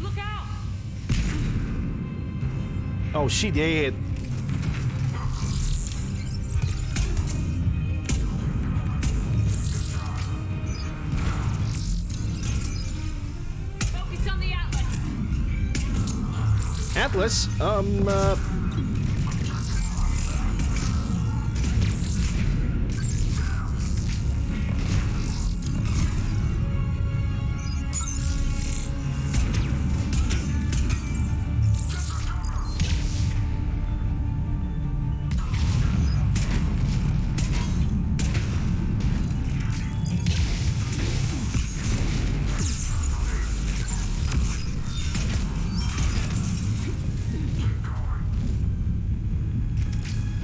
Look out! Oh, she did. Atlas,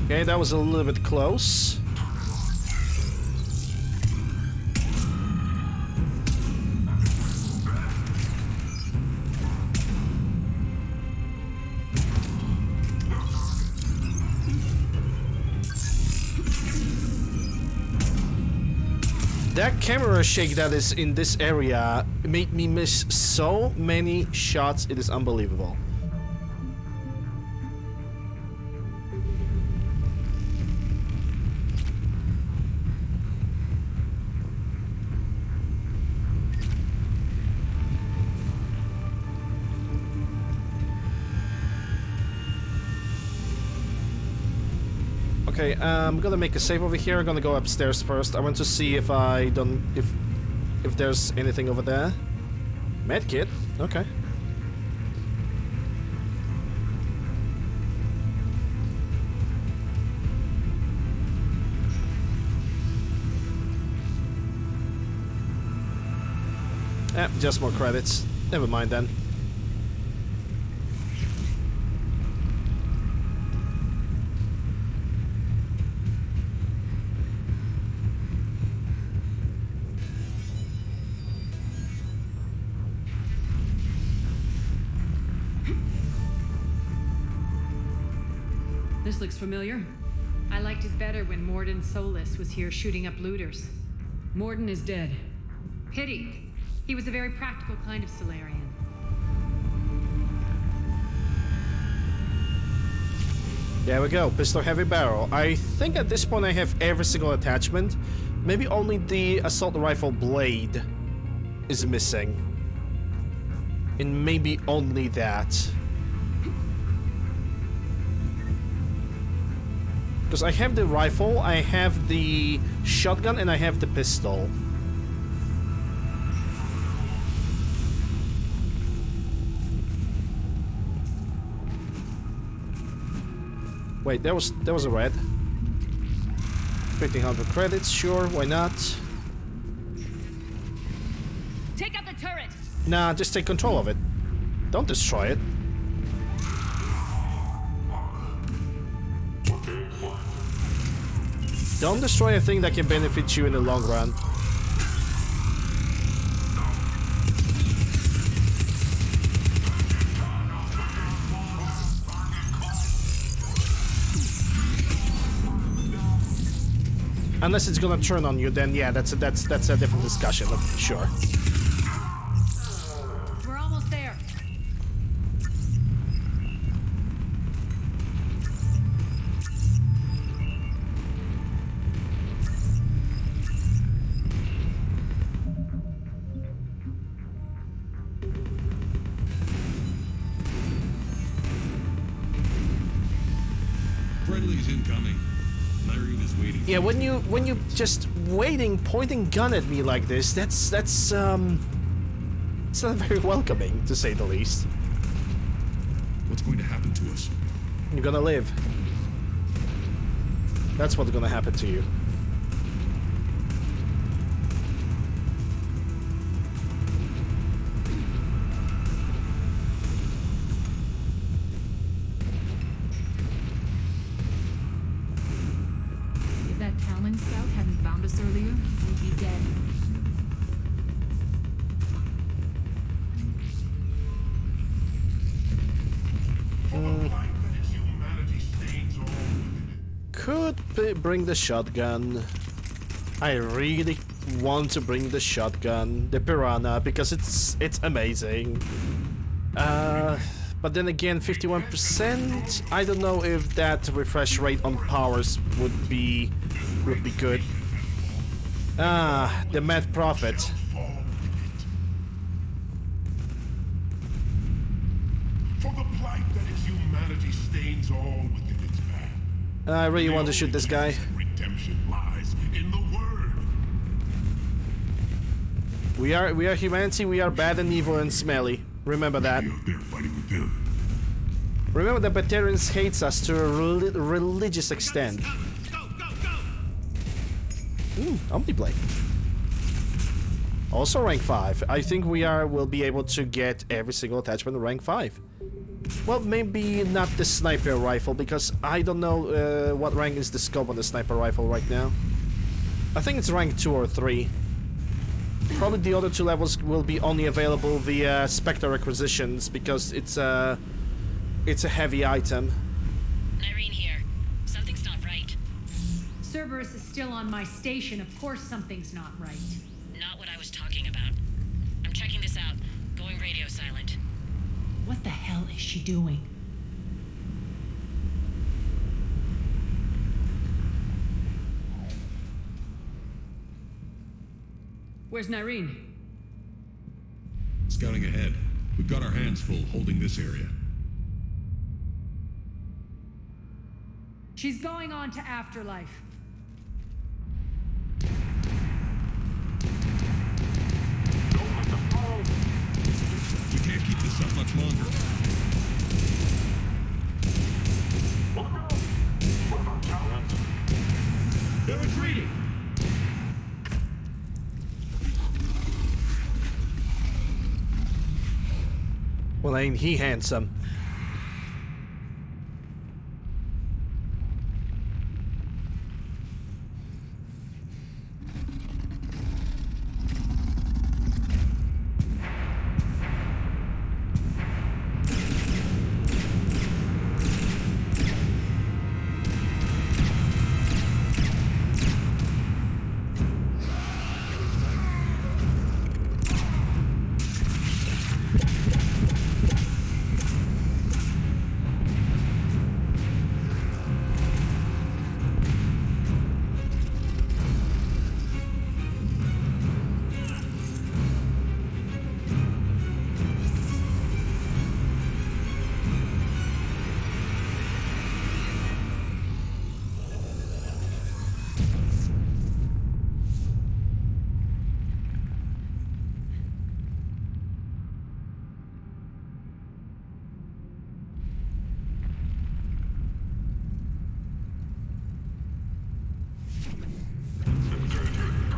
okay, that was a little bit close. That camera shake that is in this area made me miss so many shots, it is unbelievable. Okay, I'm gonna make a save over here. I'm gonna go upstairs first. I want to see if I don't... if there's anything over there. Medkit? Okay. Just more credits. Never mind then. This looks familiar. I liked it better when Morden Solus was here shooting up looters. Morden is dead. Pity. He was a very practical kind of Solarian. There we go, pistol heavy barrel. I think at this point I have every single attachment. Maybe only the assault rifle blade is missing. And maybe only that. Because I have the rifle, I have the shotgun, and I have the pistol. Wait, there was a red. 1500 credits, sure, why not? Take out the turret. Nah, just take control of it. Don't destroy it. Don't destroy a thing that can benefit you in the long run. Unless it's gonna turn on you, then yeah, that's a different discussion, sure. We're almost there. Friendly's incoming. Irene is waiting. Yeah, when you just pointing gun at me like this, that's it's not very welcoming, to say the least. What's going to happen to us? You're gonna live. That's what's gonna happen to you. If that Talon scout hadn't found us earlier, we'd be dead. Could bring the shotgun. I really want to bring the shotgun, the Piranha, because it's amazing. But then again, 51%. I don't know if that refresh rate on powers would be good. The Mad Prophet. For the blight that humanity stains all within its path. I really want to shoot this guy. Redemption lies in the word. We are humanity, we are bad and evil and smelly. Remember that. They're fighting with them. Remember that Batarians hates us to a religious extent. Omniblade. Also rank 5. I think will be able to get every single attachment rank 5. Well, maybe not the sniper rifle, because I don't know what rank is the scope on the sniper rifle right now. I think it's rank 2 or 3. Probably the other 2 levels will be only available via Spectre acquisitions, because it's a heavy item. Irene here. Something's not right. Cerberus is still on my station. Of course something's not right. Not what I was talking about. I'm checking this out. Going radio silent. What the hell is she doing? Where's Nyreen? Scouting ahead. We've got our hands full holding this area. She's going on to Afterlife. We can't keep this up much longer. They're retreating. Well, ain't he handsome?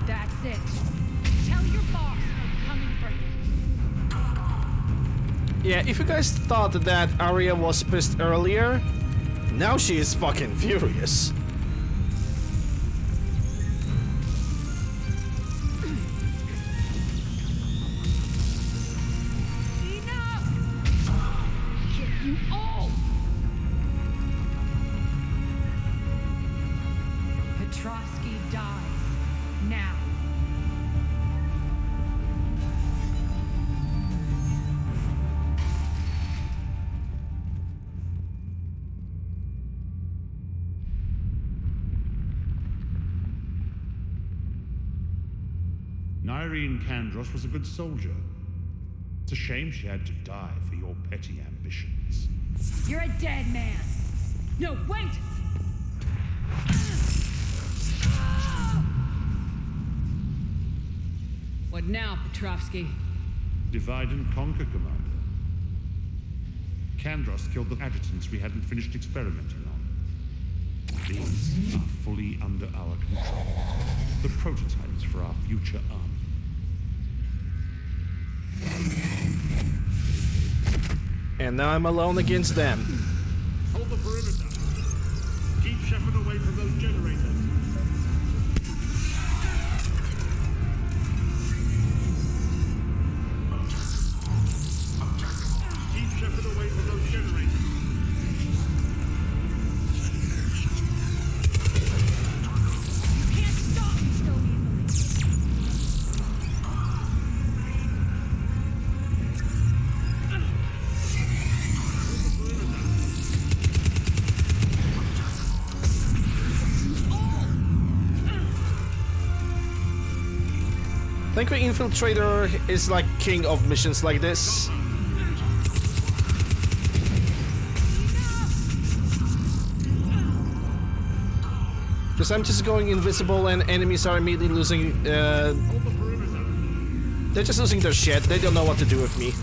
That's it. Tell your boss I'm coming for him. Yeah, if you guys thought that Arya was pissed earlier, now she is fucking furious. Enough! Kill you all! Petrovsky dies. Now. Nyreen Kandros was a good soldier. It's a shame she had to die for your petty ambitions. You're a dead man. No, wait! What now, Petrovsky? Divide and conquer, Commander. Kandros killed the adjutants we hadn't finished experimenting on. These are fully under our control. The prototypes for our future army. And now I'm alone against them. Hold the perimeter. Keep Shepard away from those generators. Keep Shepard away from those generators. You can't stop me so easily. I think the Infiltrator is like king of missions like this. Because I'm just going invisible and enemies are immediately losing... they're just losing their shit. They don't know what to do with me.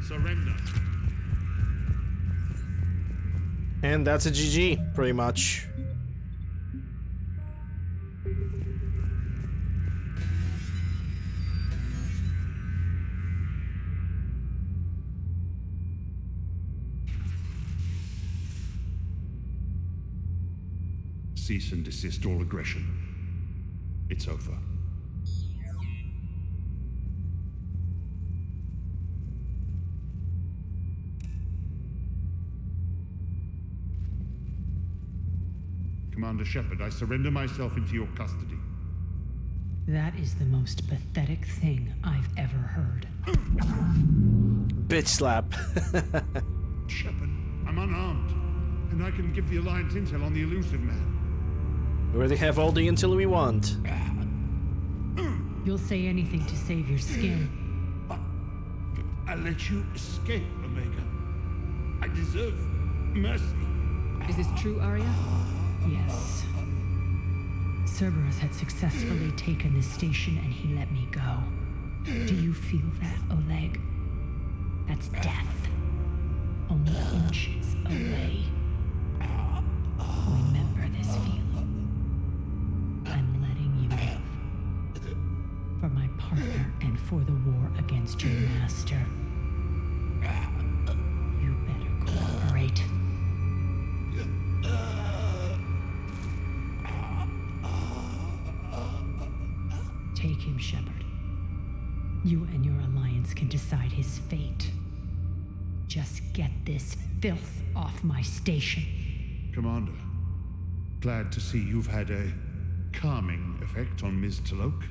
Surrender. And that's a GG, pretty much. Cease and desist all aggression. It's over. Commander Shepard, I surrender myself into your custody. That is the most pathetic thing I've ever heard. Bitch slap. Shepard, I'm unarmed, and I can give the Alliance intel on the elusive man. We already have all the intel we want. You'll say anything to save your skin. I let you escape, Omega. I deserve mercy. Is this true, Arya? Yes. Cerberus had successfully taken this station and he let me go. Do you feel that, Oleg? That's death. Only inches away. Remember this feeling. I'm letting you live. For my partner and for the war against your master. You better cooperate. Take him, Shepard. You and your alliance can decide his fate. Just get this filth off my station. Commander, glad to see you've had a calming effect on Ms. Talok.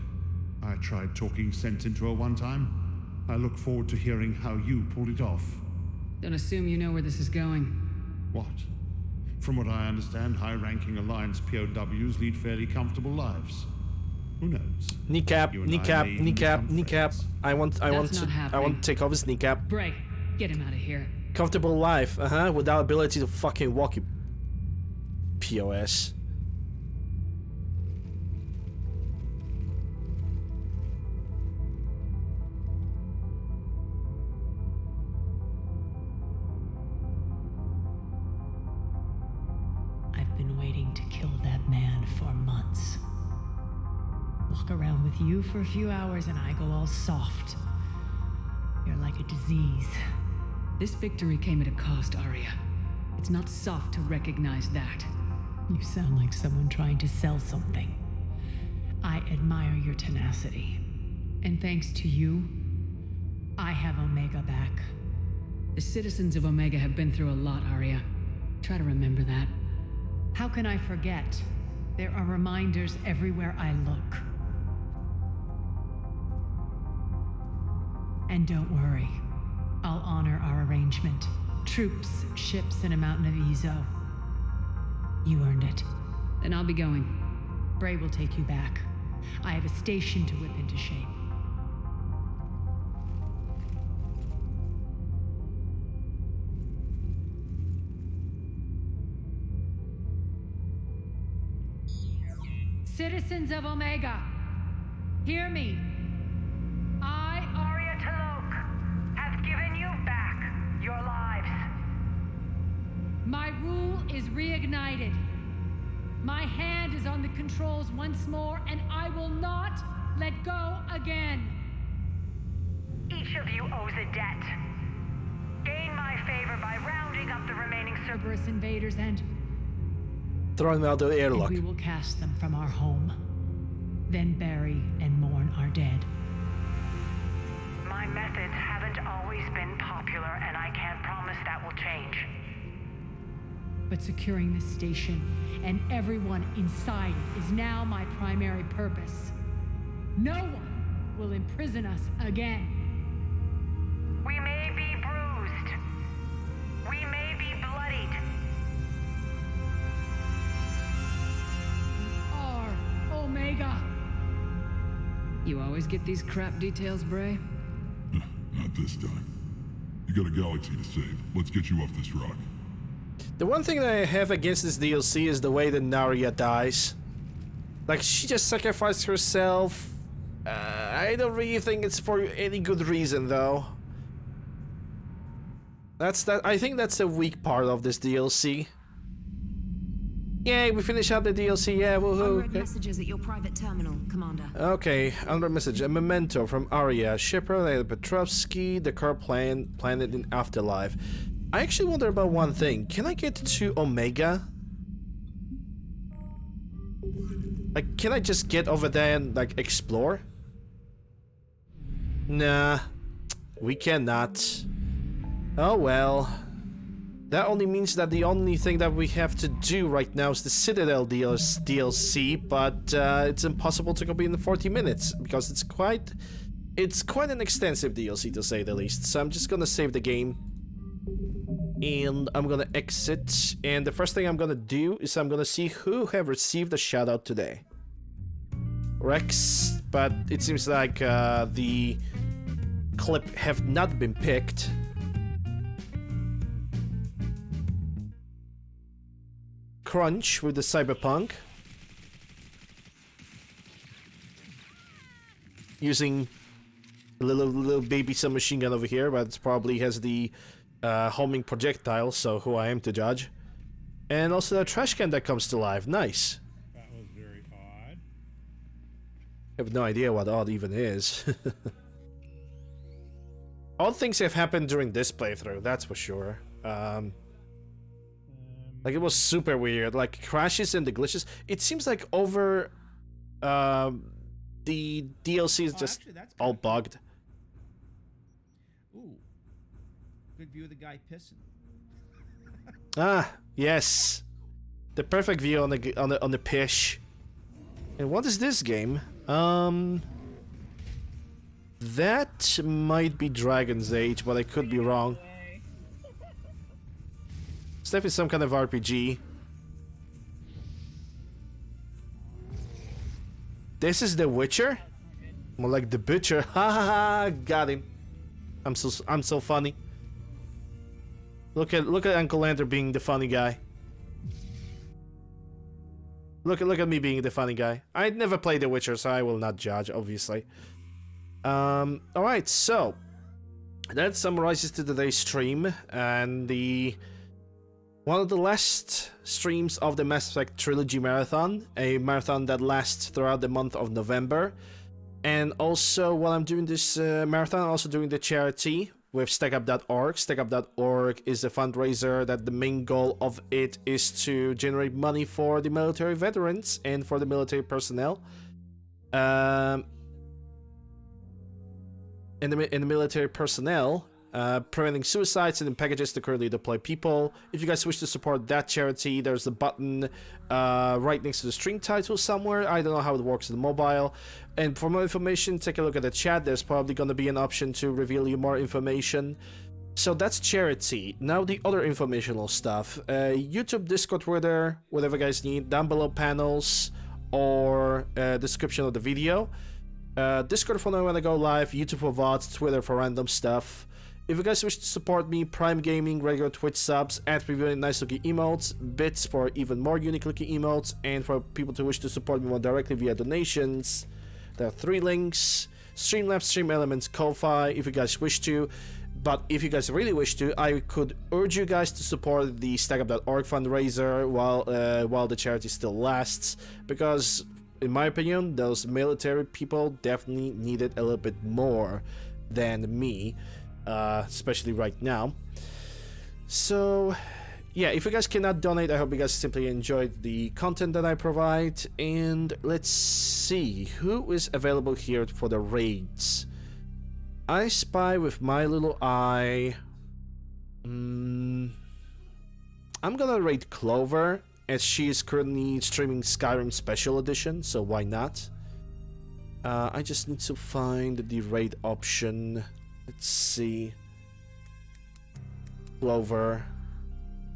I tried talking sense into her one time. I look forward to hearing how you pulled it off. Don't assume you know where this is going. What? From what I understand, high-ranking Alliance POWs lead fairly comfortable lives. Who knows? Kneecap, kneecap, kneecap, kneecap. I want to take off his kneecap. Bray, get him out of here. Comfortable life, without ability to fucking walk, you POS. I've been waiting to kill that man for months. Walk around with you for a few hours and I go all soft. You're like a disease. This victory came at a cost, Arya. It's not soft to recognize that. You sound like someone trying to sell something. I admire your tenacity. And thanks to you, I have Omega back. The citizens of Omega have been through a lot, Arya. Try to remember that. How can I forget? There are reminders everywhere I look. And don't worry, I'll honor our arrangement. Troops, ships, and a mountain of Ezo. You earned it. Then I'll be going. Bray will take you back. I have a station to whip into shape. Citizens of Omega, hear me. I, Arya Talok, have given you back your lives. My rule is reignited. My hand is on the controls once more, and I will not let go again. Each of you owes a debt. Gain my favor by rounding up the remaining Cerberus invaders and Throwing out the airlock. we will cast them from our home. Then bury and mourn our dead. My methods haven't always been popular, and I can't promise that will change. But securing this station and everyone inside it is now my primary purpose. No one will imprison us again. We may be bruised. We may be bloodied. Are Omega. You always get these crap details, Bray? Not this time. You got a galaxy to save. Let's get you off this rock. The one thing that I have against this DLC is the way that Narya dies. Like, she just sacrificed herself. I don't really think it's for any good reason, though. I think that's the weak part of this DLC. Yay, we finished up the DLC, yeah, woohoo. Unread messages at your private terminal, Commander. Okay, unread message. A memento from Arya, shipper named Petrovsky, the car planet in Afterlife. I actually wonder about one thing. Can I get to Omega? Like, can I just get over there and, like, explore? Nah, we cannot. Oh well. That only means that the only thing that we have to do right now is the Citadel DLC, but it's impossible to complete in 40 minutes because it's quite an extensive DLC to say the least. So I'm just gonna save the game and I'm gonna exit. And the first thing I'm gonna do is I'm gonna see who have received a shout out today. Rex, but it seems like the clip have not been picked. Crunch with the Cyberpunk. Using a little baby submachine gun over here, but it probably has the homing projectile, so who I am to judge. And also a trash can that comes to life. Nice. That was very odd. I have no idea what odd even is. Odd things have happened during this playthrough, that's for sure. Like, it was super weird, like crashes and the glitches. It seems like over the DLC is just actually, that's all bugged. Ooh, good view of the guy pissing. Ah, yes, the perfect view on the pish. And what is this game? That might be Dragon's Age, but I could be wrong. It's definitely some kind of RPG. This is The Witcher? More like The Butcher. Ha ha ha! Got him. I'm so funny. Look at UncleLander being the funny guy. Look at me being the funny guy. I never played The Witcher, so I will not judge, obviously. Alright, so that summarizes today's stream and one of the last streams of the Mass Effect Trilogy Marathon, a marathon that lasts throughout the month of November. And also, while I'm doing this marathon, I'm also doing the charity with StackUp.org. StackUp.org is a fundraiser that the main goal of it is to generate money for the military veterans and for the military personnel. In the military personnel, preventing suicides and in packages to currently deploy people. If you guys wish to support that charity, there's a button right next to the stream title somewhere. I don't know how it works on the mobile. And for more information, take a look at the chat. There's probably going to be an option to reveal you more information. So that's charity. Now the other informational stuff. YouTube, Discord, Twitter, whatever you guys need. Down below panels or description of the video. Discord for when I go live. YouTube for VODs. Twitter for random stuff. If you guys wish to support me, Prime Gaming, regular Twitch subs, and reviewing nice looking emotes, bits for even more unique looking emotes, and for people to wish to support me more directly via donations, there are 3 links: Streamlabs, Stream Elements, Ko-Fi, if you guys wish to. But if you guys really wish to, I could urge you guys to support the StackUp.org fundraiser while the charity still lasts, because in my opinion, those military people definitely need it a little bit more. than me, especially right now. So yeah, if you guys cannot donate, I hope you guys simply enjoyed the content that I provide. And let's see who is available here for the raids. I spy with my little eye. I'm gonna raid Clover, as she is currently streaming Skyrim Special Edition, so why not? I just need to find the raid option. Let's see. Clover,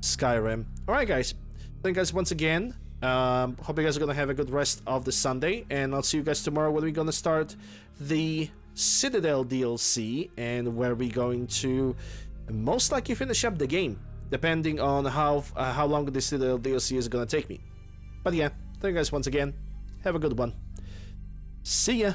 Skyrim. Alright guys, thank you guys once again. Hope you guys are gonna have a good rest of the Sunday, and I'll see you guys tomorrow when we're gonna start the Citadel DLC, and where we're going to most likely finish up the game, depending on how long the Citadel DLC is gonna take me. But yeah, thank you guys once again. Have a good one. See ya.